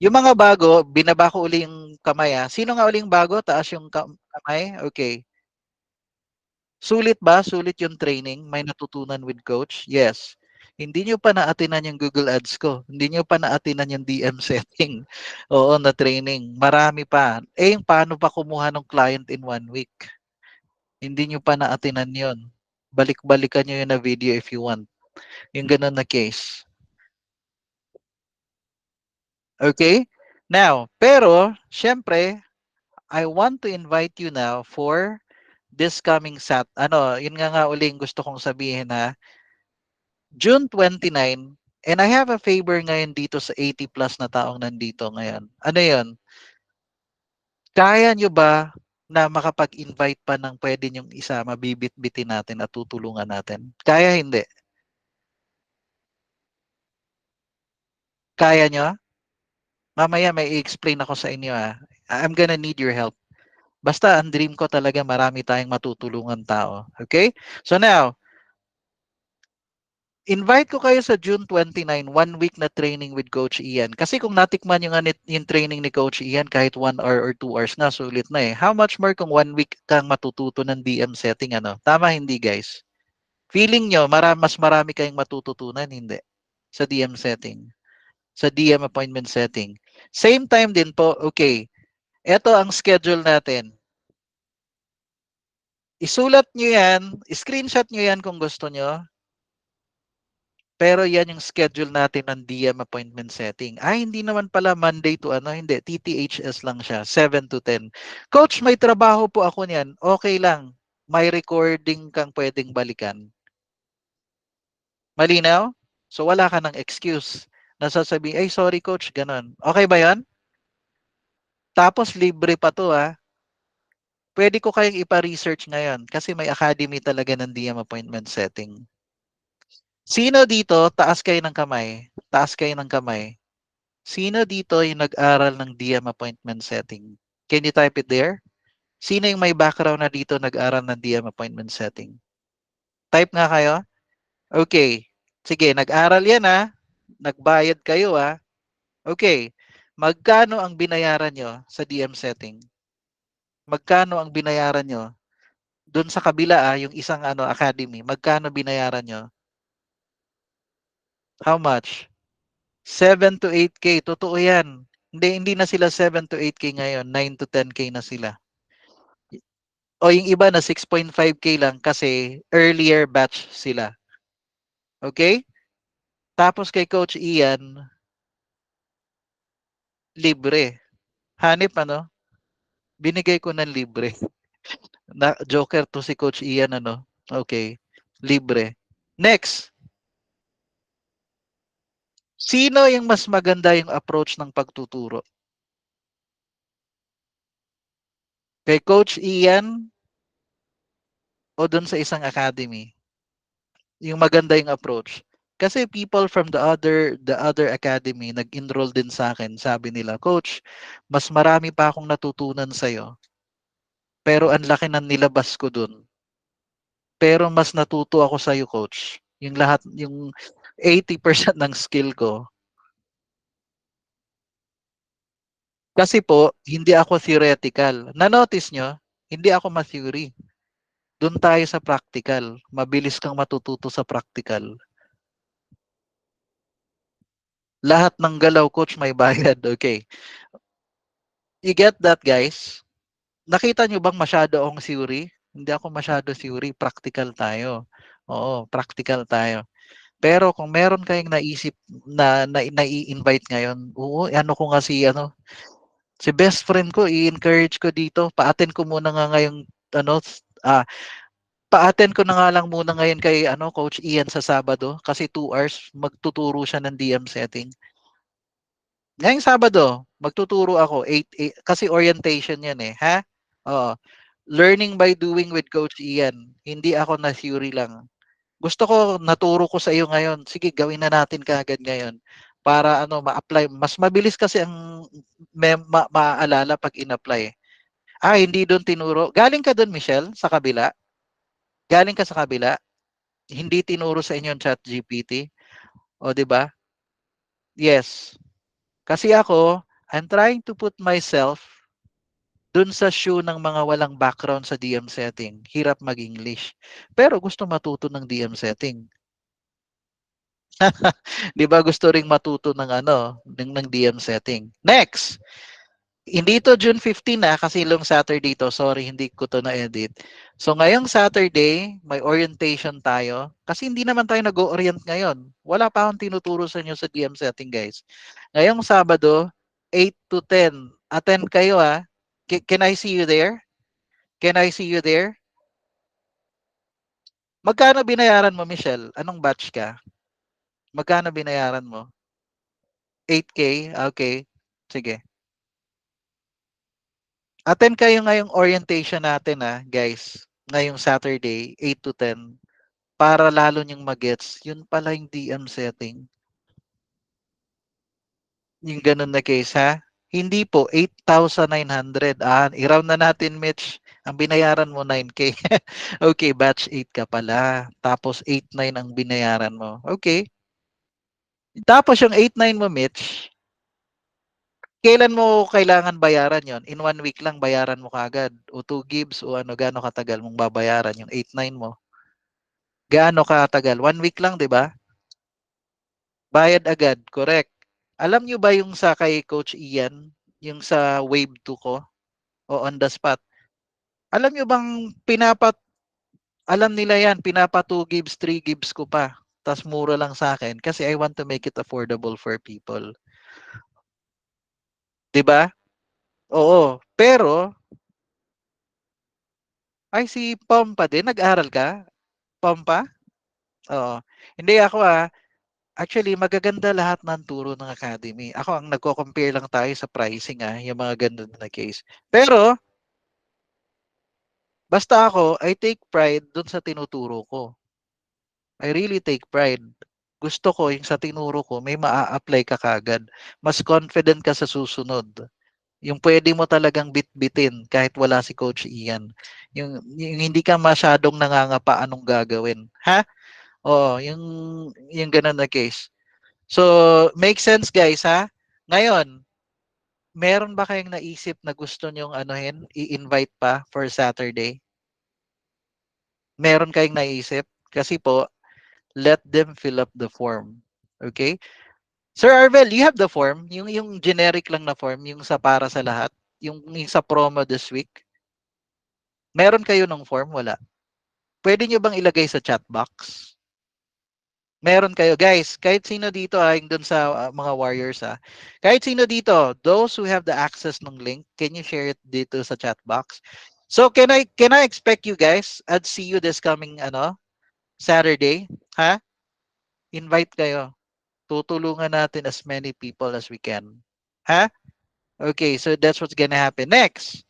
Yung mga bago, binaba ko uli yung kamay ha. Sino nga uli yung bago, taas yung kamay? Okay. Sulit ba? Sulit yung training? May natutunan with Coach? Yes. Hindi nyo pa naatinan yung Google Ads ko. Hindi nyo pa naatinan yung DM setting. Oo, na training. Marami pa. Eh, paano pa kumuha ng client in 1 week? Hindi nyo pa naatinan yon. Balik-balikan nyo yun na video if you want. Yung ganun na case. Okay? Now, pero, syempre, I want to invite you now for this coming yun nga uling gusto kong sabihin ha, June 29, and I have a favor ngayon dito sa 80 plus na taong nandito ngayon. Ano yun? Kaya nyo ba na makapag-invite pa ng pwede nyong isa, mabibit-bitin natin at tutulungan natin? Kaya hindi? Kaya nyo? Mamaya may i-explain ako sa inyo ah. I'm gonna need your help. Basta ang dream ko talaga marami tayong matutulungan tao. Okay? So now, invite ko kayo sa June 29, 1 week na training with Coach Ian. Kasi kung natikman nyo nga yung training ni Coach Ian, kahit 1 hour or 2 hours na, sulit na eh. How much more kung 1 week kang matututo ng DM setting, ano? Tama, hindi guys? Feeling nyo, mas marami kayong matututunan, hindi? Sa DM setting. Sa DM appointment setting. Same time din po, okay. Ito ang schedule natin. Isulat nyo yan, screenshot nyo yan kung gusto nyo. Pero yan yung schedule natin ng DM appointment setting. Ay, hindi naman pala Monday to hindi. TTHS lang siya, 7 to 10. Coach, may trabaho po ako niyan. Okay lang. May recording kang pwedeng balikan. Malinaw? So wala ka ng excuse. Nasasabi, ay sorry coach, ganun. Okay ba yan? Tapos libre pa to ha. Pwede ko kayong ipa-research ngayon kasi may academy talaga ng DM appointment setting. Sino dito, taas kayo ng kamay? Taas kayo ng kamay. Sino dito yung nag-aral ng DM appointment setting? Can you type it there? Sino yung may background na dito nag-aral ng DM appointment setting? Type nga kayo. Okay. Sige, nag-aral yan ha. Nagbayad kayo ha. Okay. Magkano ang binayaran nyo sa DM setting? Magkano ang binayaran nyo? Doon sa kabila yung isang academy. Magkano binayaran nyo? How much? 7 to 8K. Totoo yan. Hindi na sila 7 to 8K ngayon. 9 to 10K na sila. O yung iba na 6.5K lang kasi earlier batch sila. Okay? Tapos kay Coach Ian, libre. Hanip binigay ko ng libre. Na, joker to si Coach Ian Okay. Libre. Next. Sino yung mas maganda yung approach ng pagtuturo? Kay Coach Ian o dun sa isang academy? Yung maganda yung approach. Kasi people from the other academy nag-enroll din sa akin. Sabi nila, "Coach, mas marami pa akong natutunan sa'yo, pero ang laki ng nilabas ko dun. Pero mas natuto ako sa'yo, coach. Yung 80% ng skill ko. Kasi po, hindi ako theoretical. Na-notice nyo, hindi ako ma-theory. Doon tayo sa practical. Mabilis kang matututo sa practical. Lahat ng galaw, coach, may bayad. Okay. You get that, guys? Nakita nyo bang masyado akong theory? Hindi ako masyado theory. Practical tayo. Oo, practical tayo. Pero kung meron kayong naisip na i-invite ngayon, oo, ano ko nga si best friend ko, i-encourage ko dito. Pa-attend ko muna nga ngayong, ano, ah, pa-attend ko na nga lang muna ngayon kay, Coach Ian sa Sabado. Kasi 2 hours, magtuturo siya ng DM setting. Ngayong Sabado, magtuturo ako, 8, kasi orientation yan eh, ha? Oo. Learning by doing with Coach Ian. Hindi ako na theory lang. Gusto ko naturo ko sa iyo ngayon. Sige, gawin na natin kaagad ngayon para ma-apply. Mas mabilis kasi ang maaalala pag in-apply. Hindi doon tinuro. Galing ka doon, Michelle, sa kabila? Galing ka sa kabila? Hindi tinuro sa inyo yung ChatGPT? O, di ba? Yes. Kasi ako, I'm trying to put myself doon sa shoe ng mga walang background sa DM setting. Hirap mag-English. Pero gusto matuto ng DM setting. 'Di ba gusto ring matuto ng DM setting. Next, hindi to June 15 kasi long Saturday to. Sorry, hindi ko to na-edit. So ngayong Saturday, may orientation tayo. Kasi hindi naman tayo nag-orient ngayon. Wala pa akong tinuturo sa inyo sa DM setting, guys. Ngayong Sabado, 8 to 10. Attend kayo ah. Can I see you there? Can I see you there? Magkano binayaran mo, Michelle? Anong batch ka? Magkano binayaran mo? 8K? Okay. Sige. Attend kayo ngayong orientation natin guys. Ngayong Saturday, 8 to 10. Para lalo niyong magets. Yun pala yung DM setting. Yung ganun na case Hindi po, 8,900. I-round na natin, Mitch. Ang binayaran mo, 9K. Okay, batch 8 ka pala. Tapos 8,900 ang binayaran mo. Okay. Tapos yung 8,900 mo, Mitch, kailan mo kailangan bayaran yon? In 1 week lang bayaran mo kaagad. O 2 gigs o gaano katagal mong babayaran yung 8,900 mo? Gaano katagal? 1 week lang, di ba? Bayad agad, correct. Alam nyo ba yung sa kay Coach Ian, yung sa Wave 2 ko o on the spot? Alam nyo bang alam nila yan, pinapa 2 gigs, 3 gigs ko pa. Tas mura lang sa akin kasi I want to make it affordable for people. 'Di ba? Oo. Pero, ay si Pompa din, nag-aral ka? Pompa? Oo. Hindi ako actually magaganda lahat ng turo ng academy. Ako ang nagko-compare lang tayo sa pricing yung mga ganun na case. Pero basta ako, I take pride dun sa tinuturo ko. I really take pride. Gusto ko yung sa tinuro ko, may maa-apply ka kagad. Mas confident ka sa susunod. Yung pwede mo talagang bitbitin kahit wala si Coach Ian. Yung hindi ka masyadong nangangapa anong gagawin. Oo, yung ganun na case. So, make sense guys Ngayon, meron ba kayong naisip na gusto nyong i-invite pa for Saturday? Meron kayong naisip? Kasi po, let them fill up the form. Okay? Sir Arvel, you have the form? Yung generic lang na form, yung sa para sa lahat? Yung sa promo this week? Meron kayo ng form? Wala. Pwede nyo bang ilagay sa chat box? Meron kayo. Guys, kahit sino dito yung dun sa mga warriors kahit sino dito, those who have the access ng link, can you share it dito sa chat box? So can I expect you guys? I'd see you this coming Saturday, Invite kayo. Tutulungan natin as many people as we can. Okay, so that's what's gonna happen next.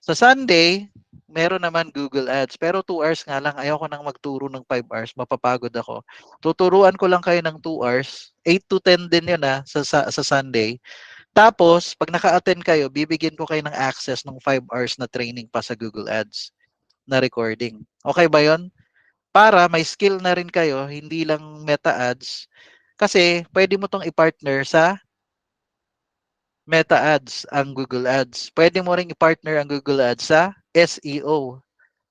Sa Sunday, meron naman Google Ads. Pero 2 hours nga lang. Ayoko nang magturo ng 5 hours. Mapapagod ako. Tuturuan ko lang kayo ng 2 hours. 8 to 10 din yun sa Sunday. Tapos, pag naka-attend kayo, bibigyan ko kayo ng access ng 5 hours na training pa sa Google Ads na recording. Okay ba yon? Para may skill na rin kayo, hindi lang Meta Ads. Kasi, pwede mo tong i-partner sa Meta Ads, ang Google Ads. Pwede mo ring i-partner ang Google Ads sa SEO.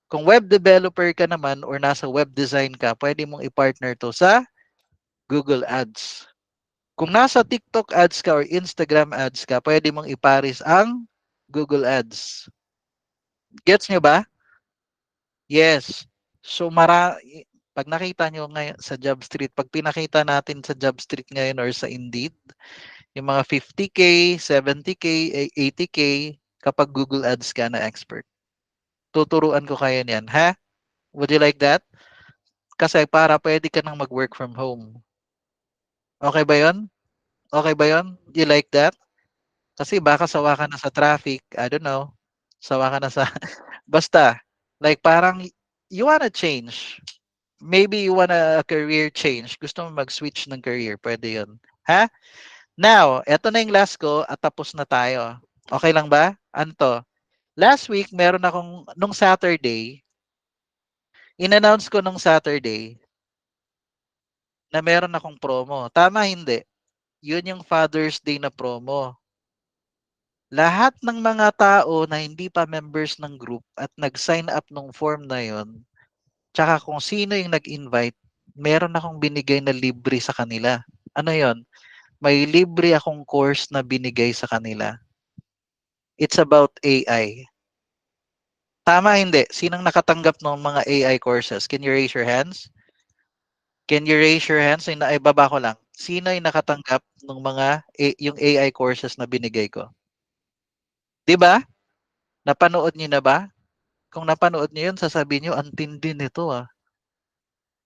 Kung web developer ka naman or nasa web design ka, pwede mong i-partner to sa Google Ads. Kung nasa TikTok ads ka or Instagram ads ka, pwede mong iparis ang Google Ads. Gets nyo ba? Yes. So, pag nakita nyo ngayon sa Job Street, pag pinakita natin sa Job Street ngayon or sa Indeed, yung mga 50K, 70K, 80K, kapag Google Ads ka na expert. Tuturuan ko kayo niyan, ha? Would you like that? Kasi para pwede ka nang mag-work from home. Okay ba yon? Okay ba yon? You like that? Kasi baka sawa ka na sa traffic, I don't know. Sawa ka na sa basta like parang you wanna change. Maybe you wanna a career change. Gusto mo mag-switch ng career, pwede 'yun. Ha? Now, eto na yung last ko at tapos na tayo. Okay lang ba? Ano to? Last week, meron akong, nung Saturday, in-announce ko nung Saturday na meron akong promo. Tama, hindi? Yun yung Father's Day na promo. Lahat ng mga tao na hindi pa members ng group at nag-sign up nung form na yon, tsaka kung sino yung nag-invite, meron akong binigay na libre sa kanila. Ano yon? May libre akong course na binigay sa kanila. It's about AI. Tama hindi? Sinong nakatanggap ng mga AI courses? Can you raise your hands? Can you raise your hands? Ay, baba ko lang. Sino yung nakatanggap ng yung AI courses na binigay ko? 'Di ba? Napanood niyo na ba? Kung napanood niyo 'yun, sasabihin niyo, "Ang tindi nito, ah."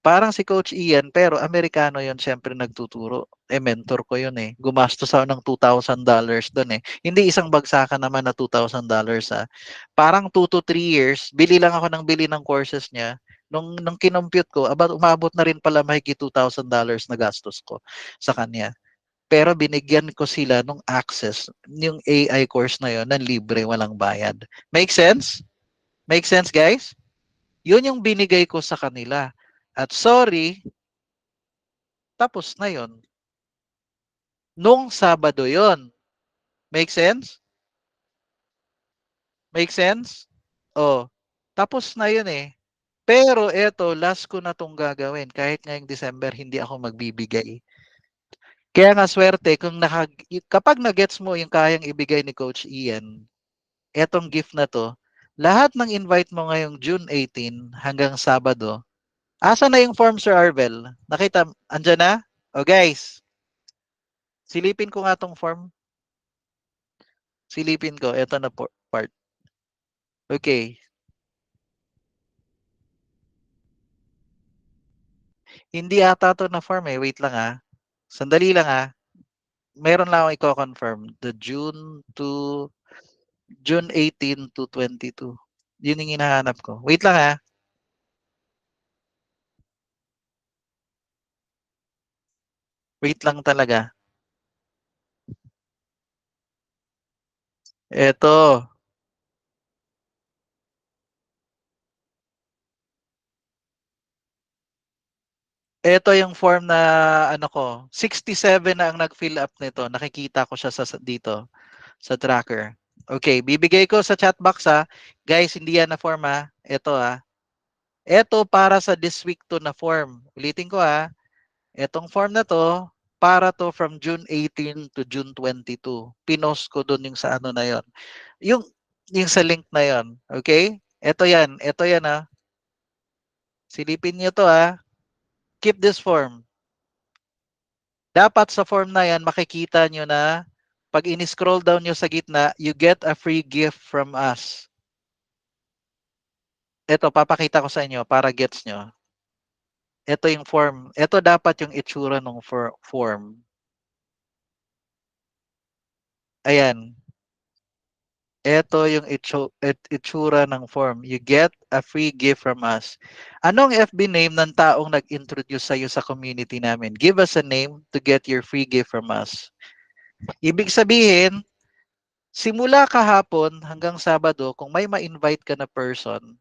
Parang si Coach Ian, pero Amerikano 'yun siyempre nagtuturo. Mentor ko 'yun, eh. Gumastos ako ng $2,000 do'n, eh. Hindi isang bagsakan naman na $2,000, ah. Parang 2 to 3 years, bili lang ako ng bili ng courses niya. Nung kinompute ko, umabot na rin pala mahigit $2,000 na gastos ko sa kanya. Pero binigyan ko sila nung access, yung AI course na 'yon, ng libre, walang bayad. Make sense? Make sense, guys? Yun yung binigay ko sa kanila. At sorry, tapos na yun. Nung Sabado yon. Make sense? Make sense? Oh, tapos na yun eh. Pero eto, last ko na tong gagawin. Kahit ngayong December, hindi ako magbibigay. Kaya nga swerte, kapag na-gets mo yung kayang ibigay ni Coach Ian, etong gift na to, lahat ng invite mo ngayong June 18 hanggang Sabado, asa na yung form, Sir Arvel? Nakita, andyan na? O guys, silipin ko nga tong form. Silipin ko. Ito na part. Okay. Hindi ata to na form eh. Wait lang ah. Sandali lang ah. Meron lang akong i-confirm. The June 18 to 22. Yun yung hinahanap ko. Wait lang ah. Wait lang talaga. Ito. Ito yung form na ano ko. 67 na ang nag-fill up nito. Nakikita ko siya dito sa tracker. Okay, bibigay ko sa chat box ha. Guys, hindi yan na form ha. Ito ha. Ito para sa this week to na form. Ulitin ko ha. Etong form na 'to, para 'to from June 18 to June 22. Pinost ko dun yung sa ano na yon. Yung yung sa link na yon, okay? Ito 'yan, silipin niyo 'to, keep this form. Dapat sa form na 'yan makikita niyo na 'pag ini-scroll down niyo sa gitna, you get a free gift from us. Ito papakita ko sa inyo para gets niyo. Ito yung form. Ito dapat yung itsura ng form. Ayan. Ito yung itsura ng form. You get a free gift from us. Anong FB name ng taong nag-introduce sa'yo sa community namin? Give us a name to get your free gift from us. Ibig sabihin, simula kahapon hanggang Sabado, kung may ma-invite ka na person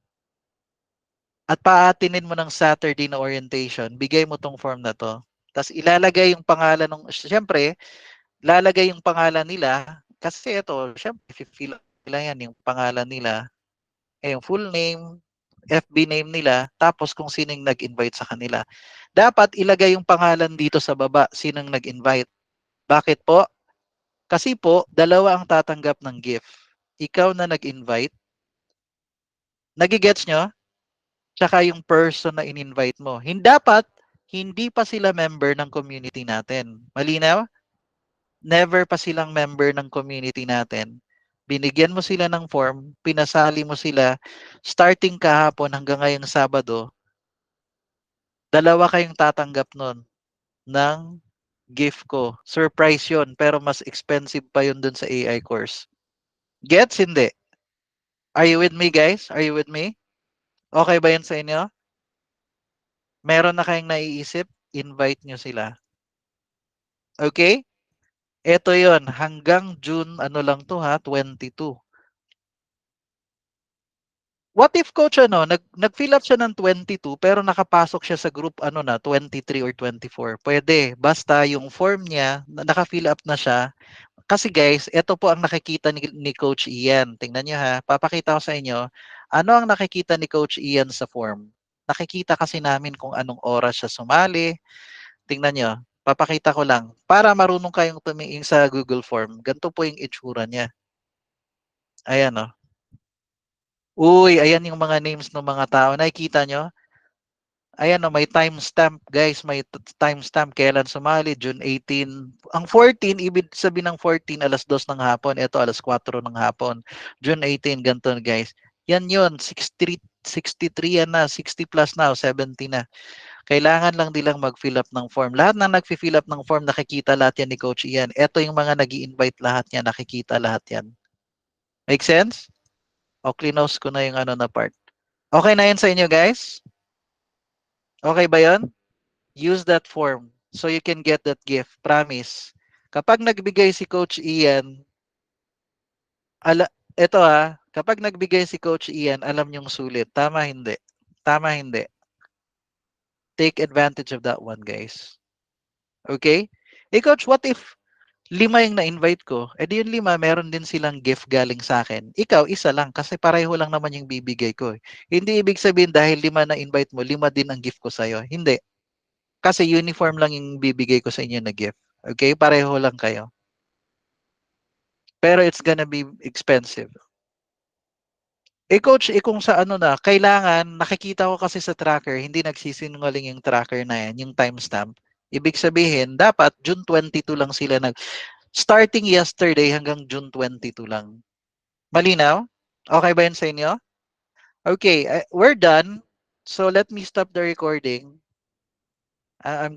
at paatinin mo ng Saturday na orientation, bigay mo tong form na to. Tapos ilalagay yung pangalan ng, syempre, lalagay yung pangalan nila kasi ito, syempre, fill up nila yan, yung pangalan nila, yung full name, FB name nila, tapos kung sino yung nag-invite sa kanila. Dapat ilagay yung pangalan dito sa baba, sinong nag-invite. Bakit po? Kasi po, dalawa ang tatanggap ng gift. Ikaw na nag-invite, nagigets nyo? Tsaka yung person na in-invite mo. Hindi dapat, hindi pa sila member ng community natin. Malinaw? Never pa silang member ng community natin. Binigyan mo sila ng form, pinasali mo sila, starting kahapon hanggang ngayong Sabado, dalawa kayong tatanggap nun ng gift ko. Surprise yun, pero mas expensive pa yun dun sa AI course. Gets? Hindi. Are you with me, guys? Are you with me? Okay ba yun sa inyo? Meron na kayong naiisip? Invite nyo sila. Okay? Ito yon hanggang June, ano lang to ha, 22. What if coach nag-fill up siya ng 22 pero nakapasok siya sa group ano na 23 or 24. Pwede, basta yung form niya naka-fill up na siya. Kasi guys, ito po ang nakikita ni Coach Ian. Tingnan niyo ha, papakita ko sa inyo. Ano ang nakikita ni Coach Ian sa form? Nakikita kasi namin kung anong oras siya sumali. Tingnan niyo, papakita ko lang para marunong kayong tumingin sa Google Form. Ganito po yung itsura niya. Ayan oh. Uy, ayan yung mga names ng mga tao. Nakikita nyo? Ayan o, may timestamp. Guys, may timestamp. Kailan sumali? June 18. Ang 14, ibig sabihin ng 14, alas 2 ng hapon. Ito, alas 4 ng hapon. June 18, ganito guys. Yan yun, 63 yan na, 60 plus na, o 70 na. Kailangan lang nilang mag-fill up ng form. Lahat na nag-fill up ng form, nakikita lahat yan ni Coach Ian. Ito yung mga nag invite lahat yan, nakikita lahat yan. Make sense? O, clinose ko na yung ano na part. Okay na yun sa inyo, guys? Okay ba yun? Use that form so you can get that gift. Promise. Kapag nagbigay si Coach Ian, ito kapag nagbigay si Coach Ian, alam niyong sulit. Tama, hindi. Tama, hindi. Take advantage of that one, guys. Okay? Coach, what if 5 yung na-invite ko? Di yung 5, meron din silang gift galing sa akin. Ikaw, isa lang kasi pareho lang naman yung bibigay ko. Hindi ibig sabihin dahil 5 na-invite mo, 5 din ang gift ko sa'yo. Hindi. Kasi uniform lang yung bibigay ko sa inyo na gift. Okay? Pareho lang kayo. Pero it's gonna be expensive. Coach, kung sa ano na, kailangan, nakikita ko kasi sa tracker, hindi nagsisinungaling yung tracker na yan, yung timestamp. Ibig sabihin, dapat June 22 lang sila starting yesterday hanggang June 22 lang. Malinaw? Okay ba yun sa inyo? Okay, we're done. So let me stop the recording. I'm